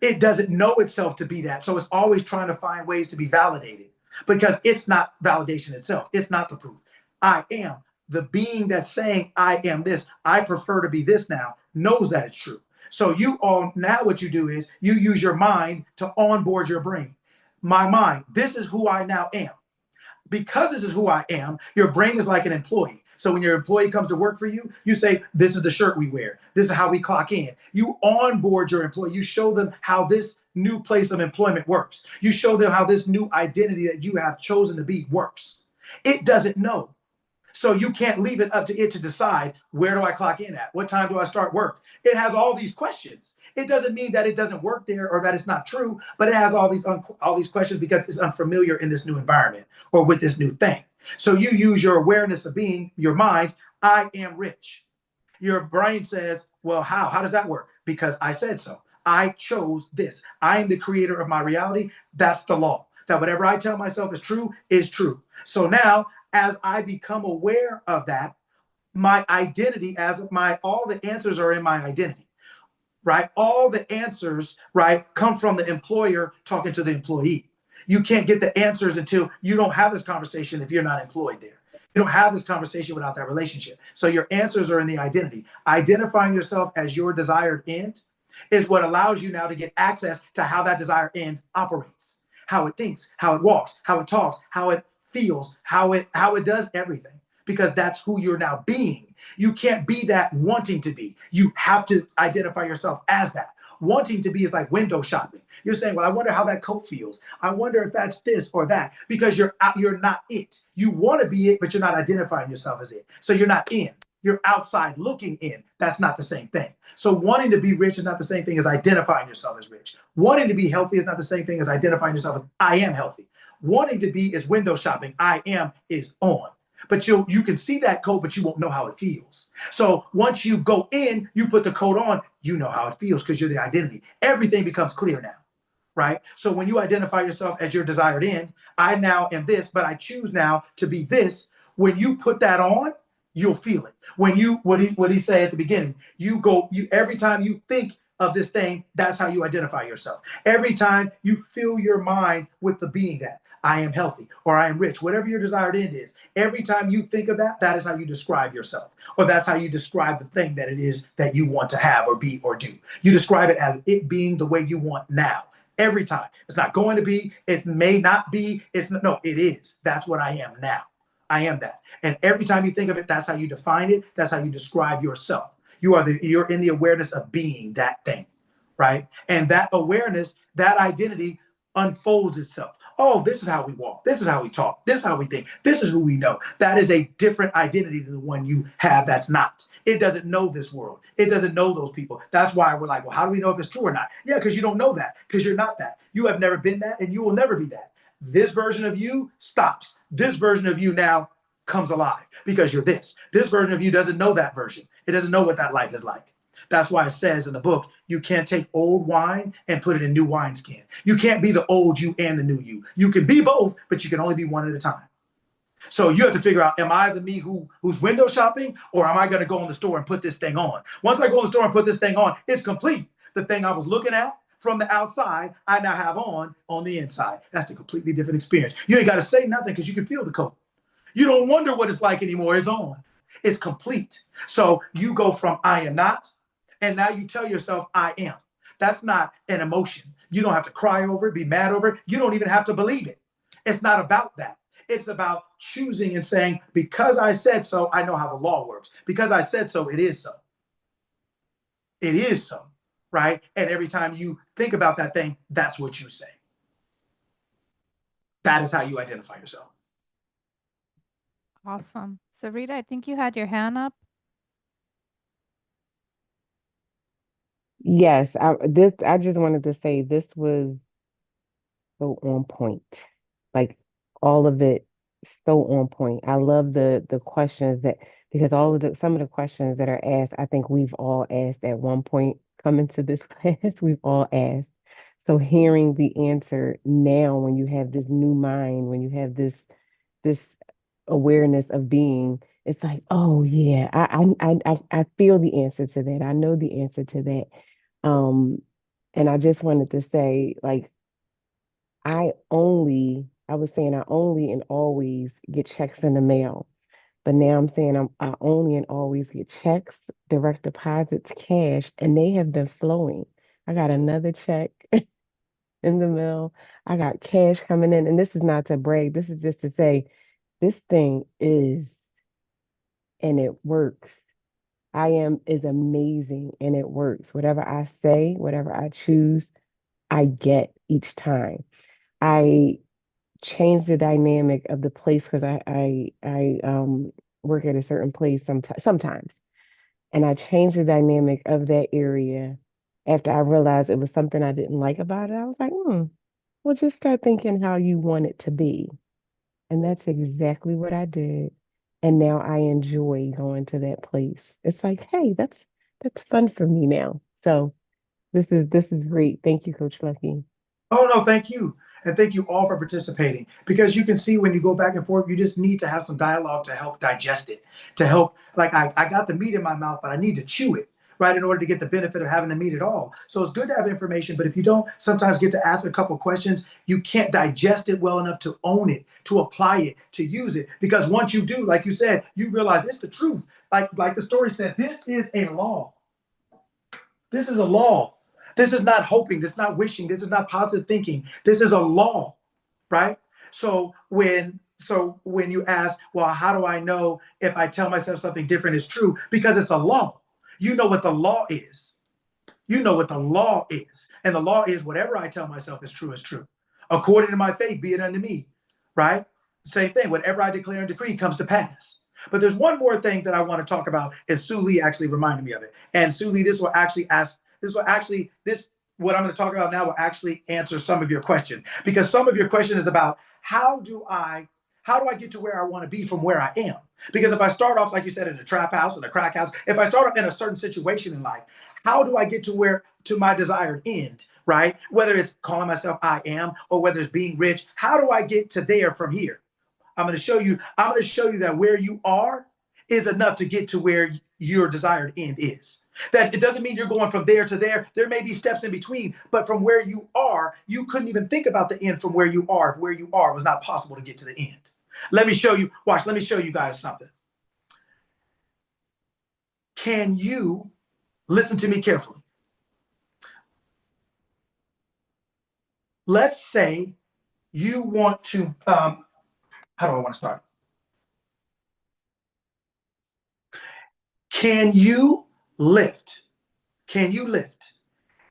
it doesn't know itself to be that. So it's always trying to find ways to be validated because it's not validation itself. It's not the proof. I am. The being that's saying, I am this, I prefer to be this now, knows that it's true. So now what you do is you use your mind to onboard your brain. My mind, this is who I now am. Because this is who I am, your brain is like an employee. So when your employee comes to work for you, you say, this is the shirt we wear. This is how we clock in. You onboard your employee. You show them how this new place of employment works. You show them how this new identity that you have chosen to be works. It doesn't know. So you can't leave it up to it to decide, where do I clock in at? What time do I start work? It has all these questions. It doesn't mean that it doesn't work there or that it's not true, but it has all these questions because it's unfamiliar in this new environment or with this new thing. So you use your awareness of being, your mind, I am rich. Your brain says, well, how? How does that work? Because I said so. I chose this. I am the creator of my reality. That's the law. That whatever I tell myself is true is true. So now, as I become aware of that, my identity all the answers are in my identity, right? All the answers, right, come from the employer talking to the employee. You can't get the answers until you don't have this conversation if you're not employed there. You don't have this conversation without that relationship. So your answers are in the identity. Identifying yourself as your desired end is what allows you now to get access to how that desired end operates, how it thinks, how it walks, how it talks, how it feels, how it does everything, because that's who you're now being. You can't be that wanting to be. You have to identify yourself as that. Wanting to be is like window shopping. You're saying, well, I wonder how that coat feels. I wonder if that's this or that, because you're not it. You want to be it, but you're not identifying yourself as it. So you're not in. You're outside looking in. That's not the same thing. So wanting to be rich is not the same thing as identifying yourself as rich. Wanting to be healthy is not the same thing as identifying yourself as I am healthy. Wanting to be is window shopping. I am is on. But you can see that coat, but you won't know how it feels. So once you go in, you put the coat on, you know how it feels because you're the identity. Everything becomes clear now, right? So when you identify yourself as your desired end, I now am this, but I choose now to be this. When you put that on, you'll feel it. When what he said at the beginning, every time you think of this thing, that's how you identify yourself. Every time you fill your mind with the being that I am healthy or I am rich, whatever your desired end is, every time you think of that, that is how you describe yourself, or that's how you describe the thing that it is that you want to have or be or do. You describe it as it being the way you want now. Every time. It's not going to be, it may not be, no, it is. That's what I am now. I am that. And every time you think of it, that's how you define it. That's how you describe yourself. You're in the awareness of being that thing, right? And that awareness, that identity unfolds itself. Oh, this is how we walk. This is how we talk. This is how we think. This is who we know. That is a different identity than the one you have that's not. It doesn't know this world. It doesn't know those people. That's why we're like, well, how do we know if it's true or not? Yeah, because you don't know that, because you're not that. You have never been that, and you will never be that. This version of you stops. This version of you now comes alive because you're this. This version of you doesn't know that version. It doesn't know what that life is like. That's why it says in the book, you can't take old wine and put it in new wineskin. You can't be the old you and the new you. You can be both, but you can only be one at a time. So you have to figure out, am I the me who's window shopping, or am I going to go in the store and put this thing on? Once I go in the store and put this thing on, it's complete. The thing I was looking at from the outside, I now have on the inside. That's a completely different experience. You ain't got to say nothing because you can feel the coat. You don't wonder what it's like anymore. It's on. It's complete. So you go from I am not, and now you tell yourself I am. That's not an emotion. You don't have to cry over it, be mad over it. You don't even have to believe it. It's not about that. It's about choosing and saying, because I said so, I know how the law works. Because I said so, it is so. It is so. right? And every time you think about that thing, that's what you say. That is how you identify yourself. Awesome. Sarita, I think you had your hand up. Yes, I just wanted to say this was so on point. Like all of it so on point. I love the questions that because some of the questions that are asked, I think we've all asked at one point coming to this class, we've all asked. So hearing the answer now when you have this new mind, when you have this awareness of being, it's like, oh yeah, I feel the answer to that. I know the answer to that. Um, and I just wanted to say, like, I was saying I only and always get checks in the mail, but now I'm saying I only and always get checks, direct deposits, cash, and they have been flowing. I got another check in the mail. I got cash coming in, and this is not to brag. This is just to say this thing is, and it works. I am is amazing and it works. Whatever I say, whatever I choose, I get each time. I change the dynamic of the place because I work at a certain place sometimes. And I changed the dynamic of that area after I realized it was something I didn't like about it. I was like, well, just start thinking how you want it to be. And that's exactly what I did. And now I enjoy going to that place. It's like, hey, that's fun for me now. So this is great. Thank you, Coach Lucky. Oh, no, thank you. And thank you all for participating because you can see when you go back and forth, you just need to have some dialogue to help digest it, to help. Like, I got the meat in my mouth, but I need to chew it, right, in order to get the benefit of having the meat at all. So it's good to have information, but if you don't sometimes get to ask a couple questions, you can't digest it well enough to own it, to apply it, to use it. Because once you do, like you said, you realize it's the truth. Like the story said, this is a law. This is a law. This is not hoping. This is not wishing. This is not positive thinking. This is a law, right? So when you ask, well, how do I know if I tell myself something different is true? Because it's a law. You know what the law is. You know what the law is. And the law is whatever I tell myself is true. According to my faith, be it unto me, right? Same thing. Whatever I declare and decree comes to pass. But there's one more thing that I want to talk about, and Sue Lee actually reminded me of it. And Sue Lee, what I'm going to talk about now will actually answer some of your question, because some of your question is about how do I get to where I want to be from where I am? Because if I start off, like you said, in a trap house, in a crack house, if I start off in a certain situation in life, how do I get to my desired end, right? Whether it's calling myself I am or whether it's being rich, how do I get to there from here? I'm going to show you that where you are is enough to get to where your desired end is. That it doesn't mean you're going from there to there. There may be steps in between, but from where you are, you couldn't even think about the end from where you are. If where you are was not possible to get to the end. Let me show you guys something. Can you listen to me carefully? Let's say you want to, how do I want to start? Can you lift? Can you lift?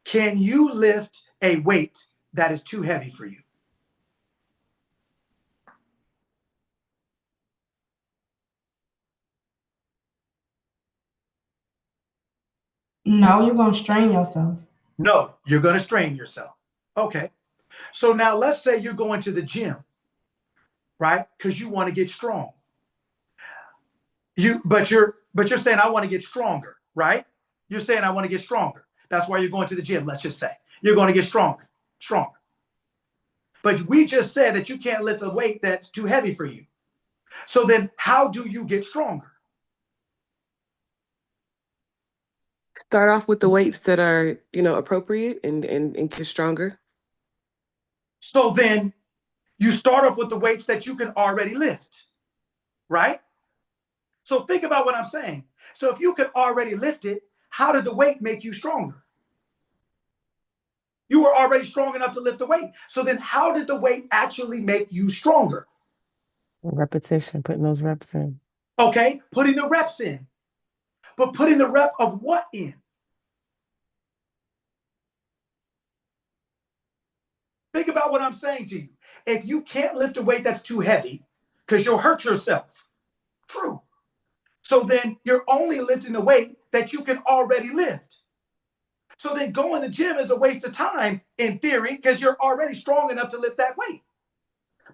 Can you lift a weight that is too heavy for you? No, you're gonna strain yourself. No, you're going to strain yourself. Okay. So now let's say you're going to the gym, right? Because you want to get strong. But you're saying I want to get stronger, right? You're saying I want to get stronger. That's why you're going to the gym. Let's just say you're going to get stronger. But we just said that you can't lift a weight that's too heavy for you. So then how do you get stronger? Start off with the weights that are, appropriate and get stronger. So then you start off with the weights that you can already lift, right? So think about what I'm saying. So if you could already lift it, how did the weight make you stronger? You were already strong enough to lift the weight. So then how did the weight actually make you stronger? Repetition, putting those reps in. Okay, putting the reps in. But putting the rep of what in? Think about what I'm saying to you. If you can't lift a weight that's too heavy, because you'll hurt yourself. True. So then you're only lifting the weight that you can already lift. So then going to the gym is a waste of time in theory, because you're already strong enough to lift that weight.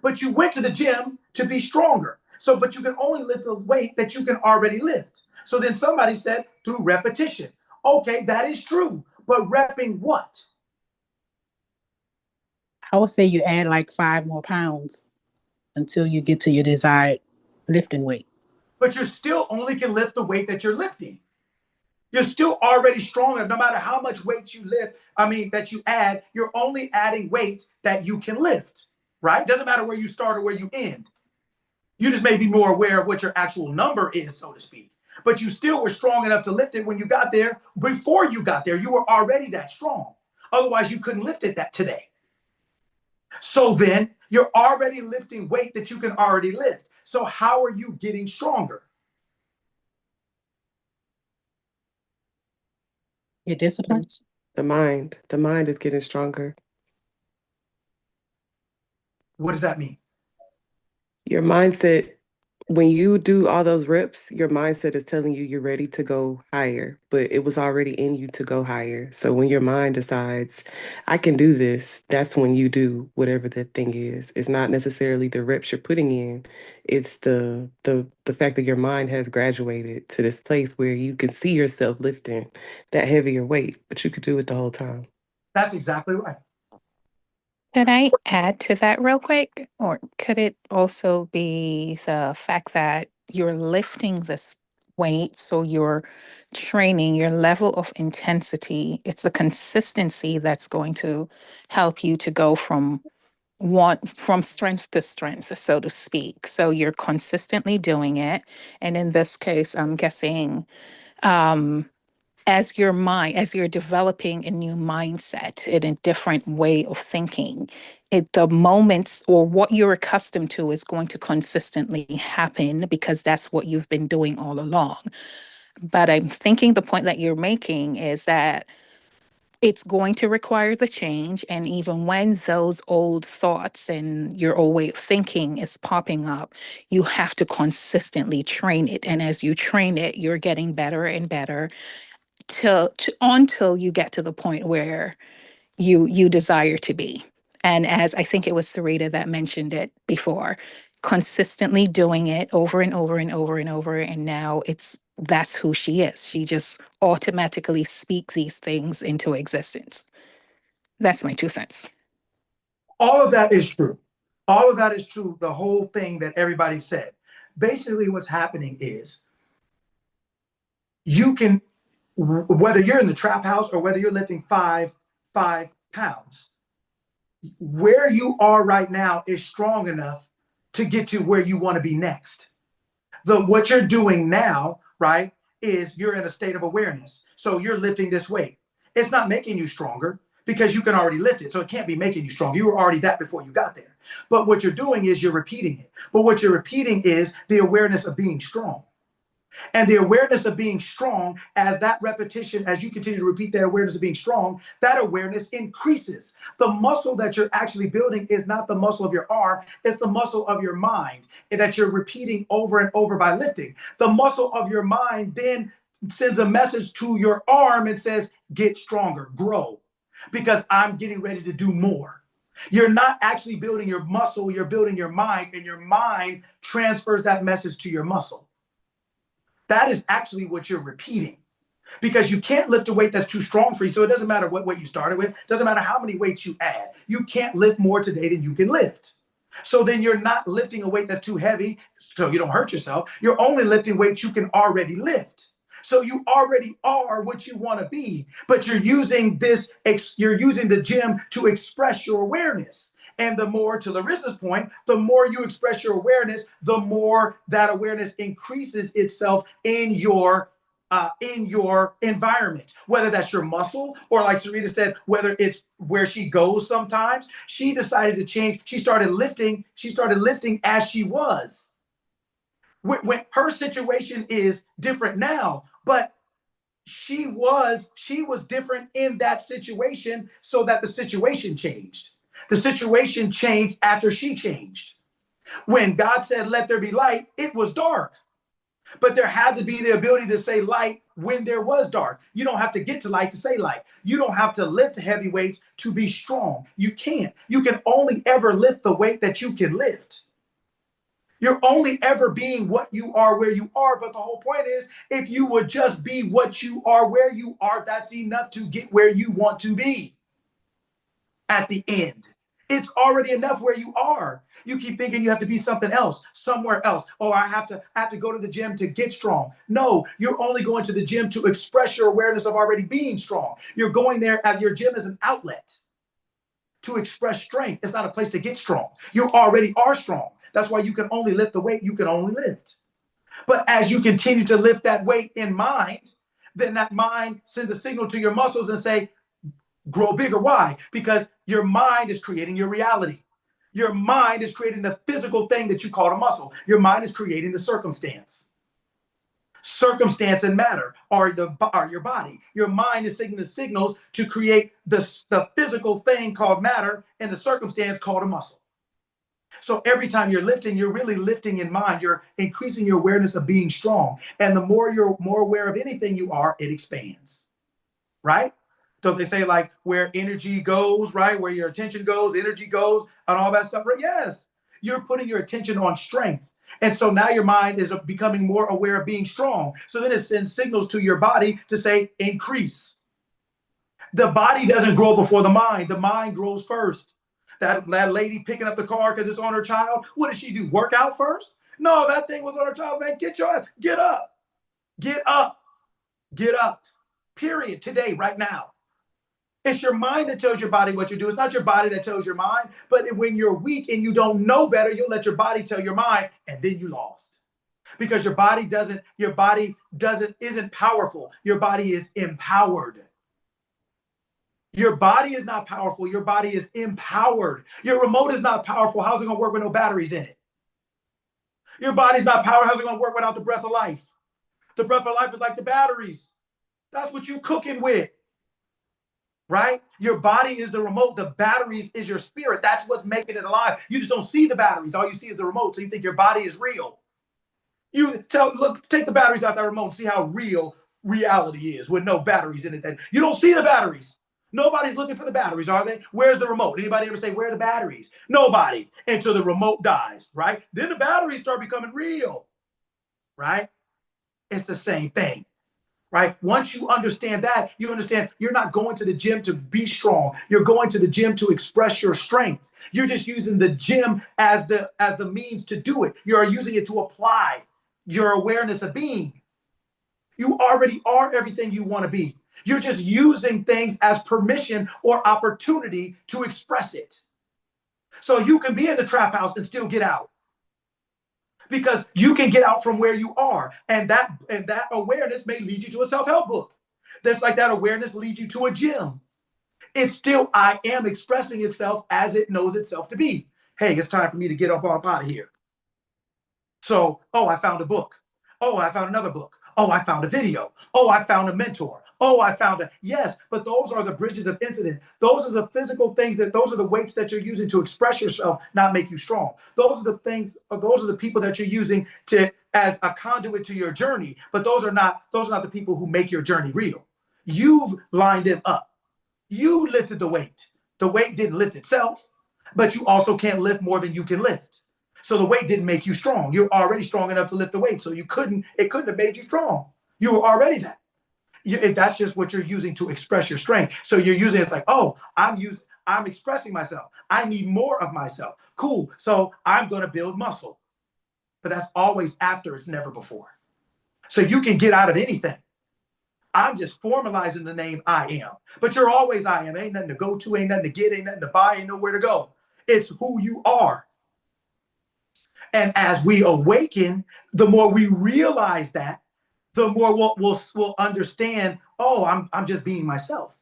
But you went to the gym to be stronger. So, but you can only lift the weight that you can already lift. So then somebody said through repetition. Okay, that is true. But repping what? I would say you add like 5 more pounds until you get to your desired lifting weight. But you still only can lift the weight that you're lifting. You're still already strong enough, no matter how much weight you lift, that you add, you're only adding weight that you can lift, right? Doesn't matter where you start or where you end. You just may be more aware of what your actual number is, so to speak. But you still were strong enough to lift it when you got there. Before you got there, you were already that strong. Otherwise, you couldn't lift it that today. So then you're already lifting weight that you can already lift. So how are you getting stronger? Your discipline. The mind is getting stronger. What does that mean? Your mindset, when you do all those reps, your mindset is telling you you're ready to go higher, but it was already in you to go higher. So when your mind decides, I can do this, that's when you do whatever that thing is. It's not necessarily the reps you're putting in. It's the fact that your mind has graduated to this place where you can see yourself lifting that heavier weight, but you could do it the whole time. That's exactly right. Could I add to that real quick? Or could it also be the fact that you're lifting this weight, so you're training your level of intensity? It's the consistency that's going to help you to go from strength to strength, so to speak. So you're consistently doing it. And in this case, I'm guessing as you're developing a new mindset and a different way of thinking, the moments or what you're accustomed to is going to consistently happen because that's what you've been doing all along. But I'm thinking the point that you're making is that it's going to require the change. And even when those old thoughts and your old way of thinking is popping up, you have to consistently train it. And as you train it, you're getting better and better until you get to the point where you desire to be. And as I think it was Sarita that mentioned it before, consistently doing it over and over and over and over, and now that's who she is. She just automatically speak these things into existence. That's my 2 cents. All of that is true. All of that is true. The whole thing that everybody said. Basically, what's happening is you can, whether you're in the trap house or whether you're lifting 5 pounds, where you are right now is strong enough to get to where you want to be next. What you're doing now, right, is you're in a state of awareness. So you're lifting this weight. It's not making you stronger because you can already lift it. So it can't be making you strong. You were already that before you got there. But what you're doing is you're repeating it. But what you're repeating is the awareness of being strong. And the awareness of being strong, as that repetition, as you continue to repeat that awareness of being strong, that awareness increases. The muscle that you're actually building is not the muscle of your arm, it's the muscle of your mind that you're repeating over and over by lifting. The muscle of your mind then sends a message to your arm and says, get stronger, grow, because I'm getting ready to do more. You're not actually building your muscle, you're building your mind, and your mind transfers that message to your muscle. That is actually what you're repeating, because you can't lift a weight that's too strong for you. So it doesn't matter what weight you started with. It doesn't matter how many weights you add. You can't lift more today than you can lift. So then you're not lifting a weight that's too heavy so you don't hurt yourself. You're only lifting weights you can already lift. So you already are what you want to be, but you're using the gym to express your awareness. And the more, to Larissa's point, the more you express your awareness, the more that awareness increases itself in your environment, whether that's your muscle or, like Sarita said, whether it's where she goes. Sometimes she decided to change. She started lifting as she was. When her situation is different now, but she was different in that situation, so that the situation changed. The situation changed after she changed. When God said, let there be light, it was dark. But there had to be the ability to say light when there was dark. You don't have to get to light to say light. You don't have to lift heavy weights to be strong. You can't. You can only ever lift the weight that you can lift. You're only ever being what you are where you are. But the whole point is, if you would just be what you are where you are, that's enough to get where you want to be at the end. It's already enough where you are. You keep thinking you have to be something else, somewhere else. Oh, I have to go to the gym to get strong. No, you're only going to the gym to express your awareness of already being strong. You're going there at your gym as an outlet to express strength. It's not a place to get strong. You already are strong. That's why you can only lift the weight you can only lift. But as you continue to lift that weight in mind, then that mind sends a signal to your muscles and say, grow bigger. Why? Because your mind is creating your reality. Your mind is creating the physical thing that you call a muscle. Your mind is creating the circumstance. Circumstance and matter are your body. Your mind is sending the signals to create the physical thing called matter and the circumstance called a muscle. So every time you're lifting, you're really lifting in mind. You're increasing your awareness of being strong. And the more you're more aware of anything you are, it expands. Right? So they say like where energy goes, right? Where your attention goes, energy goes, and all that stuff. Right? Yes. You're putting your attention on strength. And so now your mind is becoming more aware of being strong. So then it sends signals to your body to say increase. The body doesn't grow before the mind. The mind grows first. That lady picking up the car because it's on her child. What did she do? Work out first? No, that thing was on her child. Man, get your ass. Get up. Get up. Get up. Period. Today, right now. It's your mind that tells your body what you do. It's not your body that tells your mind. But when you're weak and you don't know better, you'll let your body tell your mind, and then you lost. Because your body isn't powerful. Your body is empowered. Your body is not powerful. Your body is empowered. Your remote is not powerful. How's it going to work with no batteries in it? Your body's not powerful. How's it going to work without the breath of life? The breath of life is like the batteries. That's what you're cooking with. Right? Your body is the remote. The batteries is your spirit. That's what's making it alive. You just don't see the batteries. All you see is the remote. So you think your body is real. Take the batteries out that remote and see how real reality is with no batteries in it. You don't see the batteries. Nobody's looking for the batteries, are they? Where's the remote? Anybody ever say, where are the batteries? Nobody. Until the remote dies, right? Then the batteries start becoming real, right? It's the same thing, right? Once you understand that, you understand you're not going to the gym to be strong. You're going to the gym to express your strength. You're just using the gym as the means to do it. You're using it to apply your awareness of being. You already are everything you want to be. You're just using things as permission or opportunity to express it. So you can be in the trap house and still get out. Because you can get out from where you are. And that awareness may lead you to a self-help book. That's like that awareness leads you to a gym. It's still I am expressing itself as it knows itself to be. Hey, it's time for me to get up out of here. So, I found a book. I found another book. I found a video. I found a mentor. Yes, but those are the bridges of incident. Those are the physical things those are the weights that you're using to express yourself, not make you strong. Those are the people that you're using as a conduit to your journey, but those are not the people who make your journey real. You've lined them up. You lifted the weight. The weight didn't lift itself, but you also can't lift more than you can lift. So the weight didn't make you strong. You're already strong enough to lift the weight. So it couldn't have made you strong. You were already that. That's just what you're using to express your strength. So you're using it's like, I'm expressing myself. I need more of myself. Cool. So I'm going to build muscle. But that's always after, it's never before. So you can get out of anything. I'm just formalizing the name I am. But you're always I am. Ain't nothing to go to, ain't nothing to get, ain't nothing to buy, ain't nowhere to go. It's who you are. And as we awaken, the more we realize that, the more we'll understand, I'm just being myself.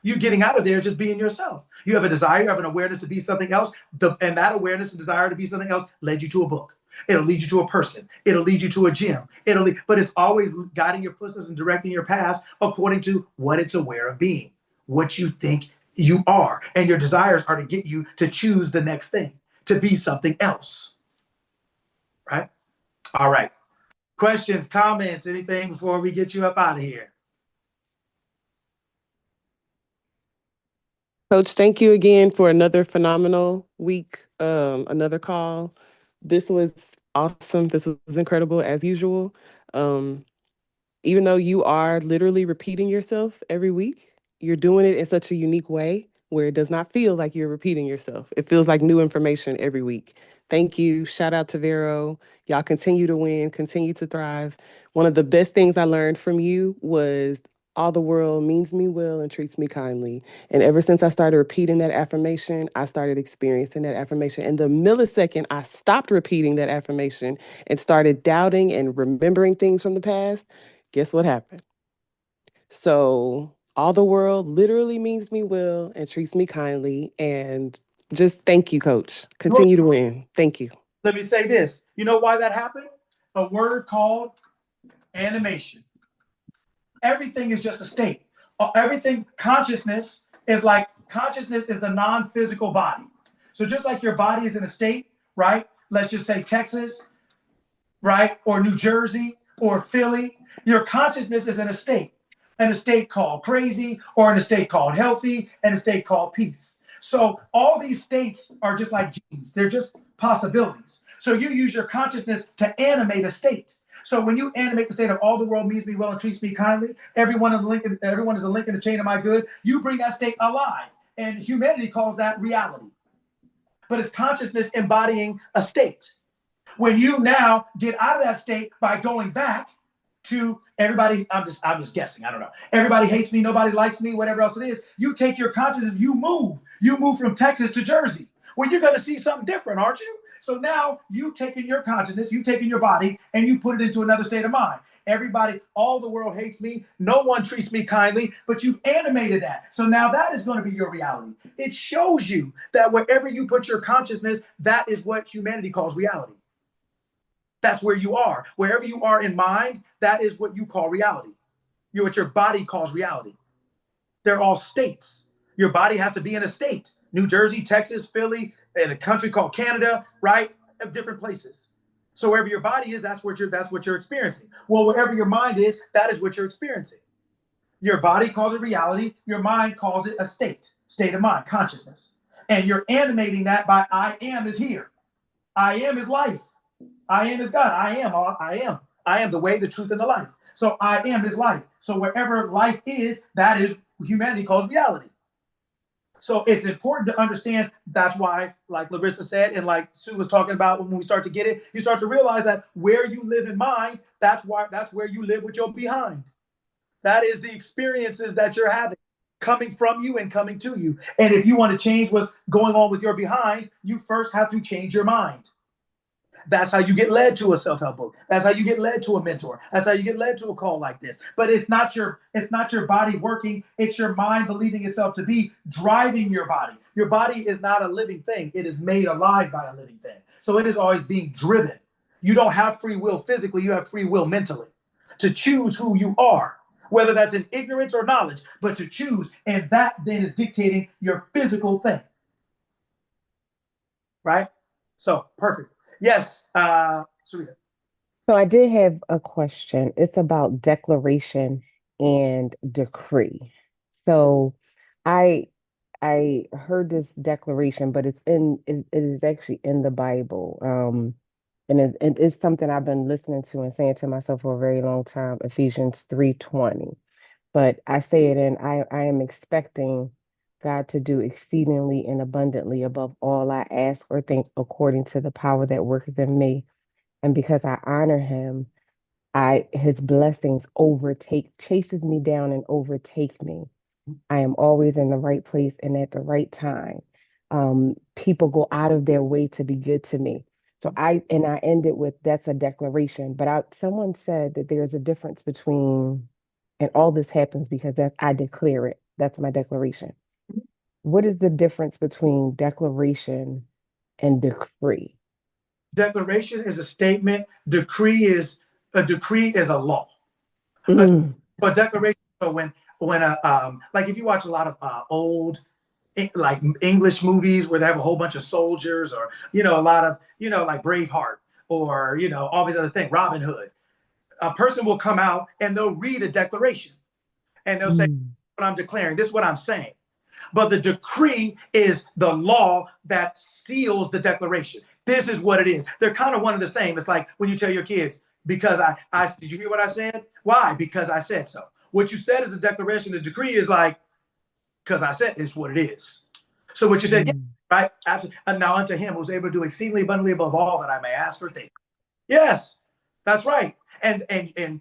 You getting out of there just being yourself. You have a desire, you have an awareness to be something else, and that awareness and desire to be something else led you to a book. It'll lead you to a person. It'll lead you to a gym. But it's always guiding your footsteps and directing your path according to what it's aware of being, what you think you are. And your desires are to get you to choose the next thing, to be something else. Right? All right. Questions, comments, anything before we get you up out of here? Coach, thank you again for another phenomenal week, another call. This was awesome. This was incredible as usual. Even though you are literally repeating yourself every week, you're doing it in such a unique way where it does not feel like you're repeating yourself. It feels like new information every week. Thank you. Shout out to Vero. Y'all continue to win, continue to thrive. One of the best things I learned from you was all the world means me well and treats me kindly. And ever since I started repeating that affirmation, I started experiencing that affirmation. And the millisecond I stopped repeating that affirmation and started doubting and remembering things from the past, guess what happened? So all the world literally means me well and treats me kindly. And just thank you, Coach. Continue to win. Thank you. Let me say this. You know why that happened? A word called animation. Everything is just a state. Everything, consciousness is the non-physical body. So just like your body is in a state, right? Let's just say Texas, right? Or New Jersey or Philly. Your consciousness is in a state called crazy, or in a state called healthy, and a state called peace. So all these states are just like genes. They're just possibilities. So you use your consciousness to animate a state. So when you animate the state of all the world means me well and treats me kindly, everyone is a link in the chain of my good, you bring that state alive. And humanity calls that reality. But it's consciousness embodying a state. When you now get out of that state by going back to everybody, I'm just guessing, I don't know. Everybody hates me, nobody likes me, whatever else it is. You take your consciousness, you move from Texas to Jersey. Well, you're going to see something different, aren't you? So now you taking your consciousness, you taking your body, and you put it into another state of mind. Everybody, all the world hates me. No one treats me kindly, but you animated that. So now that is going to be your reality. It shows you that wherever you put your consciousness, that is what humanity calls reality. That's where you are. Wherever you are in mind, that is what you call reality. You're what your body calls reality. They're all states. Your body has to be in a state. New Jersey, Texas, Philly, in a country called Canada, right? Different places. So wherever your body is, that's what you're experiencing. Well, wherever your mind is, that is what you're experiencing. Your body calls it reality. Your mind calls it a state of mind, consciousness. And you're animating that by I am is here. I am is life. I am is God. I am. I am the way, the truth, and the life. So I am is life. So wherever life is, that is humanity calls reality. So it's important to understand. That's why, like Larissa said, and like Sue was talking about, when we start to get it, you start to realize that where you live in mind, that's where you live with your behind. That is the experiences that you're having, coming from you and coming to you. And if you want to change what's going on with your behind, you first have to change your mind. That's how you get led to a self-help book. That's how you get led to a mentor. That's how you get led to a call like this. But it's not your body working. It's your mind believing itself to be driving your body. Your body is not a living thing. It is made alive by a living thing. So it is always being driven. You don't have free will physically. You have free will mentally to choose who you are, whether that's in ignorance or knowledge, but to choose. And that then is dictating your physical thing. Right? So perfect. Yes, Sarita. So I did have a question. It's about declaration and decree. So I heard this declaration, but it is actually in the Bible. And it's something I've been listening to and saying to myself for a very long time, Ephesians 3:20. But I say it, and I am expecting God to do exceedingly and abundantly above all I ask or think, according to the power that worketh in me. And because I honor him, his blessings chases me down and overtake me. I am always in the right place and at the right time. People go out of their way to be good to me. So I ended with, that's a declaration. But someone said that there's a difference between, and all this happens because I declare it. That's my declaration. What is the difference between declaration and decree? Declaration is a statement. Decree is a law. But declaration. So when like if you watch a lot of old like English movies where they have a whole bunch of soldiers, or a lot of like Braveheart, or all these other things, Robin Hood. A person will come out and they'll read a declaration, and they'll say, "What I'm declaring, this is what I'm saying." But the decree is the law that seals the declaration. This is what it is. They're kind of one and the same. It's like when you tell your kids, because I did you hear what I said? Why? Because I said so. What you said is a declaration. The decree is like, because I said it's what it is. So what you said, yeah, right? And now unto him who's able to do exceedingly abundantly above all that I may ask or think. Yes, that's right. And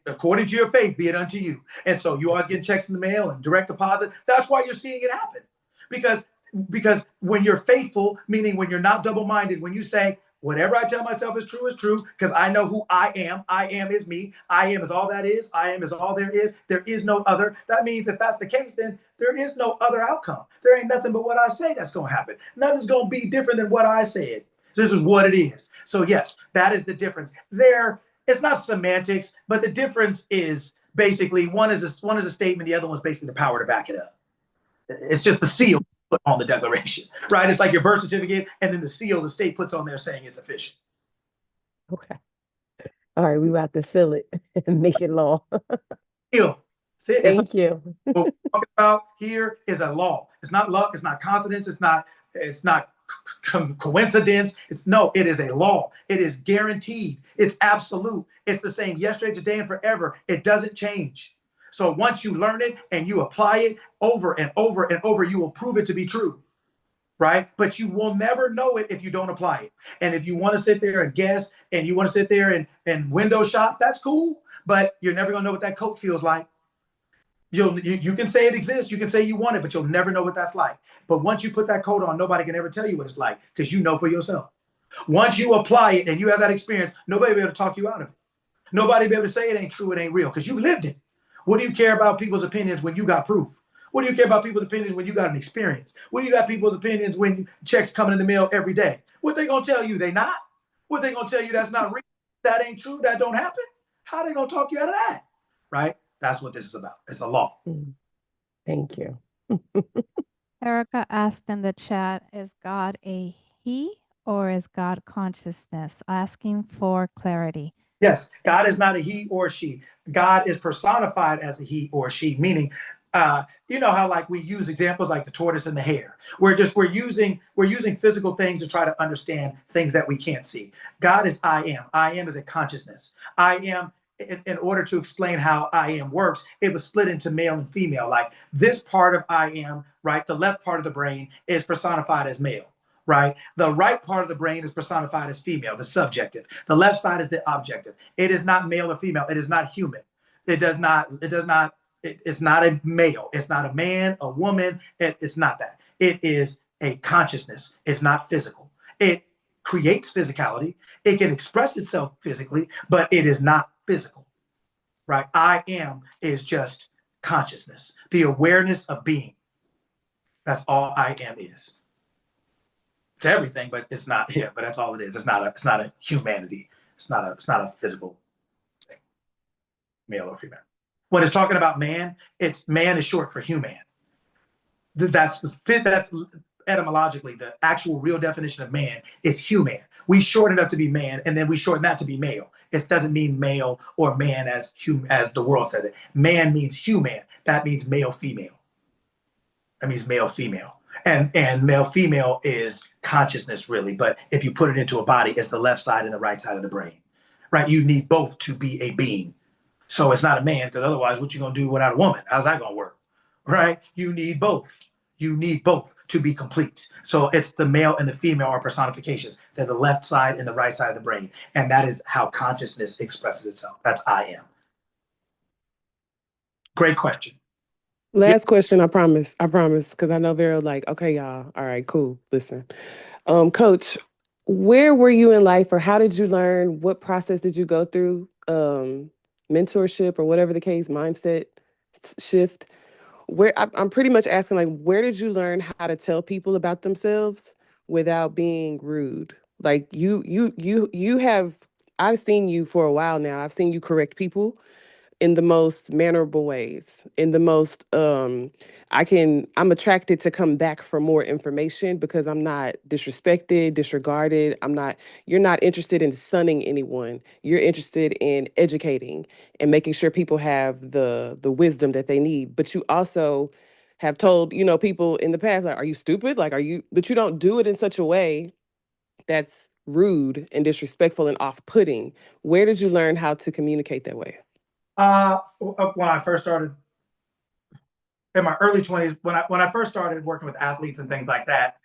according to your faith, be it unto you. And so you always get checks in the mail and direct deposit. That's why you're seeing it happen. Because when you're faithful, meaning when you're not double-minded, when you say, whatever I tell myself is true, because I know who I am. I am is me. I am is all that is. I am is all there is. There is no other. That means if that's the case, then there is no other outcome. There ain't nothing but what I say that's going to happen. Nothing's going to be different than what I said. This is what it is. So yes, that is the difference. It's not semantics, but the difference is basically one is a statement, the other one's basically the power to back it up. It's just the seal put on the declaration, right? It's like your birth certificate, and then the seal the state puts on there saying it's official. Okay. All right, we about to seal it and make it law. Seal. Thank you. What we're talking about here is a law. It's not luck. It's not coincidence. It's not coincidence. It is a law. It is guaranteed. It's absolute. It's the same yesterday, today, and forever. It doesn't change. So once you learn it and you apply it over and over and over, you will prove it to be true, right? But you will never know it if you don't apply it. And if you want to sit there and guess, and you want to sit there and window shop, that's cool. But you're never going to know what that coat feels like. You can say it exists, you can say you want it, but you'll never know what that's like. But once you put that coat on, nobody can ever tell you what it's like, because you know for yourself. Once you apply it and you have that experience, nobody will be able to talk you out of it. Nobody will be able to say it ain't true, it ain't real, because you lived it. What do you care about people's opinions when you got proof? What do you care about people's opinions when you got an experience? What do you got people's opinions when checks coming in the mail every day? What they gonna tell you? They not? What they gonna tell you that's not real? That ain't true, that don't happen? How they gonna talk you out of that? Right? That's what this is about. It's a law. Thank you. Erica asked in the chat, is God a he or is God consciousness? Asking for clarity. Yes, God is not a he or she. God is personified as a he or she, meaning, you know how like we use examples like the tortoise and the hare. We're using physical things to try to understand things that we can't see. God is I am. I am is a consciousness. I am. In order to explain how I am works, it was split into male and female. Like this part of I am, right? The left part of the brain is personified as male, right? The right part of the brain is personified as female, the subjective. The left side is the objective. It is not male or female. It is not human. It's not a male. It's not a man, a woman. It's not that. It is a consciousness. It's not physical. It creates physicality. It can express itself physically, but it is not physical, right? I am is just consciousness, the awareness of being. That's all I am is. It's everything, but it's not. Yeah, but that's all it is. It's not a humanity. It's not a physical thing, male or female. When it's talking about man, man is short for human. That's etymologically the actual real definition of man is human. We shorten it up to be man, and then we shorten that to be male. It doesn't mean male or man as the world says it. Man means human. That means male female. That means male female. And male female is consciousness really, but if you put it into a body, it's the left side and the right side of the brain, right? You need both to be a being. So it's not a man, because otherwise what you gonna do without a woman? How's that gonna work, right? You need both. You need both to be complete. So it's the male and the female are personifications. They're the left side and the right side of the brain. And that is how consciousness expresses itself. That's I am. Great question. Last question, I promise, because I know they're like, okay, y'all, all right, cool, listen. Coach, where were you in life, or how did you learn? What process did you go through? Mentorship or whatever the case, mindset shift? I'm pretty much asking, like, where did you learn how to tell people about themselves without being rude? Like you have, I've seen you for a while now. I've seen you correct people in the most mannerable ways, in the most I'm attracted to come back for more information because I'm not disrespected, disregarded. You're not interested in sunning anyone. You're interested in educating and making sure people have the wisdom that they need. But you also have told, people in the past, like, are you stupid? Like, but you don't do it in such a way that's rude and disrespectful and off-putting. Where did you learn how to communicate that way? When I first started in my early 20s, when I first started working with athletes and things like that,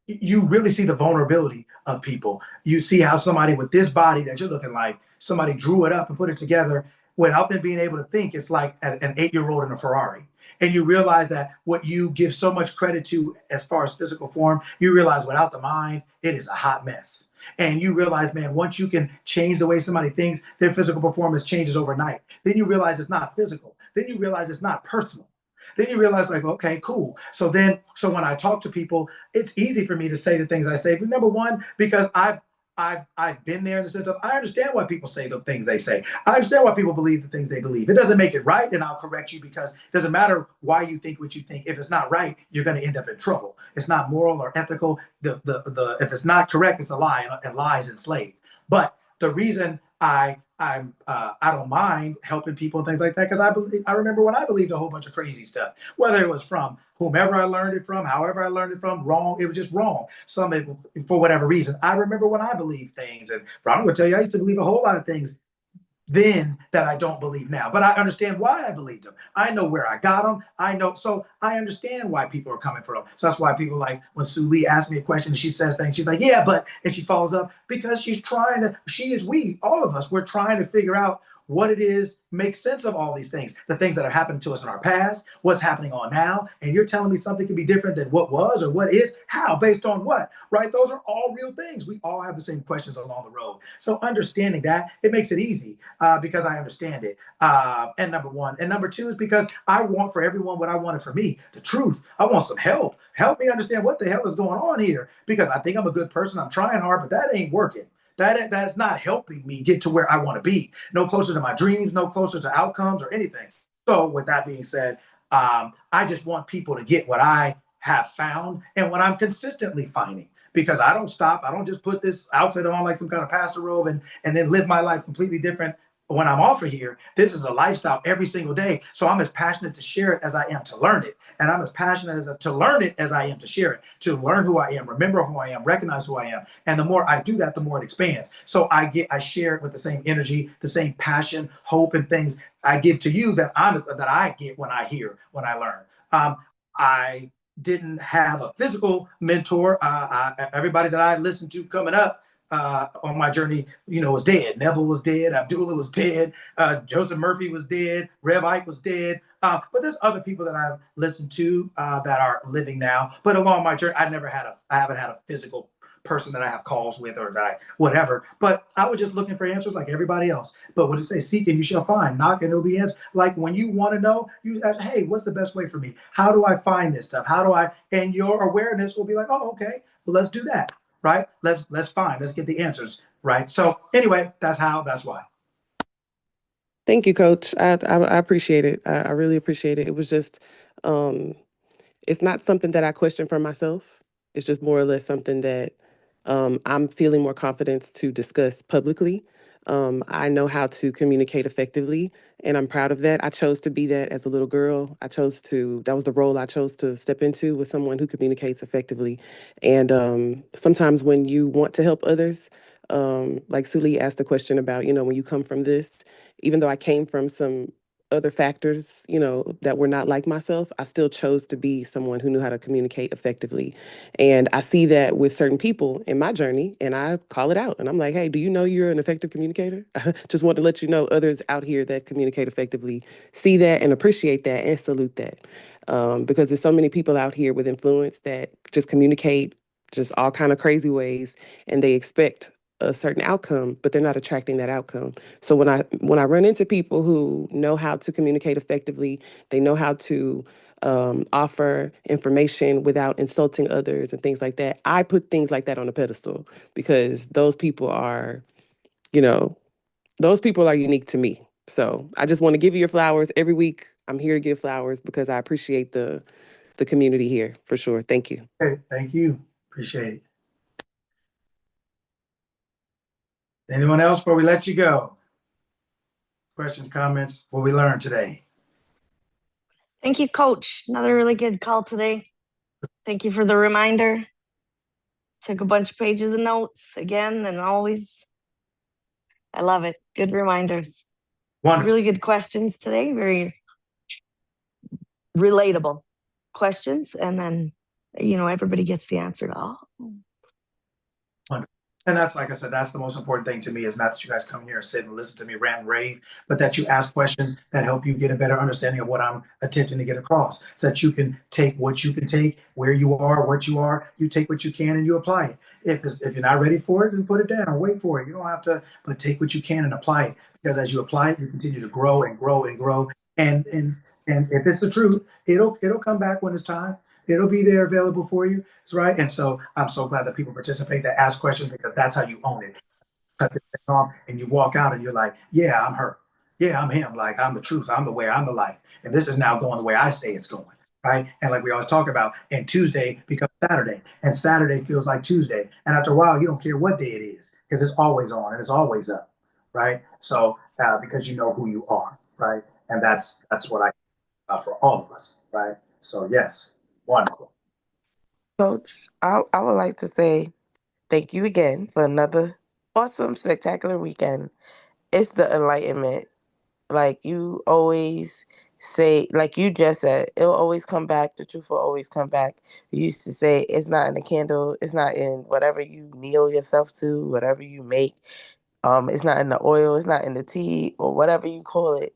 you really see the vulnerability of people. You see how somebody with this body that you're looking like, somebody drew it up and put it together without them being able to think. It's like an 8-year-old in a Ferrari. And you realize that what you give so much credit to as far as physical form, you realize without the mind, it is a hot mess. And you realize, man, once you can change the way somebody thinks, their physical performance changes overnight. Then you realize it's not physical. Then you realize it's not personal. Then you realize, like, okay, cool. So when I talk to people, it's easy for me to say the things I say. But number one, because I've been there in the sense of I understand why people say the things they say. I understand why people believe the things they believe. It doesn't make it right, and I'll correct you because it doesn't matter why you think what you think. If it's not right, you're going to end up in trouble. It's not moral or ethical. If it's not correct, it's a lie, and lies enslave. But the reason I don't mind helping people and things like that because I remember when I believed a whole bunch of crazy stuff, whether it was from whomever I learned it from, however I learned it from, wrong. It was just wrong. Some people, for whatever reason, I remember when I believed things, and I'm going to tell you, I used to believe a whole lot of things then that I don't believe now. But I understand why I believed them. I know where I got them. So I understand why people are coming from. So that's why people like when Sue Lee asks me a question and she says things, she's like, yeah, but, and she follows up because all of us, we're trying to figure out what it is, make sense of all these things, the things that are happening to us in our past, what's happening on now. And you're telling me something can be different than what was or what is, how, based on what, right? Those are all real things. We all have the same questions along the road. So understanding that, it makes it easy because I understand it. And number one. And number two is because I want for everyone what I wanted for me, the truth. I want some help. Help me understand what the hell is going on here because I think I'm a good person. I'm trying hard, but that ain't working. That's not helping me get to where I want to be. No closer to my dreams, no closer to outcomes or anything. So with that being said, I just want people to get what I have found and what I'm consistently finding because I don't stop. I don't just put this outfit on like some kind of pastor robe and then live my life completely different when I'm off of here. This is a lifestyle every single day. So I'm as passionate to share it as I am to learn it. And I'm as passionate to learn it as I am to share it, to learn who I am, remember who I am, recognize who I am. And the more I do that, the more it expands. So I share it with the same energy, the same passion, hope, and things I give to you that I get when I hear, when I learn. I didn't have a physical mentor. Everybody that I listened to coming up on my journey, was dead. Neville was dead. Abdullah was dead. Joseph Murphy was dead. Rev Ike was dead. But there's other people that I've listened to that are living now. But along my journey, I haven't had a physical person that I have calls with or whatever. But I was just looking for answers like everybody else. But what it say, seek and you shall find, knock and it'll be answered. Like when you want to know, you ask, hey, what's the best way for me? How do I find this stuff? And your awareness will be like, oh, okay, well, let's do that. Right? Let's get the answers. Right. So anyway, that's why. Thank you, Coach. I appreciate it. I really appreciate it. It was just, it's not something that I question for myself. It's just more or less something that I'm feeling more confidence to discuss publicly. I know how to communicate effectively, and I'm proud of that. I chose to be that as a little girl. That was the role I chose to step into, with someone who communicates effectively. And sometimes when you want to help others, like Suli asked the question about, when you come from this, even though I came from some other factors, that were not like myself, I still chose to be someone who knew how to communicate effectively. And I see that with certain people in my journey, and I call it out. And I'm like, hey, do you know you're an effective communicator? I just want to let you know others out here that communicate effectively see that and appreciate that and salute that. Because there's so many people out here with influence that just communicate just all kind of crazy ways, and they expect a certain outcome, but they're not attracting that outcome. So when I run into people who know how to communicate effectively, they know how to offer information without insulting others and things like that, I put things like that on a pedestal because those people are unique to me. So I just want to give you your flowers every week. I'm here to give flowers because I appreciate the community here for sure. Thank you. Okay, thank you. Appreciate it. Anyone else before we let you go? Questions, comments, what we learned today? Thank you, Coach. Another really good call today. Thank you for the reminder. Took a bunch of pages of notes again, and always, I love it. Good reminders. Wonderful. Really good questions today. Very relatable questions. And then, everybody gets the answer to all. And that's, like I said, that's the most important thing to me, is not that you guys come here and sit and listen to me rant and rave, but that you ask questions that help you get a better understanding of what I'm attempting to get across, so that you can take what you can take, where you are, what you are, you take what you can and you apply it. If you're not ready for it, then put it down or wait for it. You don't have to, but take what you can and apply it, because as you apply it, you continue to grow and grow and grow. And if it's the truth, it'll come back when it's time. It'll be there available for you. That's right. And so I'm so glad that people participate, that ask questions, because that's how you own it. Cut this thing off and you walk out and you're like, yeah, I'm her. Yeah, I'm him. Like, I'm the truth. I'm the way. I'm the life. And this is now going the way I say it's going. Right. And like we always talk about, and Tuesday becomes Saturday, and Saturday feels like Tuesday. And after a while, you don't care what day it is, because it's always on and it's always up. Right. So because you know who you are. Right. And that's what I for all of us. Right. So, yes. Wonderful. Coach, I would like to say thank you again for another awesome, spectacular weekend. It's the enlightenment. Like you always say, like you just said, it'll always come back. The truth will always come back. You used to say it's not in the candle. It's not in whatever you kneel yourself to, whatever you make. It's not in the oil. It's not in the tea or whatever you call it.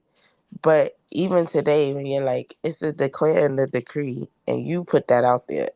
But even today, when you're like, it's a declare and the decree, and you put that out there,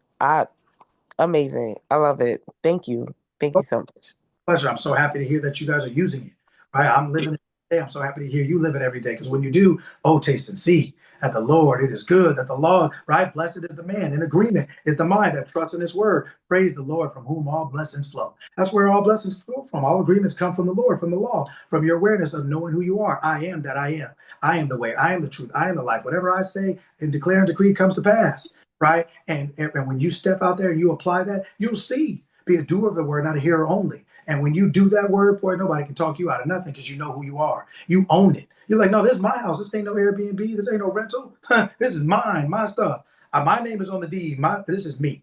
amazing. I love it. Thank you. Thank you so much. Pleasure. I'm so happy to hear that you guys are using it. Right? I'm living it every day. I'm so happy to hear you live it every day. Because when you do, taste and see that the Lord, it is good, that the Lord, right? Blessed is the man. In agreement is the mind that trusts in his word. Praise the Lord, from whom all blessings flow. That's where all blessings flow from. All agreements come from the Lord, from the law, from your awareness of knowing who you are. I am that I am. I am the way. I am the truth. I am the life. Whatever I say and declare and decree comes to pass. Right? And when you step out there and you apply that, you'll see. Be a doer of the word, not a hearer only. And when you do that word, boy, nobody can talk you out of nothing, because you know who you are. You own it. You're like, no, this is my house. This ain't no Airbnb. This ain't no rental. This is mine, my stuff. My name is on the deed. This is me.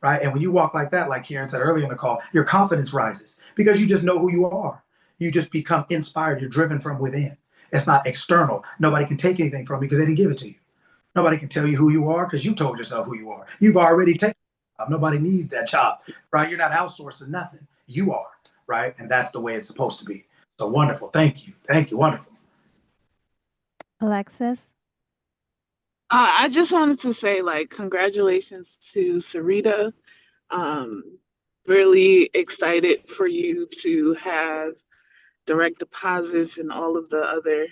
Right? And when you walk like that, like Karen said earlier in the call, your confidence rises, because you just know who you are. You just become inspired. You're driven from within. It's not external. Nobody can take anything from you because they didn't give it to you. Nobody can tell you who you are, because you told yourself who you are. You've already taken it. Nobody needs that job, right? You're not outsourcing nothing. You are, right? And that's the way it's supposed to be. So wonderful. Thank you. Thank you. Wonderful. Alexis? I just wanted to say, congratulations to Sarita. Really excited for you to have direct deposits and all of the other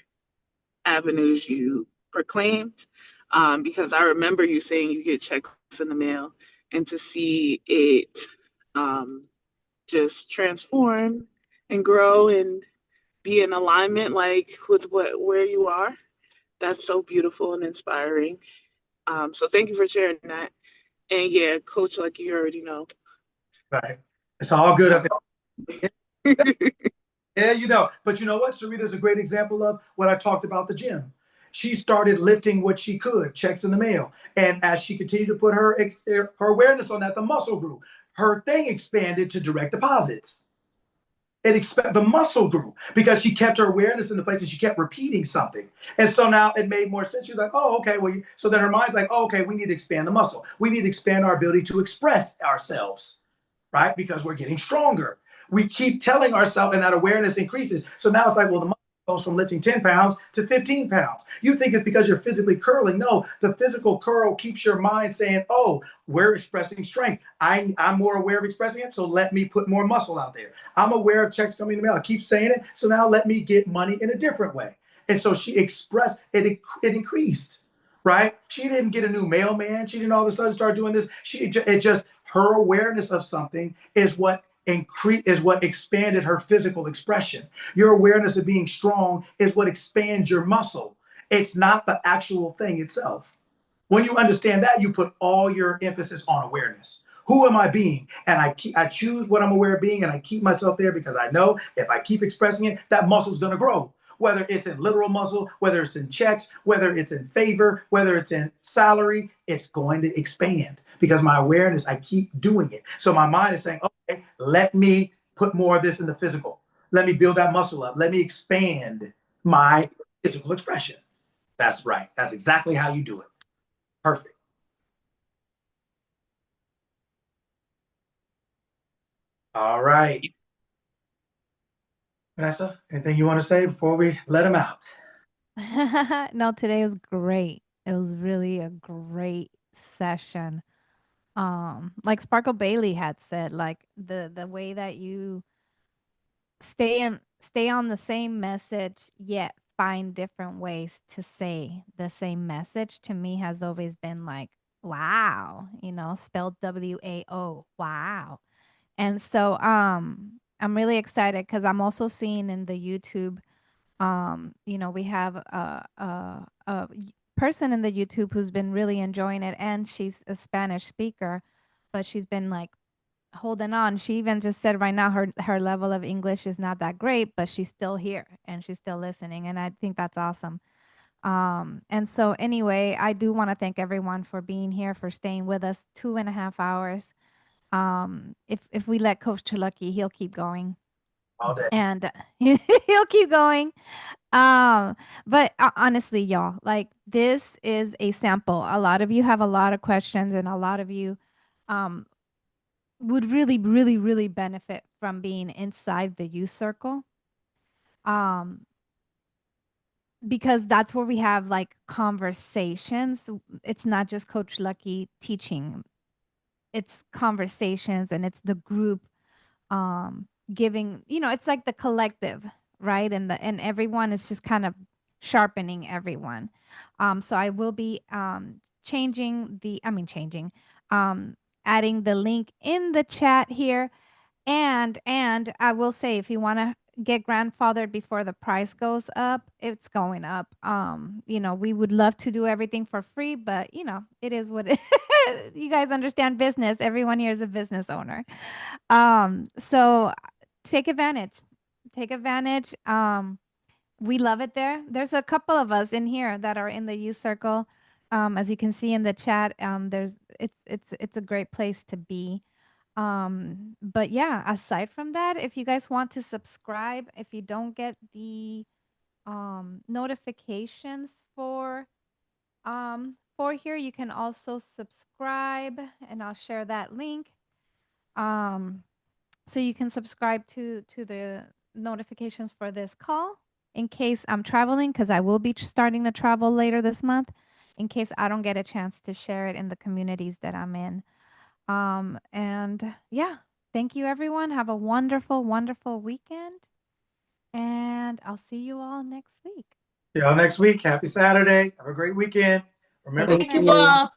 avenues you proclaimed. Because I remember you saying you get checks in the mail, and to see it just transform and grow and be in alignment with where you are, that's so beautiful and inspiring. So thank you for sharing that. And yeah, Coach, like you already know. Right. It's all good up there. Yeah, but you know what? Sarita's a great example of what I talked about the gym. She started lifting what she could, checks in the mail. And as she continued to put her awareness on that, the muscle grew. Her thing expanded to direct deposits. The muscle grew because she kept her awareness in the place, and she kept repeating something. And so now it made more sense. She's like, oh, okay. Well, so then her mind's like, oh, okay, we need to expand the muscle. We need to expand our ability to express ourselves, right? Because we're getting stronger. We keep telling ourselves, and that awareness increases. So now it's like, well, the muscle goes from lifting 10 pounds to 15 pounds. You think it's because you're physically curling. No, the physical curl keeps your mind saying, oh, we're expressing strength. I'm more aware of expressing it, so let me put more muscle out there. I'm aware of checks coming in the mail. I keep saying it, so now let me get money in a different way. And so she expressed, it increased, right? She didn't get a new mailman. She didn't all of a sudden start doing this. Her awareness of something is what is what expanded her physical expression. Your awareness of being strong is what expands your muscle. It's not the actual thing itself. When you understand that, you put all your emphasis on awareness. Who am I being? And I choose what I'm aware of being, and I keep myself there because I know if I keep expressing it, that muscle's going to grow. Whether it's in literal muscle, whether it's in checks, whether it's in favor, whether it's in salary, it's going to expand because my awareness, I keep doing it. So my mind is saying, okay, let me put more of this in the physical. Let me build that muscle up. Let me expand my physical expression. That's right. That's exactly how you do it. Perfect. All right. Vanessa, anything you want to say before we let him out? No, today was great. It was really a great session. Like Sparkle Bailey had said, like the way that you stay on the same message yet find different ways to say the same message, to me has always been like, wow, spelled WAO, wow. And so I'm really excited because I'm also seeing in the YouTube, we have a person in the YouTube who's been really enjoying it, and she's a Spanish speaker, but she's been like holding on. She even just said right now her level of English is not that great, but she's still here and she's still listening, and I think that's awesome. And so anyway, I do want to thank everyone for being here, for staying with us 2.5 hours. If we let Coach Lucky, he'll keep going. All day. And he'll keep going. But honestly, y'all, like this is a sample. A lot of you have a lot of questions, and a lot of you would really, really, really benefit from being inside the youth circle. Because that's where we have like conversations. It's not just Coach Lucky teaching. It's conversations, and it's the group giving, it's like the collective, right? And everyone is just kind of sharpening everyone. So I will be adding the link in the chat here. And I will say, if you want to get grandfathered before the price goes up, it's going up. We would love to do everything for free, but it is what it you guys understand business. Everyone here is a business owner. So take advantage. We love it there. There's a couple of us in here that are in the youth circle. As you can see in the chat, it's a great place to be. But yeah, aside from that, if you guys want to subscribe, if you don't get the notifications for here, you can also subscribe, and I'll share that link. So you can subscribe to the notifications for this call in case I'm traveling, because I will be starting to travel later this month, in case I don't get a chance to share it in the communities that I'm in. And yeah, thank you everyone. Have a wonderful, wonderful weekend. And I'll see you all next week. See y'all next week. Happy Saturday. Have a great weekend. Remember, Thank you all.